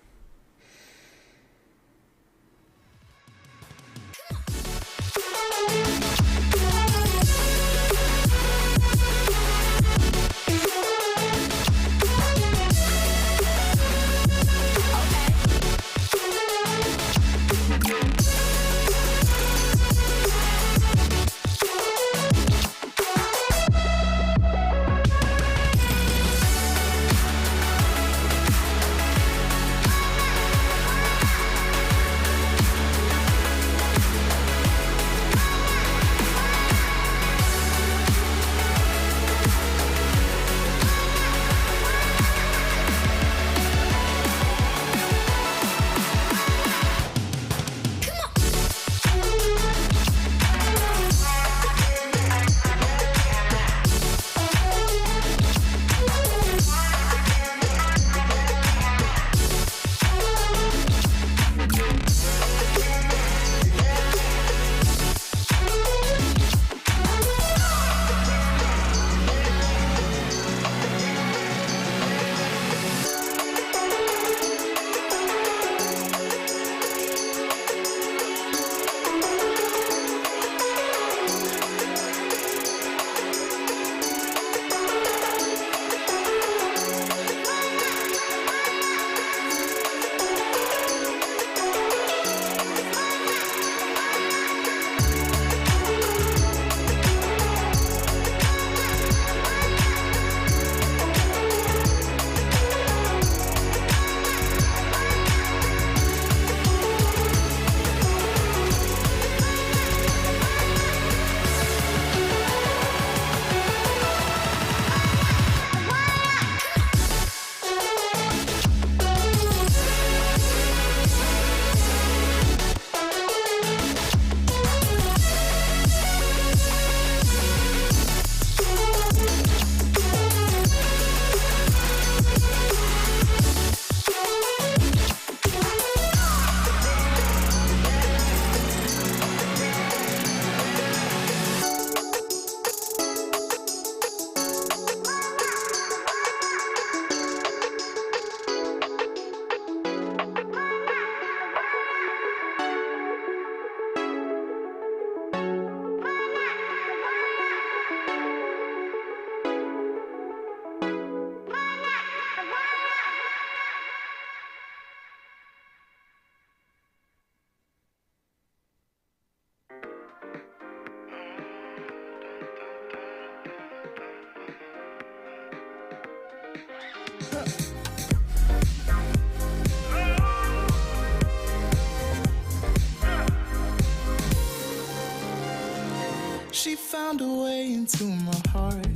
She found a way into my heart.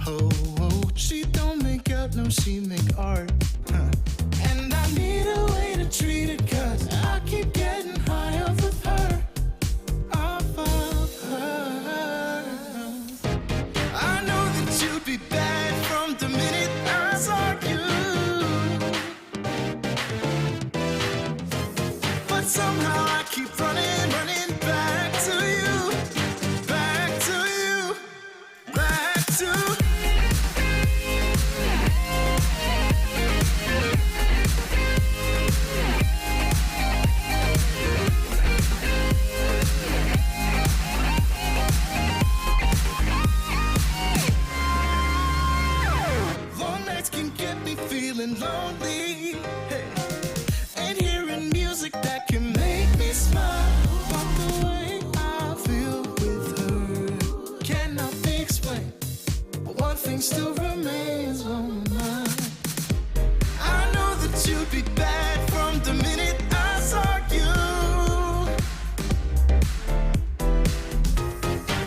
Oh, oh, she don't make out, no, she make art. And I need a way to treat it, cause I keep getting high off of her. Off of her. I know that you'd be bad from the minute I saw you. But somehow I keep running back to you. Back to you. Back to long nights can get me feeling lonely. Hey. And hearing music that can make me smile. But the way I feel with her cannot be explained. But one thing still remains on my mind. I know that you'd be bad from the minute I saw you.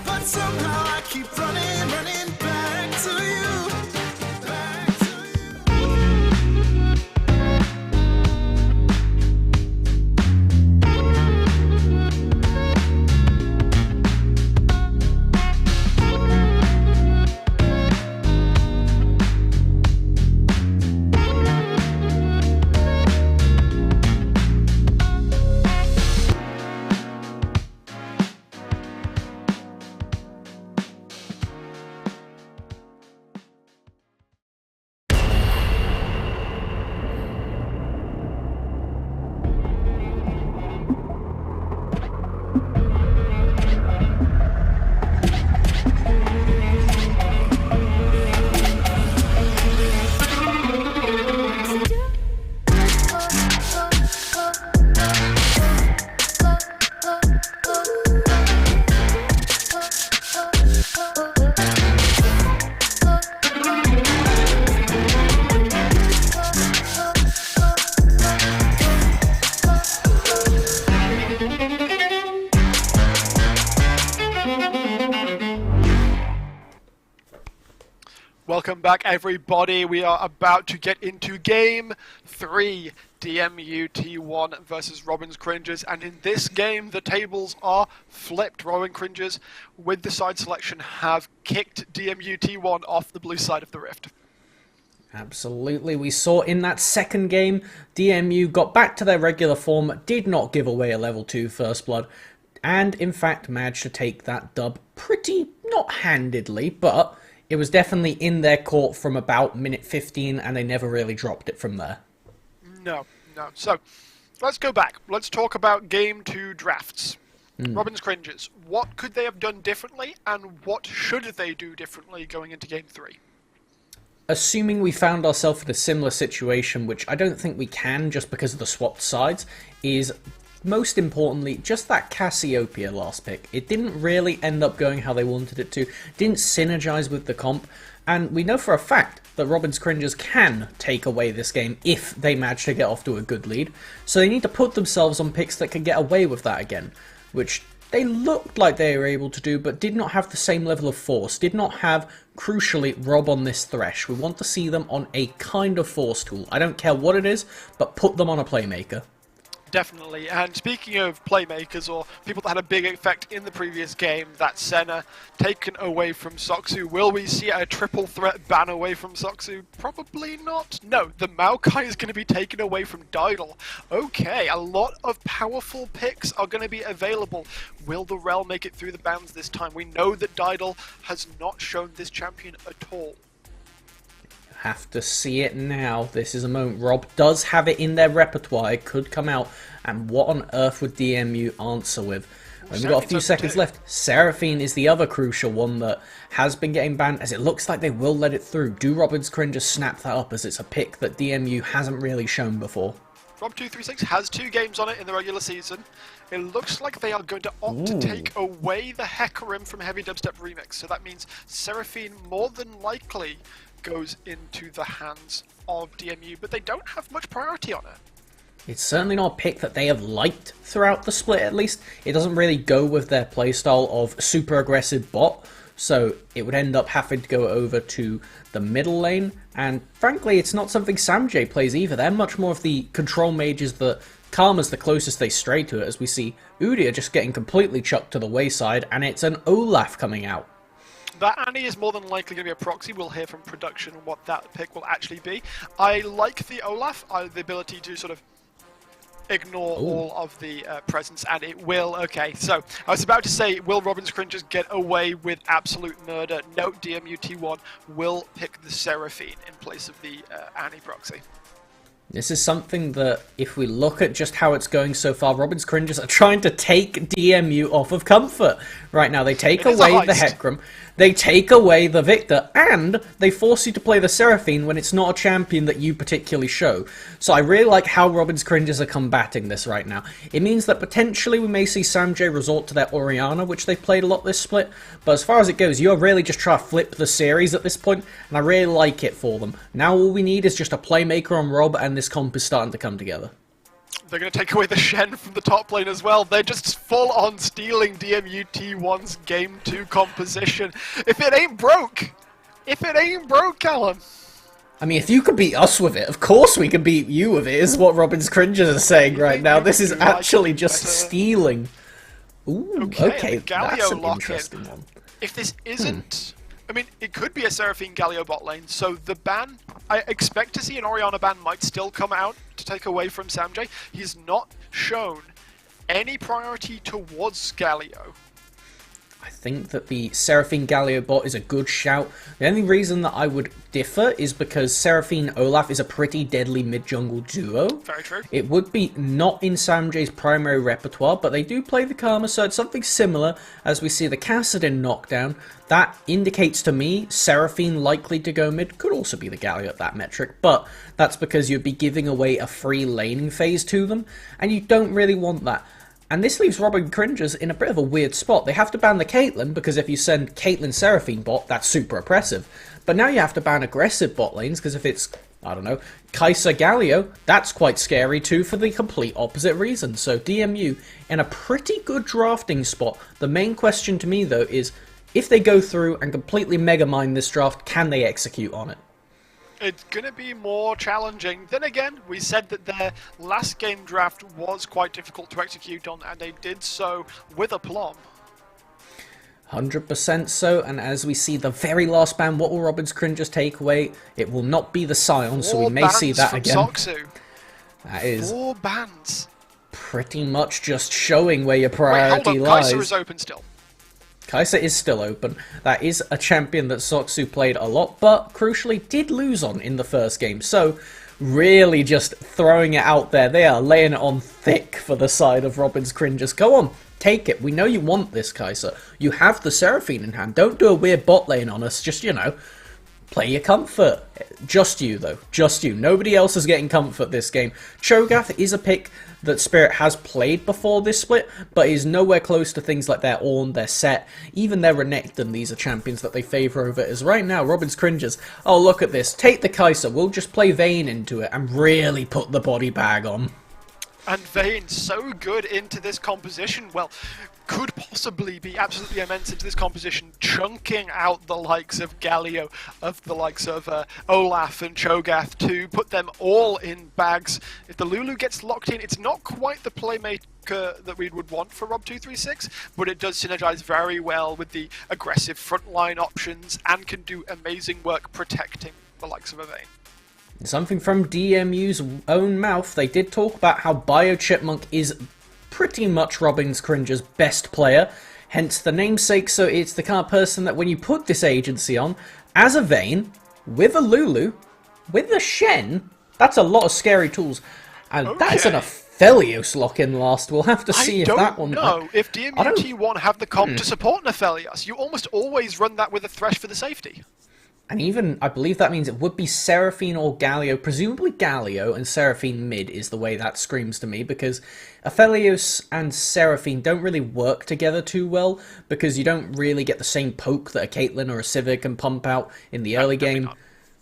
But somehow I keep running back to you. Back to you. Welcome back, everybody. We are about to get into Game 3, DMU T1 versus Robin's Cringes, and in this game the tables are flipped. Robin Cringes, with the side selection, have kicked DMU T1 off the blue side of the rift. Absolutely. We saw in that second game, DMU got back to their regular form, did not give away a level 2 First Blood, and in fact managed to take that dub pretty, not handedly, but it was definitely in their court from about minute 15, and they never really dropped it from there. No. So, let's go back. Let's talk about Game 2 drafts. Robin's Cringes, what could they have done differently, and what should they do differently going into Game 3? Assuming we found ourselves in a similar situation, which I don't think we can just because of the swapped sides, is most importantly just that Cassiopeia last pick. It didn't really end up going how they wanted it to, didn't synergize with the comp, and we know for a fact that Robin's Cringes can take away this game if they manage to get off to a good lead, so they need to put themselves on picks that can get away with that again, which they looked like they were able to do, but did not have the same level of force, did not have, crucially, Rob on this Thresh. We want to see them on a kind of force tool. I don't care what it is, but put them on a playmaker. Definitely, and speaking of playmakers or people that had a big effect in the previous game, that Senna taken away from Soxu. Will we see a triple threat ban away from Soxu? Probably not. No, the Maokai is going to be taken away from Didal. Okay, a lot of powerful picks are going to be available. Will the Rel make it through the bans this time? We know that Didal has not shown this champion at all. Have to see it now. This is a moment. Rob does have it in their repertoire. It could come out. And what on earth would DMU answer with? We've got a few seconds left. Seraphine is the other crucial one that has been getting banned, as it looks like they will let it through. Do Robin's Cringes snap that up, as it's a pick that DMU hasn't really shown before? Rob236 has 2 games on it in the regular season. It looks like they are going to opt to take away the Hecarim from Heavy Dubstep Remix. So that means Seraphine more than likely goes into the hands of DMU, but they don't have much priority on it. It's certainly not a pick that they have liked throughout the split, at least. It doesn't really go with their playstyle of super aggressive bot, so it would end up having to go over to the middle lane, and frankly, it's not something Samjay plays either. They're much more of the control mages that Karma's the closest they stray to it, as we see Udyr just getting completely chucked to the wayside, and it's an Olaf coming out. That Annie is more than likely going to be a proxy. We'll hear from production what that pick will actually be. I like the Olaf, the ability to sort of ignore all of the presence, and it will. Okay, so I was about to say, will Robin's Cringers get away with absolute murder? No, DMUT1 will pick the Seraphine in place of the Annie proxy. This is something that, if we look at just how it's going so far, Robin's Cringers are trying to take DMU off of comfort right now. They take away the Hecarim, they take away the Victor, and they force you to play the Seraphine when it's not a champion that you particularly show. So I really like how Robin's Cringers are combating this right now. It means that potentially we may see Samjay resort to their Orianna, which they've played a lot this split, but as far as it goes, you're really just trying to flip the series at this point, and I really like it for them. Now all we need is just a playmaker on Rob, and this comp is starting to come together. They're going to take away the Shen from the top lane as well. They're just full on stealing DMUT1's Game 2 composition. If it ain't broke, Callum. I mean, if you could beat us with it, of course we can beat you with it, is what Robin's Cringers are saying right now. This is actually just stealing. Ooh, okay, that's an interesting one. If this isn't... I mean, it could be a Seraphine Galio bot lane, so the ban, I expect to see an Orianna ban might still come out to take away from Samjay. He's not shown any priority towards Galio. I think that the Seraphine Galio bot is a good shout. The only reason that I would differ is because Seraphine Olaf is a pretty deadly mid-jungle duo. Very true. It would be not in Samjay's primary repertoire, but they do play the Karma, so it's something similar as we see the Kassadin knockdown. That indicates to me Seraphine likely to go mid, could also be the Galio at that metric, but that's because you'd be giving away a free laning phase to them, and you don't really want that. And this leaves Robin Cringers in a bit of a weird spot. They have to ban the Caitlyn, because if you send Caitlyn Seraphine bot, that's super oppressive. But now you have to ban aggressive bot lanes, because if it's, I don't know, Kai'Sa Galio, that's quite scary too for the complete opposite reason. So DMU in a pretty good drafting spot. The main question to me though is, if they go through and completely mega mine this draft, can they execute on it? It's going to be more challenging. Then again, we said that their last game draft was quite difficult to execute on, and they did so with aplomb. 100% so, and as we see the very last ban, what will Robin's Cringers take away? It will not be the Scion, so we may see that again. Soxu. That is 4 bans. Pretty much just showing where your priority Wait, hold on. lies. Kai'Sa is open still. Kai'Sa is still open. That is a champion that Soxu played a lot, but crucially did lose on in the first game. So, really just throwing it out there. They are laying it on thick for the side of Robin's Cringers. Go on, take it. We know you want this, Kai'Sa. You have the Seraphine in hand. Don't do a weird bot lane on us. Just, you know, play your comfort. Just you, though. Just you. Nobody else is getting comfort this game. Cho'Gath is a pick that Spirit has played before this split, but is nowhere close to things like their Ornn, their Set, even their Renekton. These are champions that they favour over. As right now, Robin's Cringers, oh look at this, take the Kai'Sa, we'll just play Vayne into it and really put the body bag on. And Vayne so good into this composition, well, could possibly be absolutely immense into this composition, chunking out the likes of Galio, of the likes of Olaf and Cho'Gath to put them all in bags. If the Lulu gets locked in, it's not quite the playmaker that we would want for Rob236, but it does synergize very well with the aggressive frontline options and can do amazing work protecting the likes of a Vayne. Something from DMU's own mouth, they did talk about how BioChipmunk is pretty much Robin's Cringer's best player, hence the namesake, so it's the kind of person that when you put this agency on, as a Vayne, with a Lulu, with a Shen, that's a lot of scary tools, and that is an Aphelios lock-in last. We'll have to see if that one... I don't know if DMUT1 have the comp to support an Aphelios. You almost always run that with a Thresh for the safety. And even, I believe that means it would be Seraphine or Galio, presumably Galio, and Seraphine mid is the way that screams to me, because Aphelios and Seraphine don't really work together too well, because you don't really get the same poke that a Caitlyn or a Sivir can pump out in the early game.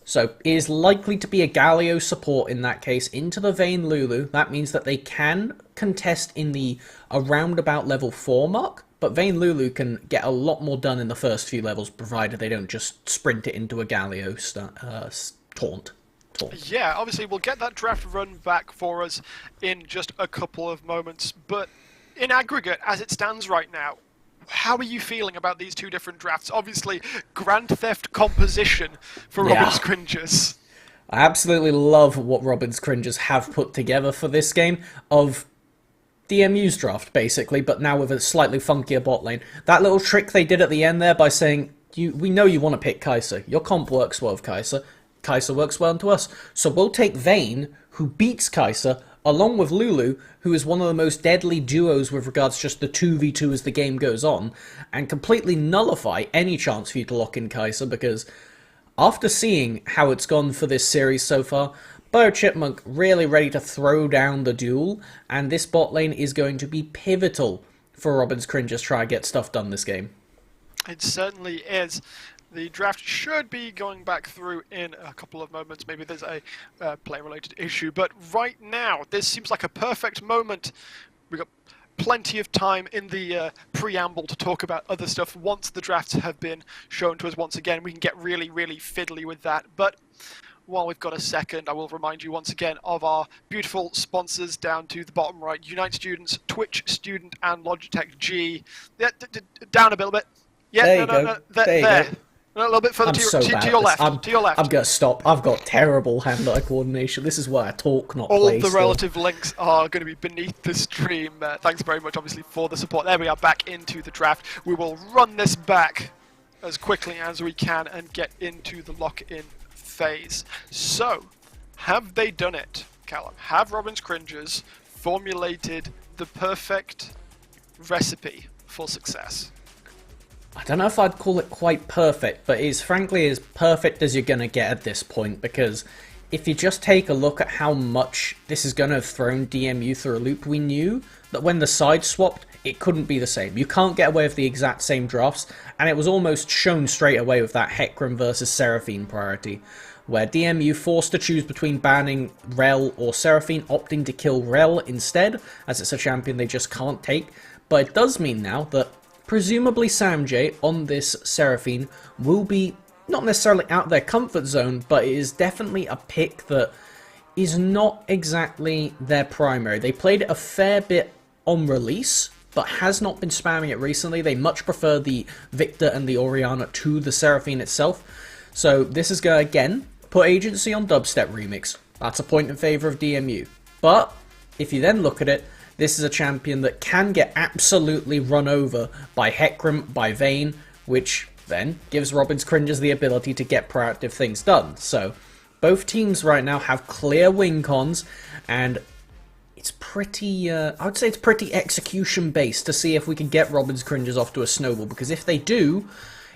So it is likely to be a Galio support in that case into the Vayne Lulu. That means that they can contest in the around about level 4 mark, but Vayne Lulu can get a lot more done in the first few levels, provided they don't just sprint it into a Galio taunt. Yeah, obviously we'll get that draft run back for us in just a couple of moments, but in aggregate, as it stands right now, how are you feeling about these two different drafts? Obviously, Grand Theft composition for Robin's Cringes. I absolutely love what Robin's Cringes have put together for this game of DMU's draft, basically, but now with a slightly funkier bot lane. That little trick they did at the end there by saying, we know you want to pick Kai'Sa. Your comp works well with Kai'Sa. Kai'Sa works well into us. So we'll take Vayne, who beats Kai'Sa, along with Lulu, who is one of the most deadly duos with regards to just the 2v2 as the game goes on, and completely nullify any chance for you to lock in Kai'Sa, because after seeing how it's gone for this series so far, BioChipmunk really ready to throw down the duel, and this bot lane is going to be pivotal for Robin's Cringes try to get stuff done this game. It certainly is. The draft should be going back through in a couple of moments. Maybe there's a player-related issue, but right now, this seems like a perfect moment. We've got plenty of time in the preamble to talk about other stuff. Once the drafts have been shown to us once again, we can get really, really fiddly with that. But while we've got a second, I will remind you once again of our beautiful sponsors down to the bottom right. Unite Students, Twitch Student, and Logitech G. Yeah, down a little bit. Yeah, there you go. There you go. A little bit further to your left. To your left. I'm going to stop. I've got terrible hand-eye coordination. This is why I talk, not All play. All the relative links are going to be beneath the stream. Thanks very much, obviously, for the support. There we are, back into the draft. We will run this back as quickly as we can and get into the lock-in phase. So, have they done it, Callum? Have Robin's Cringes formulated the perfect recipe for success? I don't know if I'd call it quite perfect, but it's frankly as perfect as you're going to get at this point, because if you just take a look at how much this is going to have thrown DMU through a loop, we knew that when the side swapped, it couldn't be the same. You can't get away with the exact same drafts, and it was almost shown straight away with that Hecarim versus Seraphine priority, where DMU forced to choose between banning Rel or Seraphine, opting to kill Rel instead, as it's a champion they just can't take. But it does mean now that presumably Samjay on this Seraphine will be not necessarily out of their comfort zone, but it is definitely a pick that is not exactly their primary. They played it a fair bit on release, but has not been spamming it recently. They much prefer the Victor and the Orianna to the Seraphine itself. So this is going to, again, put agency on Dubstep Remix. That's a point in favour of DMU. But if you then look at it, this is a champion that can get absolutely run over by Hecarim, by Vayne, which then gives Robin's Cringes the ability to get proactive things done. So both teams right now have clear win cons, and it's pretty, I would say it's pretty execution-based to see if we can get Robin's Cringes off to a snowball, because if they do,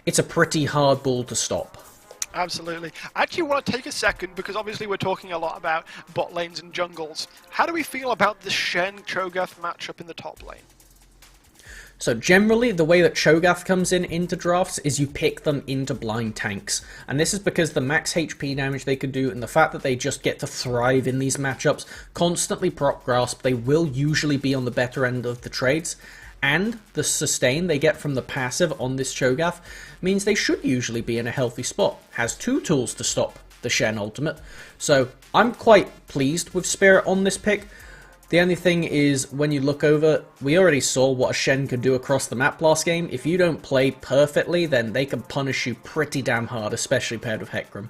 it's a pretty hard ball to stop. Absolutely. I actually want to take a second, because obviously we're talking a lot about bot lanes and jungles. How do we feel about the Shen-Cho'Gath matchup in the top lane? So generally, the way that Cho'Gath comes into drafts is you pick them into blind tanks. And this is because the max HP damage they could do and the fact that they just get to thrive in these matchups, constantly prop grasp, they will usually be on the better end of the trades. And the sustain they get from the passive on this Cho'Gath means they should usually be in a healthy spot. Has two tools to stop the Shen ultimate. So I'm quite pleased with Spirit on this pick. The only thing is, when you look over, we already saw what a Shen could do across the map last game. If you don't play perfectly, then they can punish you pretty damn hard, especially paired with Hecarim.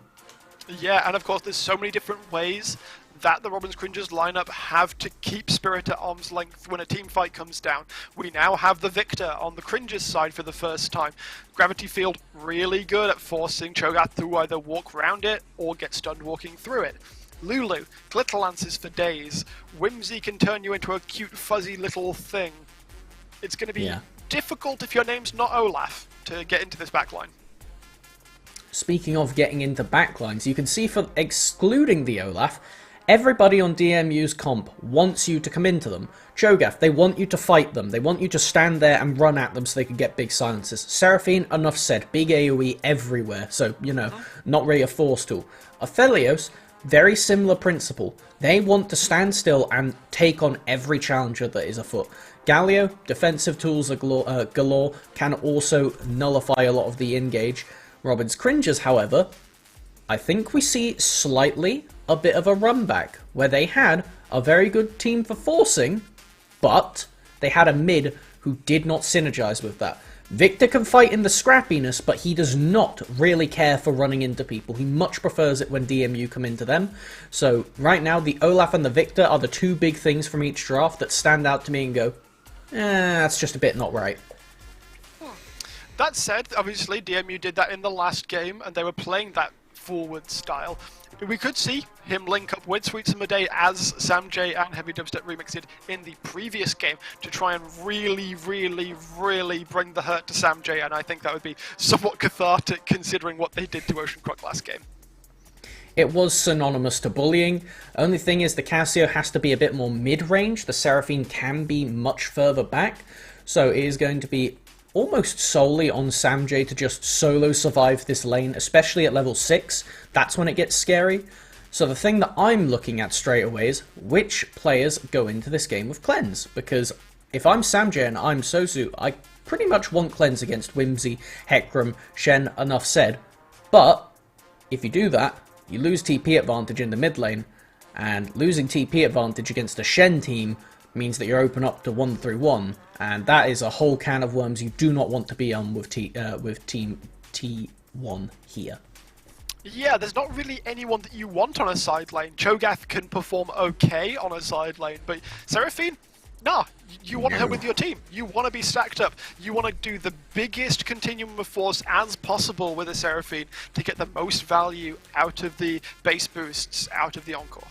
Yeah, and of course there's so many different ways that the Robin's Cringes lineup have to keep Spirit at arm's length when a team fight comes down. We now have the Victor on the Cringes side for the first time. Gravity Field really good at forcing Cho'Gath to either walk around it or get stunned walking through it. Lulu, glitter lances for days. Whimsy can turn you into a cute fuzzy little thing. It's going to be difficult if your name's not Olaf to get into this backline. Speaking of getting into backlines, you can see for excluding the Olaf, everybody on DMU's comp wants you to come into them. Cho'Gath, they want you to fight them. They want you to stand there and run at them so they can get big silences. Seraphine, enough said. Big AUE everywhere. So, you know, not really a force tool. Aphelios, very similar principle. They want to stand still and take on every challenger that is afoot. Galio, defensive tools are galore, can also nullify a lot of the engage. Robin's Cringers, however, I think we see slightly a bit of a run back, where they had a very good team for forcing, but they had a mid who did not synergize with that. Victor can fight in the scrappiness, but he does not really care for running into people. He much prefers it when DMU come into them. So right now, the Olaf and the Victor are the two big things from each draft that stand out to me and go, that's just a bit not right. That said, obviously DMU did that in the last game, and they were playing that forward style. We could see him link up with Sweet Summer Day as Sam J and Heavy Dubstep Remix did in the previous game to try and really bring the hurt to Sam J, and I think that would be somewhat cathartic considering what they did to Ocean Croc last game. It was synonymous to bullying. Only thing is the Casio has to be a bit more mid-range. The Seraphine can be much further back, so it is going to be almost solely on Sam J to just solo survive this lane, especially at level 6. That's when it gets scary. So the thing that I'm looking at straight away is which players go into this game with Cleanse, because if I'm Sam J and I'm Sosu, I pretty much want Cleanse against Whimsy, Hecarim, Shen, enough said. But if you do that, you lose TP advantage in the mid lane, and losing TP advantage against a Shen team means that you're open up to 1-3-1, and that is a whole can of worms you do not want to be on with Team T1 here. Yeah, there's not really anyone that you want on a side lane. Cho'Gath can perform okay on a side lane, but Seraphine? Nah, you want her with your team. You want to be stacked up. You want to do the biggest continuum of force as possible with a Seraphine to get the most value out of the base boosts, out of the Encore.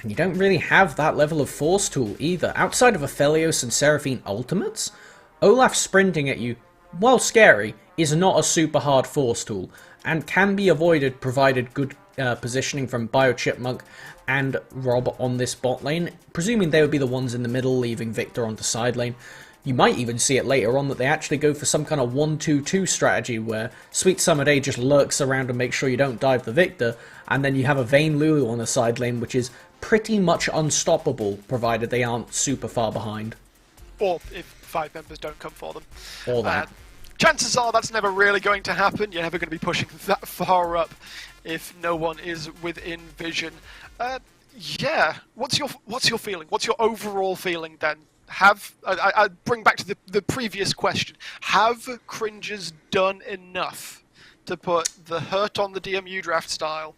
And you don't really have that level of force tool either. Outside of Aphelios and Seraphine ultimates, Olaf sprinting at you, while scary, is not a super hard force tool, and can be avoided provided good positioning from Biochipmunk and Rob on this bot lane, presuming they would be the ones in the middle, leaving Victor onto side lane. You might even see it later on that they actually go for some kind of 1-2-2 strategy where Sweet Summer Day just lurks around and makes sure you don't dive the Victor, and then you have a Vayne Lulu on the side lane, which is pretty much unstoppable, provided they aren't super far behind. Or if 5 members don't come for them. Or that. Chances are that's never really going to happen. You're never going to be pushing that far up if no one is within vision. Yeah, what's your feeling? What's your overall feeling then? I bring back to the previous question. Have Cringers done enough to put the hurt on the DMU draft style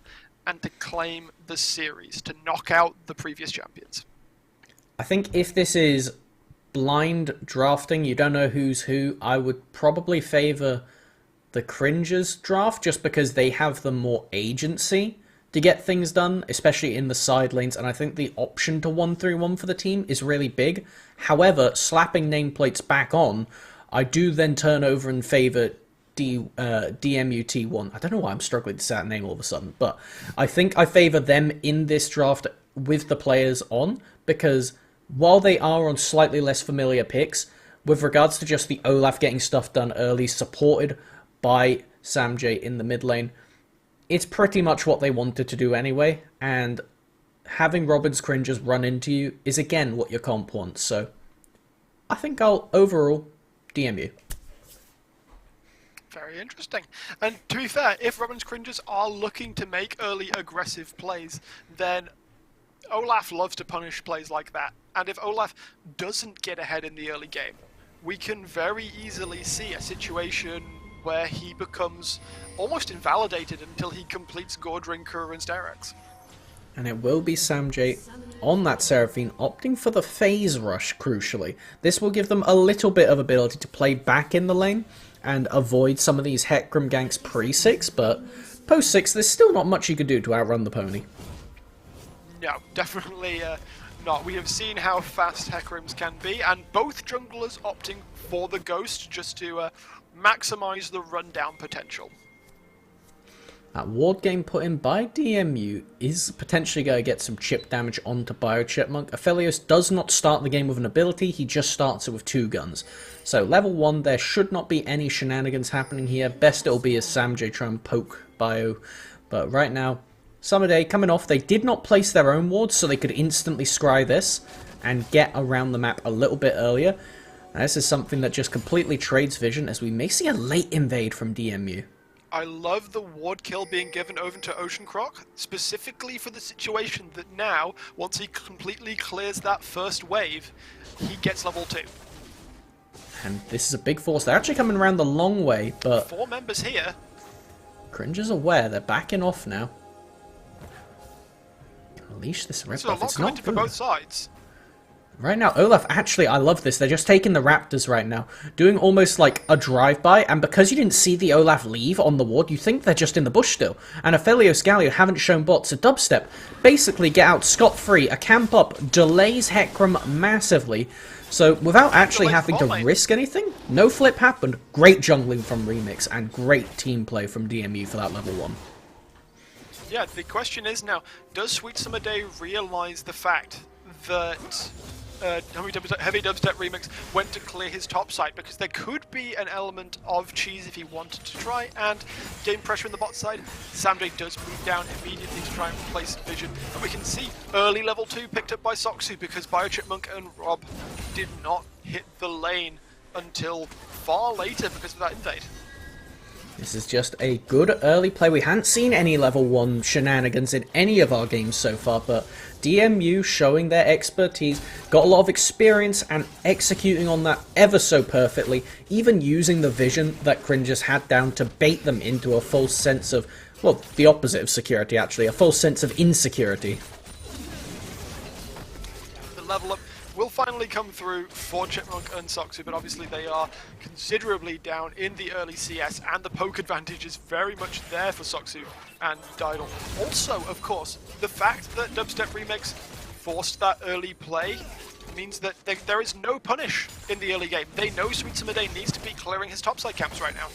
and to claim the series, to knock out the previous champions? I think if this is blind drafting, you don't know who's who, I would probably favour the Cringers draft, just because they have the more agency to get things done, especially in the side lanes, and I think the option to 1-3-1 for the team is really big. However, slapping nameplates back on, I do then turn over and favour DMUT1. I don't know why I'm struggling to say that name all of a sudden, but I think I favour them in this draft with the players on, because while they are on slightly less familiar picks, with regards to just the Olaf getting stuff done early, supported by Sam J in the mid lane, it's pretty much what they wanted to do anyway, and having Robin's Cringers run into you is again what your comp wants, so I think I'll overall DMU. Very interesting. And to be fair, if Robin's Cringers are looking to make early aggressive plays, then Olaf loves to punish plays like that. And if Olaf doesn't get ahead in the early game, we can very easily see a situation where he becomes almost invalidated until he completes Gordrinker and Sterex. And it will be Sam J on that Seraphine opting for the phase rush, crucially. This will give them a little bit of ability to play back in the lane and avoid some of these Hecarim ganks pre-6, but post-6 there's still not much you can do to outrun the pony. No, definitely not. We have seen how fast Hecarims can be, and both junglers opting for the Ghost just to maximize the rundown potential. That ward game put in by DMU is potentially going to get some chip damage onto Biochipmunk. Aphelios does not start the game with an ability, he just starts it with 2 guns. So level 1, there should not be any shenanigans happening here. Best it'll be is Sam J try and poke Bio, But right now, Summer Day coming off. They did not place their own wards, so they could instantly scry this and get around the map a little bit earlier. Now, this is something that just completely trades vision, as we may see a late invade from DMU. I love the ward kill being given over to Ocean Croc, specifically for the situation that now, once he completely clears that first wave, he gets level 2. And this is a big force. They're actually coming around the long way, but 4 members here. Cringe is aware. They're backing off now. Unleash this red So a buff. lot It's not committed for good. both sides. Right now, Olaf, actually, I love this. They're just taking the Raptors right now, doing almost like a drive-by, and because you didn't see the Olaf leave on the ward, you think they're just in the bush still. And Aphelios Galio haven't shown bots, so Dubstep basically get out scot-free. A camp up delays Hecarim massively, so without actually Delays having to bot lane. risk anything, no flip happened. Great jungling from Remix, and great team play from DMU for that level 1. Yeah, the question is now, does Sweet Summer Day realise the fact that Heavy Dubstep Remix went to clear his top side? Because there could be an element of cheese if he wanted to try and gain pressure in the bot side. Samjay does move down immediately to try and replace Vision, and we can see early level 2 picked up by Soxu because BioChipmunk and Rob did not hit the lane until far later because of that invade. This is just a good early play. We hadn't seen any level 1 shenanigans in any of our games so far, but DMU showing their expertise, got a lot of experience and executing on that ever so perfectly, even using the vision that Cringes had down to bait them into a false sense of, well, the opposite of security actually, a false sense of insecurity. The level up will finally come through for Chipmunk and Soxu, but obviously they are considerably down in the early CS, and the poke advantage is very much there for Soxu and Didal. Also, of course, the fact that Dubstep Remix forced that early play means that there is no punish in the early game. They know Sweet Summer Day needs to be clearing his topside camps right now.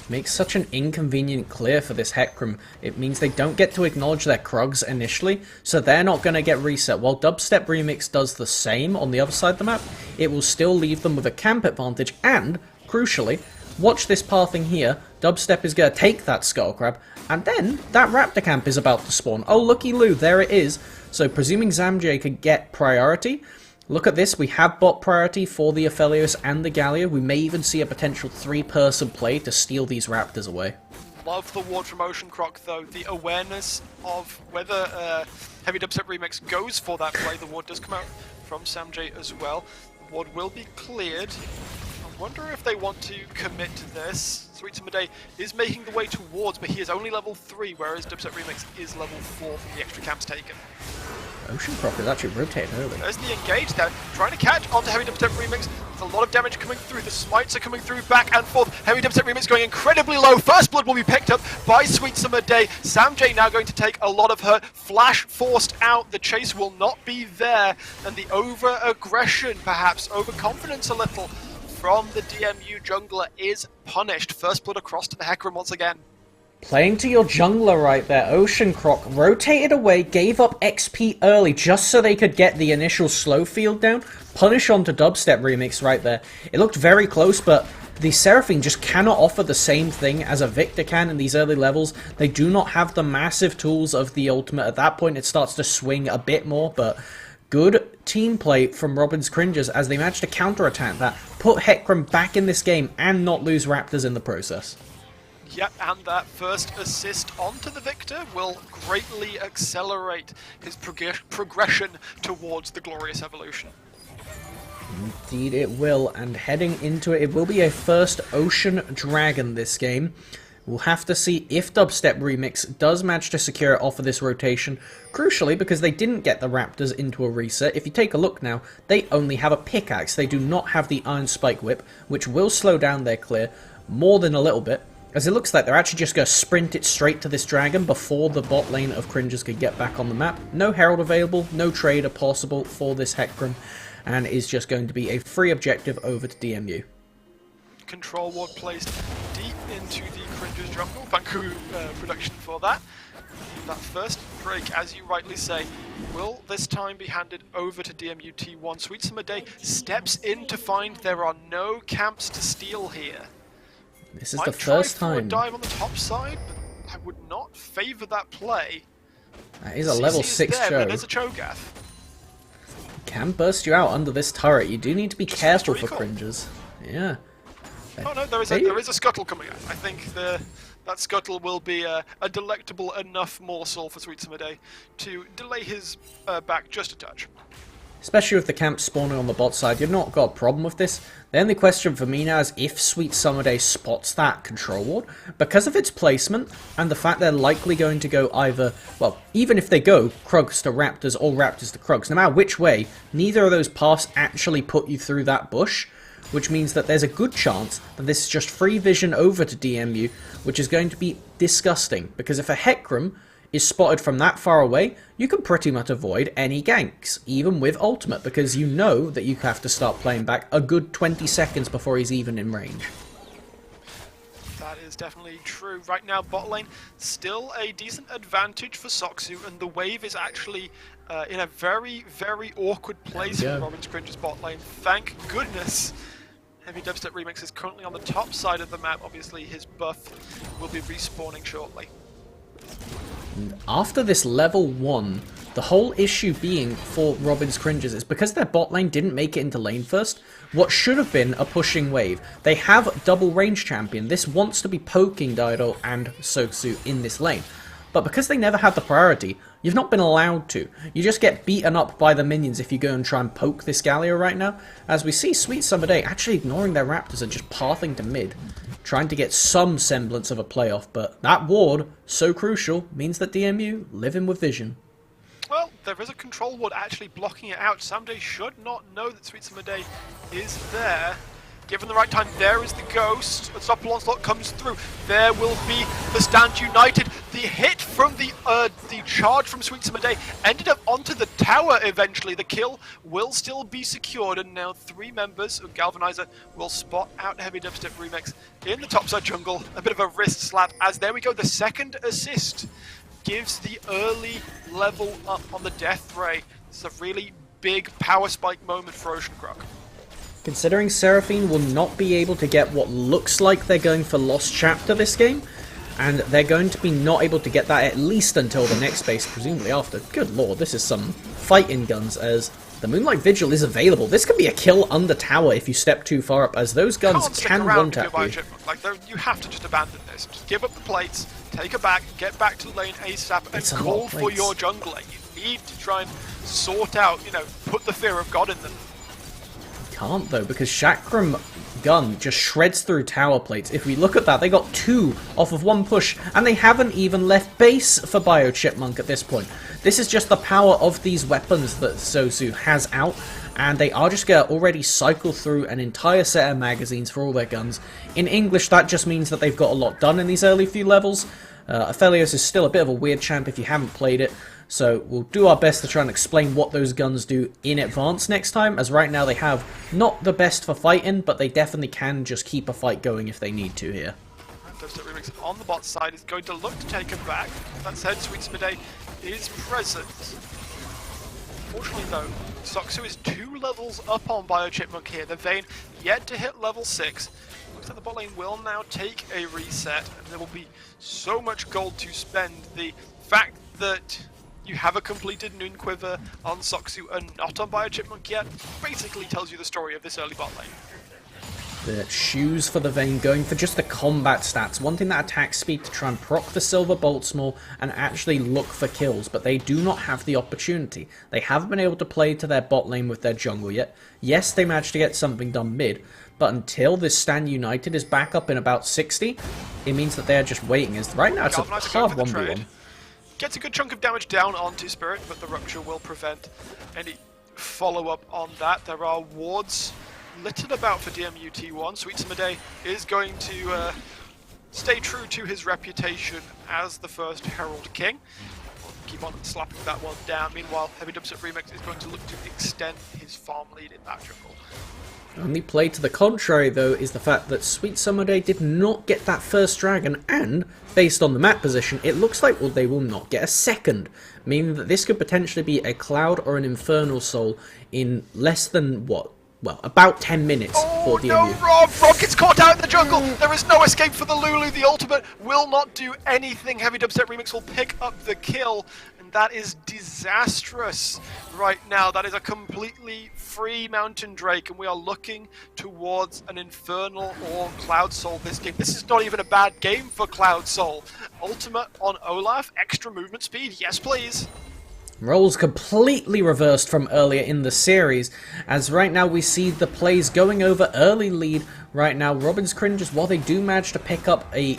Makes such an inconvenient clear for this Hecarim. It means they don't get to acknowledge their Krugs initially, so they're not going to get reset. While Dubstep Remix does the same on the other side of the map, it will still leave them with a camp advantage, and, crucially, watch this pathing here. Dubstep is going to take that Skull Crab, and then that Raptor camp is about to spawn. Oh, looky loo, there it is. So presuming Zamjay could get priority, look at this, we have bot priority for the Aphelios and the Galio. We may even see a potential 3-person play to steal these Raptors away. Love the ward from Ocean Croc though. The awareness of whether Heavy Dubstep Remix goes for that play. The ward does come out from Samjay as well. The ward will be cleared. I wonder if they want to commit to this. Sweet Summer Day is making the way towards, but he is only level 3, whereas Dubstep Remix is level 4 from the extra camps taken. Ocean Croc is actually rotating early. There's the engage there, trying to catch onto Heavy Dubstep Remix. There's a lot of damage coming through, the smites are coming through back and forth. Heavy Dubstep Remix going incredibly low. First blood will be picked up by Sweet Summer Day. Samjay now going to take a lot of her. Flash forced out, the chase will not be there. And the over-aggression, perhaps overconfidence a little, from the DMU jungler is punished. First blood across to the Hecarim once again. Playing to your jungler right there, Ocean Croc rotated away, gave up XP early just so they could get the initial slow field down. Punish onto Dubstep Remix right there. It looked very close, but the Seraphine just cannot offer the same thing as a Victor can in these early levels. They do not have the massive tools of the ultimate. At that point, it starts to swing a bit more, but good team play from Robin's Cringers as they managed to counterattack that, put Hecarim back in this game, and not lose Raptors in the process. Yep, and that first assist onto the Victor will greatly accelerate his progression towards the glorious evolution. Indeed it will, and heading into it, it will be a first Ocean Dragon this game. We'll have to see if Dubstep Remix does manage to secure it off of this rotation. Crucially, because they didn't get the Raptors into a reset, if you take a look now, they only have a pickaxe. They do not have the Iron Spike Whip, which will slow down their clear more than a little bit, as it looks like they're actually just going to sprint it straight to this dragon before the bot lane of Cringers could get back on the map. No Herald available, no trader possible for this Hecarim, and is just going to be a free objective over to DMU. Control ward placed deep into the Cringers jungle. Thank you, production, for that. That first break, as you rightly say, will this time be handed over to DMU T1. Sweet Summer Day steps in to find there are no camps to steal here. This is the first time. Might try for a dive on the top side, but I would not favour that play. That is a level CC is 6 there, Joe. but there's a Cho'Gath. Can burst you out under this turret. You do need to be careful for recall. cringes. Yeah. Oh no, there is a scuttle coming out. I think that scuttle will be a delectable enough morsel for Sweet Summer Day to delay his back just a touch. Especially with the camp spawning on the bot side, you've not got a problem with this. The only question for me now is if Sweet Summer Day spots that control ward. Because of its placement, and the fact they're likely going to go either, well, even if they go Krugs to Raptors or Raptors to Krugs, no matter which way, neither of those paths actually put you through that bush, which means that there's a good chance that this is just free vision over to DMU, which is going to be disgusting, because if a Hecarim is spotted from that far away, you can pretty much avoid any ganks, even with ultimate, because you know that you have to start playing back a good 20 seconds before he's even in range. That is definitely true. Right now, bot lane, still a decent advantage for Soxu, and the wave is actually in a very, very awkward place for Robin's Cringe's bot lane. Thank goodness. Heavy Dubstep Remix is currently on the top side of the map. Obviously, his buff will be respawning shortly. After this level 1, the whole issue being for Robin's Cringes is because their bot lane didn't make it into lane first, what should have been a pushing wave. They have double range champion. This wants to be poking Dido and Soxu in this lane. But because they never had the priority, you've not been allowed to. You just get beaten up by the minions if you go and try and poke this Galio right now. As we see Sweet Summer Day actually ignoring their Raptors and just pathing to mid, trying to get some semblance of a playoff, but that ward, so crucial, means that DMU live in with vision. Well, there is a control ward actually blocking it out. Someday should not know that Sweet Summer Day is there. Given the right time, there is the Ghost. A Doppel Onslaught comes through. There will be the Stand United. The hit from the charge from Sweet Summer Day ended up onto the tower eventually. The kill will still be secured, and now 3 members of Galvanizer will spot out Heavy Dubstep Remix in the topside jungle. A bit of a wrist slap, as there we go. The second assist gives the early level up on the Death Ray. It's a really big power spike moment for Ocean Croc. Considering Seraphine will not be able to get what looks like they're going for Lost Chapter this game, and they're going to be not able to get that at least until the next base, presumably after. Good lord, this is some fighting guns, as the Moonlight Vigil is available. This could be a kill under tower if you step too far up, as those guns can one-tap you. Like, you have to just abandon this. Just give up the plates, take it back, get back to the lane ASAP, and call for your jungler. You need to try and sort out, put the fear of God in them. Can't though, because Chakram gun just shreds through tower plates. If we look at that, they got 2 off of 1 push, and they haven't even left base for Bio Chipmunk at this point. This is just the power of these weapons that Soxu has out, and they are just going to already cycle through an entire set of magazines for all their guns. In English, that just means that they've got a lot done in these early few levels. Aphelios is still a bit of a weird champ if you haven't played it, so we'll do our best to try and explain what those guns do in advance next time, as right now they have not the best for fighting, but they definitely can just keep a fight going if they need to here. Dubstep Remix on the bot side is going to look to take him back. That said, Sweet Summer Day is present. Unfortunately though, Soxu is 2 levels up on Bio Chipmunk here. The Vayne yet to hit level 6. Looks like the bot lane will now take a reset, and there will be so much gold to spend. The fact that you have a completed Noon Quiver on Soxu and not on Bio Chipmunk yet basically tells you the story of this early bot lane. The shoes for the Vayne going for just the combat stats, wanting that attack speed to try and proc the Silver Bolts more and actually look for kills, but they do not have the opportunity. They haven't been able to play to their bot lane with their jungle yet. Yes, they managed to get something done mid, but until this Stand United is back up in about 60, it means that they're just waiting. As right now it's a hard 1v1. Gets a good chunk of damage down onto Spirit, but the Rupture will prevent any follow-up on that. There are wards littered about for DMU T1. Sweet Summer Day is going to stay true to his reputation as the first Herald King. We'll keep on slapping that one down. Meanwhile, Heavy Dubstep Remix is going to look to extend his farm lead in that jungle. Only play to the contrary, though, is the fact that Sweet Summer Day did not get that first dragon, and, based on the map position, it looks like they will not get a second, meaning that this could potentially be a Cloud or an Infernal Soul in less than, well, about 10 minutes for Oh no, DMU. Rob gets caught out in the jungle. There is no escape for the Lulu. The ultimate will not do anything. Heavy Dubstep Remix will pick up the kill, and that is disastrous right now. That is a completely free Mountain Drake, and we are looking towards an Infernal or Cloud Soul this game. This is not even a bad game for Cloud Soul. Ultimate on Olaf, extra movement speed, yes please. Roles completely reversed from earlier in the series, as right now we see the plays going over early lead. Right now, Robin's Cringes, while they do manage to pick up a,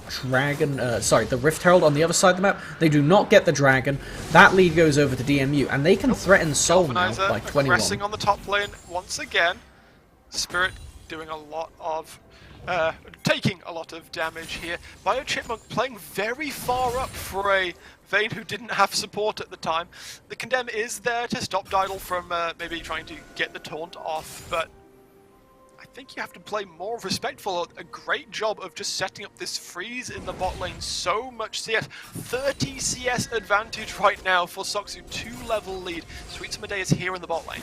dragon, the Rift Herald on the other side of the map, they do not get the dragon. That lead goes over to DMU, and they can threaten Soul now by 21. Aggressing on the top lane once again. Spirit doing a lot of, taking a lot of damage here. Bio Chipmunk playing very far up for a Vayne who didn't have support at the time. The Condemn is there to stop Didal from maybe trying to get the taunt off, but I think you have to play more respectful. A great job of just setting up this freeze in the bot lane. So much CS. 30 CS advantage right now for Soxu. 2-level lead. Sweet Summer Day is here in the bot lane.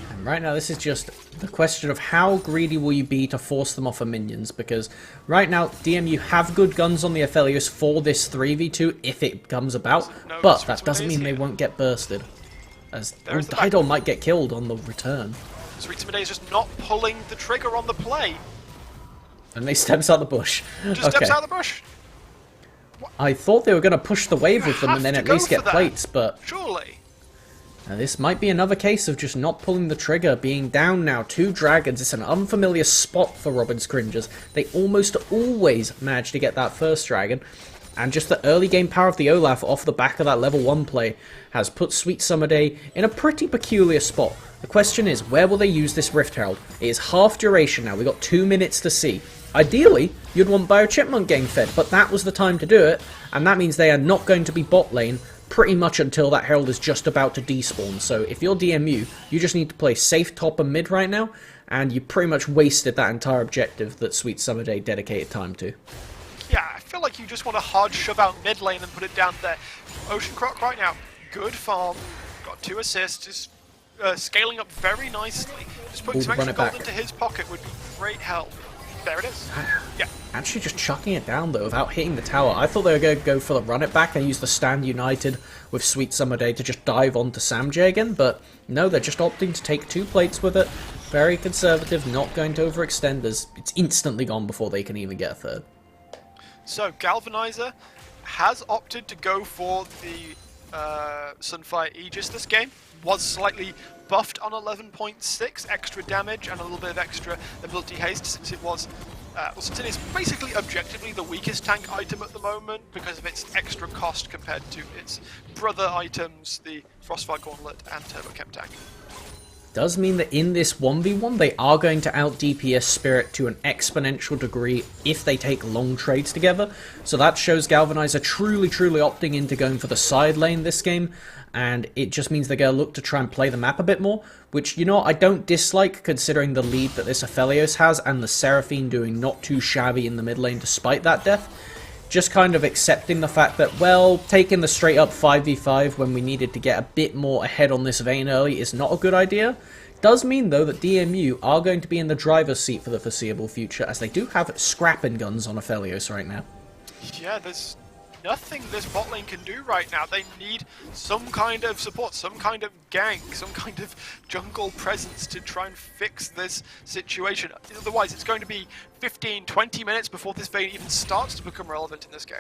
And right now, this is just the question of how greedy will you be to force them off of minions, because right now, DMU have good guns on the Aphelios for this 3v2 if it comes about, but that doesn't mean they won't get bursted, as Didal might get killed on the return. Sweet Summer Day is just not pulling the trigger on the play. And they steps out the bush. Just steps out the bush. I thought they were going to push the wave with them and then at least get plates, but surely. Now this might be another case of just not pulling the trigger, being down now 2 dragons. It's an unfamiliar spot for Robin's Cringers. They almost always manage to get that first dragon, and just the early game power of the Olaf off the back of that level 1 play has put Sweet Summer Day in a pretty peculiar spot. The question is, where will they use this Rift Herald? It is half duration now, we got 2 minutes to see. Ideally, you'd want Bio Chipmunk getting fed, but that was the time to do it, and that means they are not going to be bot lane pretty much until that Herald is just about to despawn. So if you're DMU, you just need to play safe top and mid right now, and you pretty much wasted that entire objective that Sweet Summer Day dedicated time to. Yeah, I feel like you just want to hard shove out mid lane and put it down there. Ocean Croc right now, good farm, got 2 assists, just scaling up very nicely. Just putting some extra gold into his pocket would be great help. There it is. Yeah. Actually just chucking it down though without hitting the tower. I thought they were going to go for the run it back and use the Stand United with Sweet Summer Day to just dive onto Samjay again, but no, they're just opting to take 2 plates with it. Very conservative, not going to overextend as it's instantly gone before they can even get a third. So Galvanizer has opted to go for the Sunfire Aegis this game. Was slightly buffed on 11.6, extra damage and a little bit of extra ability haste since it was, since it is basically objectively the weakest tank item at the moment because of its extra cost compared to its brother items, the Frostfire Gauntlet and Turbo Chem Tank. Does mean that in this 1v1 they are going to out DPS Spirit to an exponential degree if they take long trades together, so that shows Galvanizer truly opting into going for the side lane this game, and it just means they're going to look to try and play the map a bit more, which, you know, I don't dislike considering the lead that this Aphelios has and the Seraphine doing not too shabby in the mid lane despite that death. Just kind of accepting the fact that, well, taking the straight up 5v5 when we needed to get a bit more ahead on this Vayne early is not a good idea. Does mean, though, that DMU are going to be in the driver's seat for the foreseeable future, as they do have scrapping guns on Aphelios right now. Yeah, there's nothing this bot lane can do right now. They need some kind of support, some kind of gank, some kind of jungle presence to try and fix this situation. Otherwise, it's going to be 15-20 minutes before this Vayne even starts to become relevant in this game.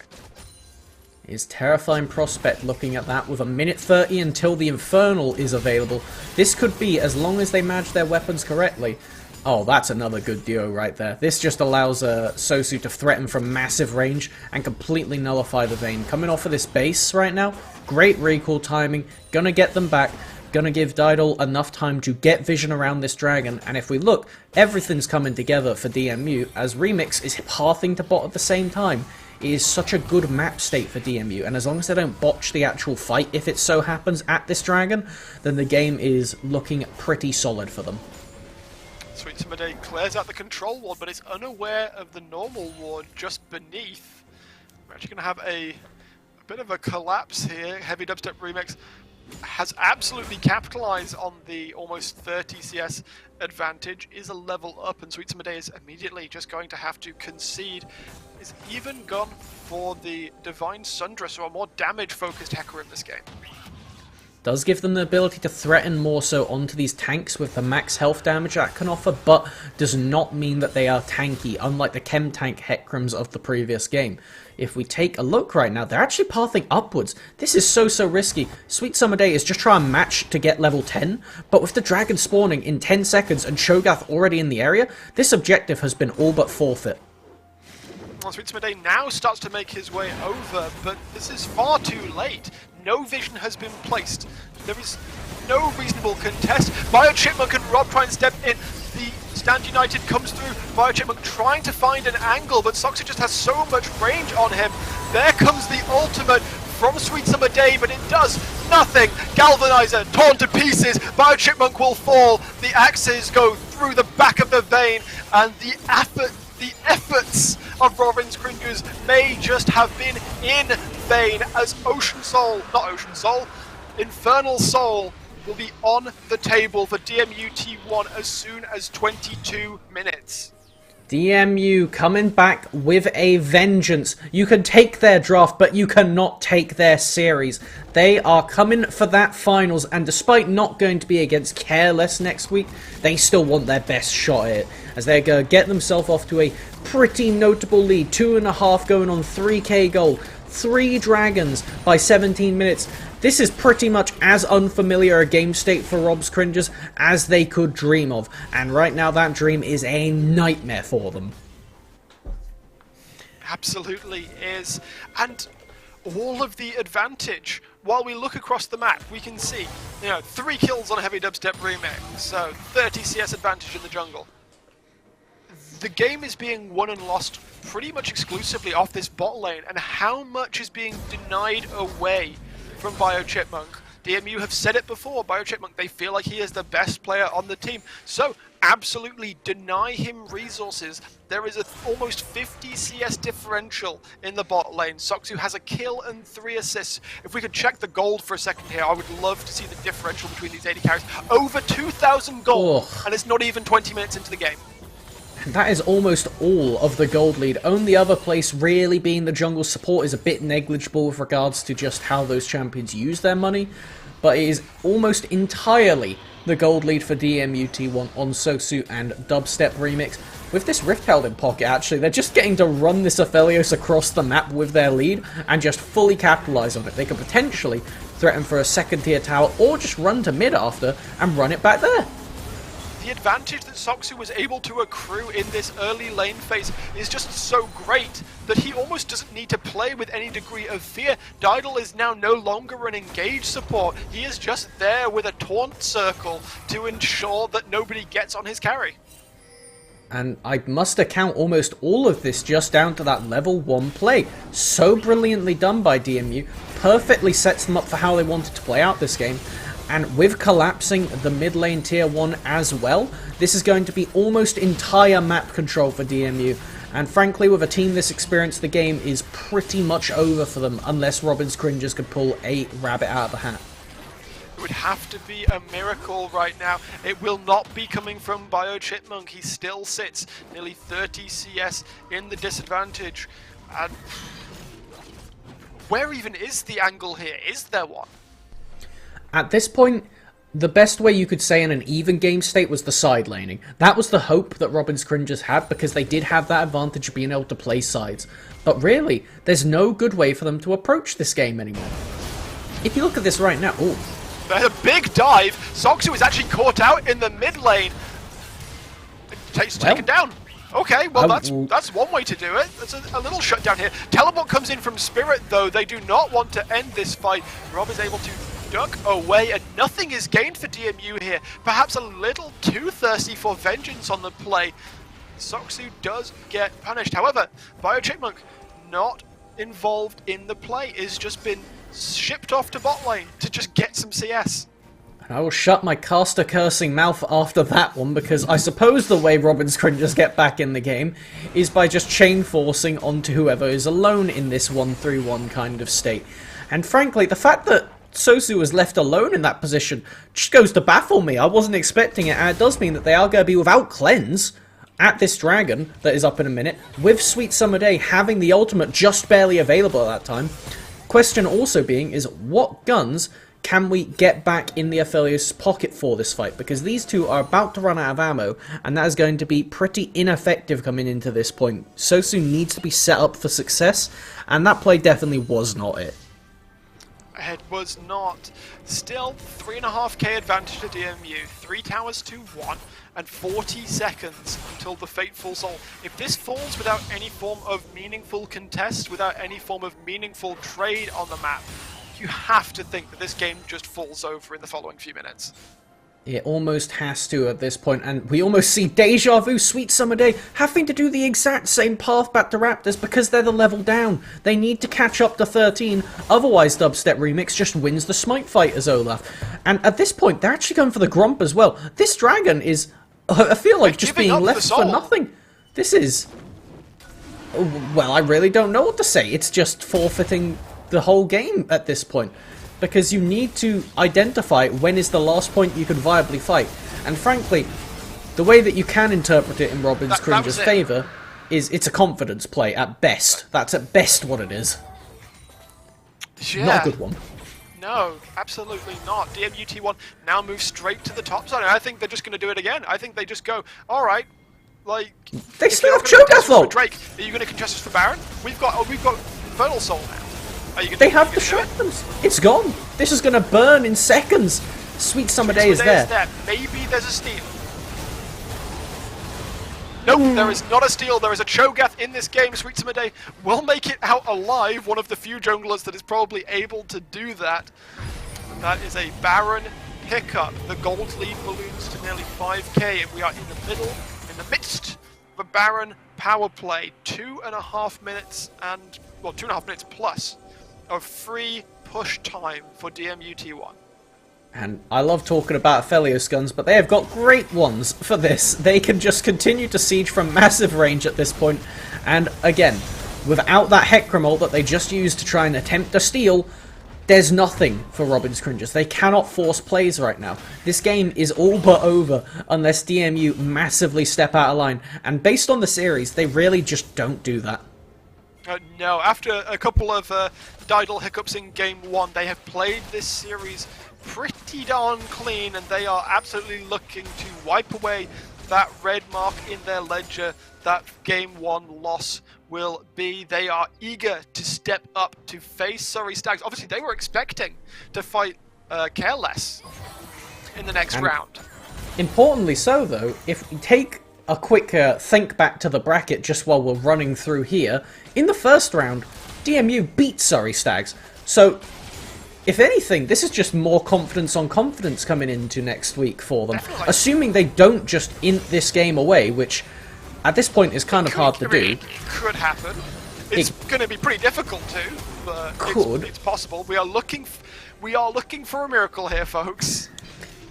Is terrifying prospect looking at that with a minute 30 until the Infernal is available. This could be as long as they manage their weapons correctly. Oh, that's another good duo right there. This just allows Sosu to threaten from massive range and completely nullify the Vayne. Coming off of this base right now, great recall timing, gonna get them back, gonna give Didal enough time to get vision around this dragon, and if we look, everything's coming together for DMU as Remix is pathing to bot at the same time. It is such a good map state for DMU, and as long as they don't botch the actual fight, if it so happens, at this dragon, then the game is looking pretty solid for them. Sweet Summer Day clears out the control ward, but is unaware of the normal ward just beneath. We're actually going to have a bit of a collapse here. Heavy Dubstep Remix has absolutely capitalized on the almost 30 CS advantage, is a level up, and Sweet Summer Day is immediately just going to have to concede. Is even gone for the Divine Sundra, so a more damage-focused Hecker in this game. Does give them the ability to threaten more so onto these tanks with the max health damage that can offer, but does not mean that they are tanky, unlike the chem tank Hekrams of the previous game. If we take a look right now, they're actually pathing upwards. This is so risky. Sweet Summer Day is just trying to match to get level 10, but with the dragon spawning in 10 seconds and Cho'Gath already in the area, this objective has been all but forfeit. Well, Sweet Summer Day now starts to make his way over, but this is far too late. No vision has been placed. There is no reasonable contest. Chipmunk and Rob try and step in. The Stand United comes through. Chipmunk trying to find an angle, but Soxy just has so much range on him. There comes the ultimate from Sweet Summer Day, but it does nothing. Galvanizer torn to pieces. Chipmunk will fall. The axes go through the back of the vein, and the efforts of Robin's Cringers may just have been in vain, as Infernal Soul will be on the table for DMU T1 as soon as 22 minutes. DMU coming back with a vengeance. You can take their draft, but you cannot take their series. They are coming for that finals, and despite not going to be against Careless next week, they still want their best shot at it, as they're going to get themselves off to a pretty notable lead. 2.5 going on 3k gold. 3 dragons by 17 minutes. This is pretty much as unfamiliar a game state for Rob's Cringers as they could dream of, and right now that dream is a nightmare for them. Absolutely is, and all of the advantage. While we look across the map, we can see, 3 kills on a heavy dubstep remix, so 30 CS advantage in the jungle. The game is being won and lost pretty much exclusively off this bot lane, and how much is being denied away from Chipmunk. DMU have said it before, Chipmunk, they feel like he is the best player on the team, so absolutely deny him resources. There is almost 50 CS differential in the bot lane. Soxu has a kill and 3 assists. If we could check the gold for a second here, I would love to see the differential between these 80 carries. Over 2,000 gold, and it's not even 20 minutes into the game. That is almost all of the gold lead. Only other place really being the jungle support is a bit negligible with regards to just how those champions use their money, but it is almost entirely the gold lead for DMU T1 on Sosu and Dubstep Remix. With this Rift held in pocket, actually, they're just getting to run this Aphelios across the map with their lead and just fully capitalize on it. They could potentially threaten for a second tier tower or just run to mid after and run it back there. The advantage that Soxu was able to accrue in this early lane phase is just so great that he almost doesn't need to play with any degree of fear. Didal is now no longer an engaged support. He is just there with a taunt circle to ensure that nobody gets on his carry. And I must account almost all of this just down to that level 1 play. So brilliantly done by DMU, perfectly sets them up for how they wanted to play out this game. And with collapsing the mid lane tier 1 as well, this is going to be almost entire map control for DMU. And frankly, with a team this experienced, the game is pretty much over for them, unless Robin's Cringers could pull a rabbit out of the hat. It would have to be a miracle right now. It will not be coming from Chipmunk. He still sits nearly 30 CS in the disadvantage. And where even is the angle here? Is there one? At this point, the best way you could say in an even game state was the side laning. That was the hope that Robin's Cringers had, because they did have that advantage of being able to play sides. But really, there's no good way for them to approach this game anymore. If you look at this right now, ooh. There's a big dive. Soxu is actually caught out in the mid lane. Taken down. Okay, well that's one way to do it. That's a little shutdown here. Teleport comes in from Spirit though. They do not want to end this fight. Rob is able to duck away, and nothing is gained for DMU here. Perhaps a little too thirsty for vengeance on the play. Soxu does get punished. However, Chipmunk not involved in the play, is just been shipped off to bot lane to just get some CS. I will shut my caster cursing mouth after that one, because I suppose the way Robin's Cringers get back in the game is by just chain forcing onto whoever is alone in this 1-3-1 kind of state. And frankly, the fact that Sosu was left alone in that position just goes to baffle me. I wasn't expecting it, and it does mean that they are going to be without cleanse at this dragon that is up in a minute, with Sweet Summer Day having the ultimate just barely available at that time. Question also being is, what guns can we get back in the Aphelios' pocket for this fight? Because these two are about to run out of ammo, and that is going to be pretty ineffective coming into this point. Sosu needs to be set up for success, and that play definitely was not it. It was not. Still, 3.5k advantage to DMU, 3 towers to 1, and 40 seconds until the fateful soul. If this falls without any form of meaningful contest, without any form of meaningful trade on the map, you have to think that this game just falls over in the following few minutes. It almost has to at this point, and we almost see Deja Vu, Sweet Summer Day, having to do the exact same path back to Raptors because they're the level down. They need to catch up to 13, otherwise Dubstep Remix just wins the Smite fight as Olaf. And at this point, they're actually going for the Gromp as well. This dragon is, I feel like, just being left for nothing. This is, well, I really don't know what to say. It's just forfeiting the whole game at this point, because you need to identify when is the last point you could viably fight. And frankly, the way that you can interpret it in Robin's Cringe's favour is it's a confidence play at best. That's at best what it is. Yeah. Not a good one. No, absolutely not. DMUT1 now moves straight to the top side, and I think they're just going to do it again. I think they just go, alright, like... They still have Cho'Gath ult! Drake, are you going to contest us for Baron? We've got Fertile Soul now. They have the shotguns. It's gone. This is going to burn in seconds. Sweet Summer Day is there. Maybe there's a steal. Nope, there is not a steal. There is a Cho'Gath in this game. Sweet Summer Day will make it out alive. One of the few junglers that is probably able to do that. And that is a Baron pickup. The gold lead balloons to nearly 5k. And we are in the midst of a Baron power play. 2.5 minutes and, well, 2.5 minutes plus of free push time for DMUT1. And I love talking about Aphelios guns, but they have got great ones for this. They can just continue to siege from massive range at this point. And again, without that Hecarim ult that they just used to try and attempt to steal, there's nothing for Robin's Cringes. They cannot force plays right now. This game is all but over unless DMU massively step out of line. And based on the series, they really just don't do that. No, after a couple of Didal hiccups in Game 1, they have played this series pretty darn clean, and they are absolutely looking to wipe away that red mark in their ledger that Game 1 loss will be. They are eager to step up to face Surrey Stags. Obviously, they were expecting to fight Careless in the next round. Importantly so, though, if we take a quick think back to the bracket just while we're running through here, in the first round, DMU beat Surrey Stags. So, if anything, this is just more confidence on confidence coming into next week for them. Definitely. Assuming they don't just int this game away, which at this point is kind of hard to do. Could happen. It's going to be pretty difficult to, but it's possible. We are looking for a miracle here, folks.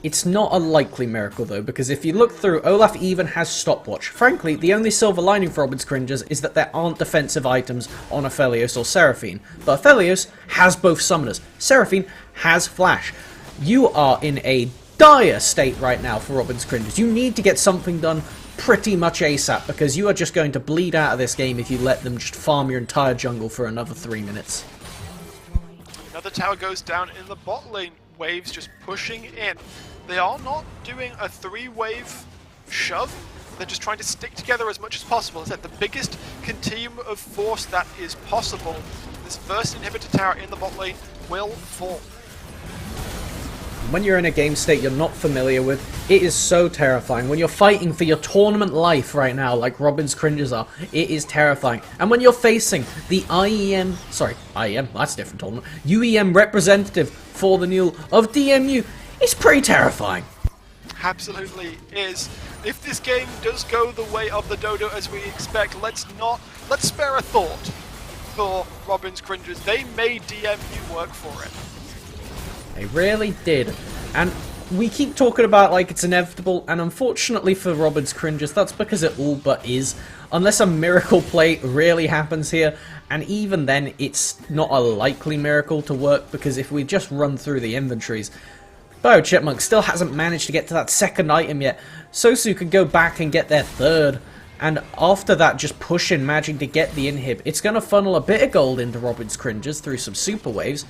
It's not a likely miracle, though, because if you look through, Olaf even has Stopwatch. Frankly, the only silver lining for Robin's Cringes is that there aren't defensive items on Aphelios or Seraphine. But Aphelios has both summoners. Seraphine has Flash. You are in a dire state right now for Robin's Cringes. You need to get something done pretty much ASAP, because you are just going to bleed out of this game if you let them just farm your entire jungle for another 3 minutes. Another tower goes down in the bot lane. Waves just pushing in. They are not doing a 3-wave shove. They're just trying to stick together as much as possible. As I said, the biggest continuum of force that is possible. This first inhibitor tower in the bot lane will fall. When you're in a game state you're not familiar with, it is so terrifying. When you're fighting for your tournament life right now, like Robin's Cringes are, it is terrifying. And when you're facing the IEM, that's a different tournament, UEM representative for the Newell of DMU, it's pretty terrifying. Absolutely is. If this game does go the way of the Dodo as we expect, let's spare a thought for Robin's Cringes. They made DMU work for it. They really did. And we keep talking about like it's inevitable, and unfortunately for Robin's Cringes, that's because it all but is. Unless a miracle play really happens here, and even then it's not a likely miracle to work, because if we just run through the inventories, Bio Chipmunk still hasn't managed to get to that second item yet. Sosu could go back and get their third, and after that just push in magic to get the inhib. It's going to funnel a bit of gold into Robin's Cringes through some super waves,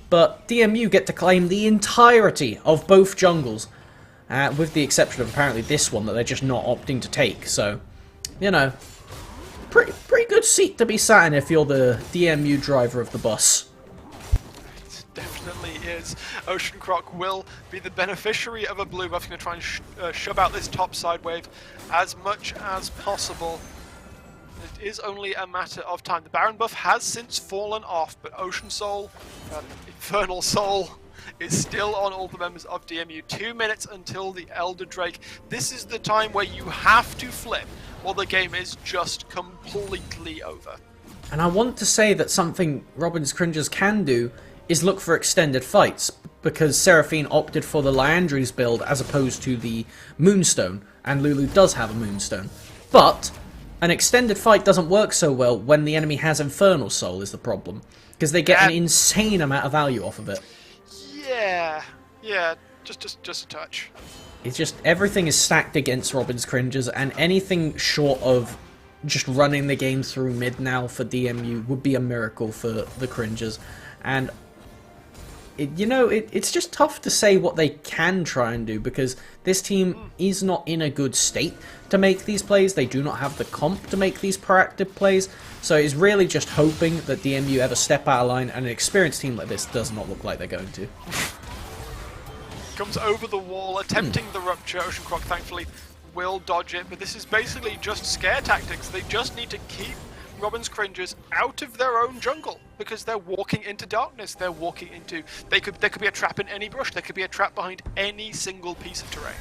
but DMU get to claim the entirety of both jungles, with the exception of apparently this one that they're just not opting to take. So, you know, pretty good seat to be sat in if you're the DMU driver of the bus. It definitely is. Ocean Croc will be the beneficiary of a blue buff. He's going to try and shove out this top side wave as much as possible. It is only a matter of time. The Baron buff has since fallen off, but Ocean Soul, Infernal Soul, is still on all the members of DMU. 2 minutes until the Elder Drake. This is the time where you have to flip, or the game is just completely over. And I want to say that something Robin's Cringes can do is look for extended fights, because Seraphine opted for the Liandry's build as opposed to the Moonstone, and Lulu does have a Moonstone. But an extended fight doesn't work so well when the enemy has Infernal Soul is the problem, because they get an insane amount of value off of it. Yeah, just a touch. It's just everything is stacked against Robin's Cringes, and anything short of just running the game through mid now for DMU would be a miracle for the Cringes. And it's just tough to say what they can try and do, because this team is not in a good state to make these plays. They do not have the comp to make these proactive plays, so it's really just hoping that DMU ever step out of line, and an experienced team like this does not look like they're going to. Comes over the wall, attempting the rupture. Ocean Croc thankfully will dodge it, but this is basically just scare tactics. They just need to keep Robin's Cringes out of their own jungle, because they're walking into darkness. They're walking into... There could be a trap in any brush. There could be a trap behind any single piece of terrain.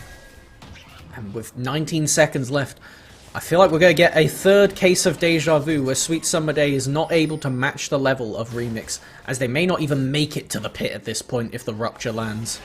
And with 19 seconds left, I feel like we're going to get a third case of deja vu where Sweet Summer Day is not able to match the level of Remix, as they may not even make it to the pit at this point if the rupture lands.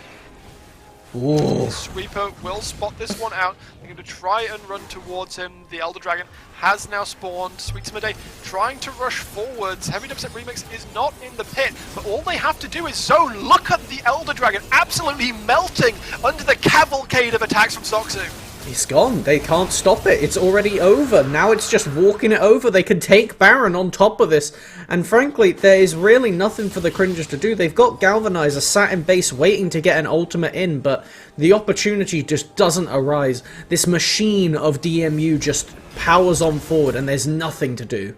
Ooh. Sweeper will spot this one out. They're going to try and run towards him. The Elder Dragon has now spawned. Sweet Summer Day trying to rush forwards. Heavy Dubstep Remix is not in the pit, but all they have to do is look at the Elder Dragon absolutely melting under the cavalcade of attacks from Soxu. He's gone. They can't stop it. It's already over. Now it's just walking it over. They can take Baron on top of this. And frankly, there is really nothing for the Cringers to do. They've got Galvanizer sat in base waiting to get an ultimate in, but the opportunity just doesn't arise. This machine of DMU just powers on forward, and there's nothing to do.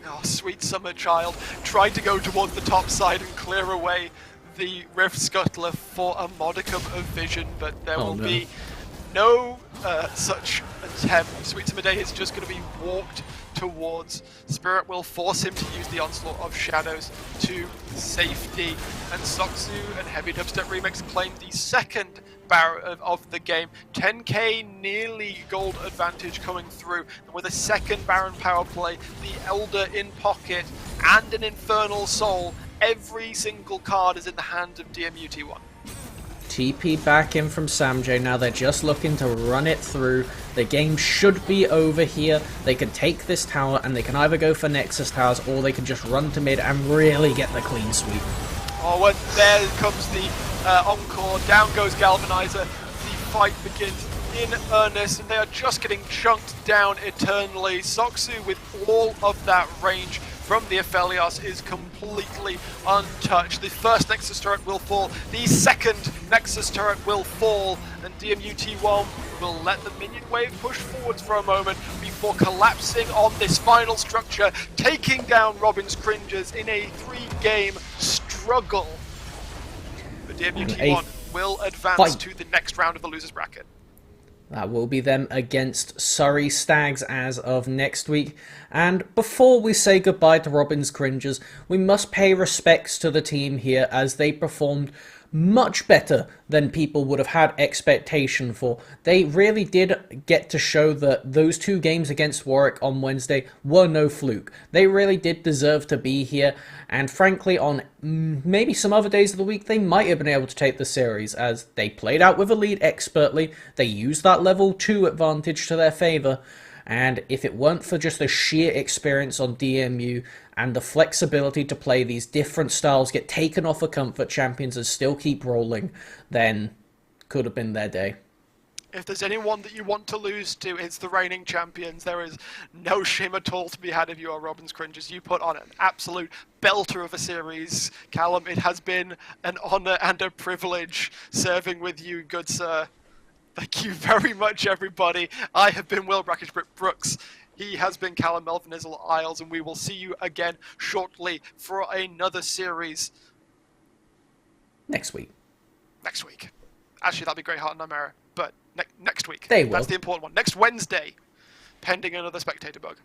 Oh, Sweet Summer Child tried to go towards the top side and clear away the Rift Scuttler for a modicum of vision, but there will be no such attempt. Sweet Summer Day is just going to be walked towards. Spirit will force him to use the Onslaught of Shadows to safety, and Soxu and Heavy Dubstep Remix claim the second Baron of the game. 10k nearly gold advantage coming through, and with a second Baron power play, the Elder in pocket, and an Infernal Soul, every single card is in the hands of DMU T1. TP back in from Samj. Now they're just looking to run it through. The game should be over here. They can take this tower, and they can either go for Nexus towers, or they can just run to mid and really get the clean sweep. Oh, and there comes the encore. Down goes Galvanizer. The fight begins in earnest, and they are just getting chunked down eternally. Soxu, with all of that range from the Aphelios, is completely untouched. The first Nexus turret will fall, the second Nexus turret will fall, and DMU T1 will let the minion wave push forwards for a moment before collapsing on this final structure, taking down Robin's Cringes in a 3-game struggle. But DMU T1 will advance to the next round of the losers bracket. That will be them against Surrey Stags as of next week. And before we say goodbye to Robin's Cringes, we must pay respects to the team here, as they performed much better than people would have had expectation for. They really did get to show that those 2 games against Warwick on Wednesday were no fluke. They really did deserve to be here, and frankly, on maybe some other days of the week, they might have been able to take the series, as they played out with a lead expertly, they used that level 2 advantage to their favour, and if it weren't for just the sheer experience on DMU and the flexibility to play these different styles, get taken off of comfort champions and still keep rolling, then could have been their day. If there's anyone that you want to lose to, it's the reigning champions. There is no shame at all to be had if you are Robin's Cringers. You put on an absolute belter of a series, Callum. It has been an honour and a privilege serving with you, good sir. Thank you very much, everybody. I have been Will Brooks. He has been Callum Melvin Isles, and we will see you again shortly for another series. Next week. Actually, that'd be Great Heart and Nightmare, but next week. They will. That's the important one. Next Wednesday, pending another spectator bug.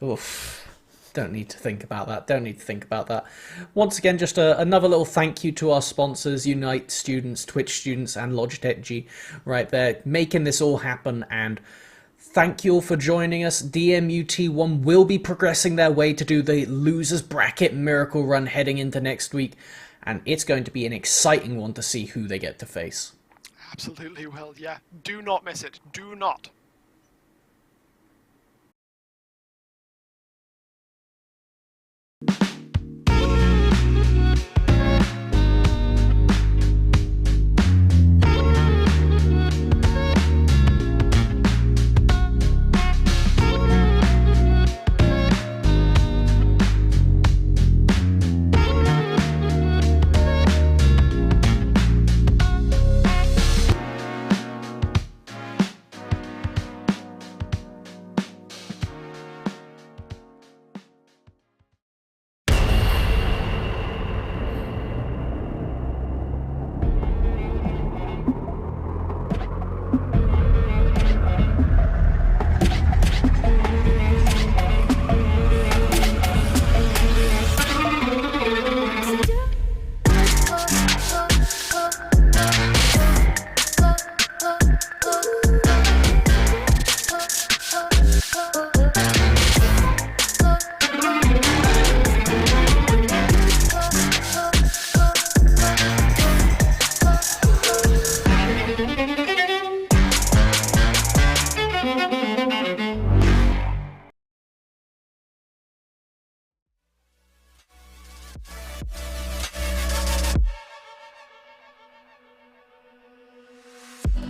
Oof. Don't need to think about that. Once again, just another little thank you to our sponsors, Unite students, Twitch students, and Logitech G, right there, making this all happen. And thank you all for joining us. DMUT1 will be progressing their way to do the losers bracket miracle run heading into next week, and it's going to be an exciting one to see who they get to face. Absolutely will, yeah. Do not miss it. Do not.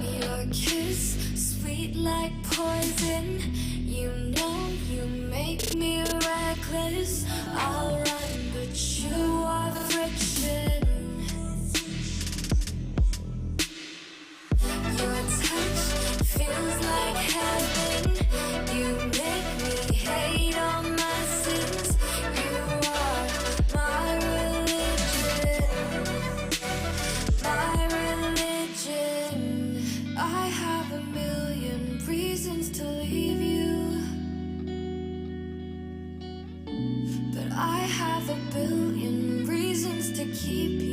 Your kiss, sweet like poison. You know you make me reckless. I'll run, but you are friction. Your touch feels like heaven. You make me hate all my sins. You are my religion. My religion. I have a million reasons to leave you, but I have a billion reasons to keep you.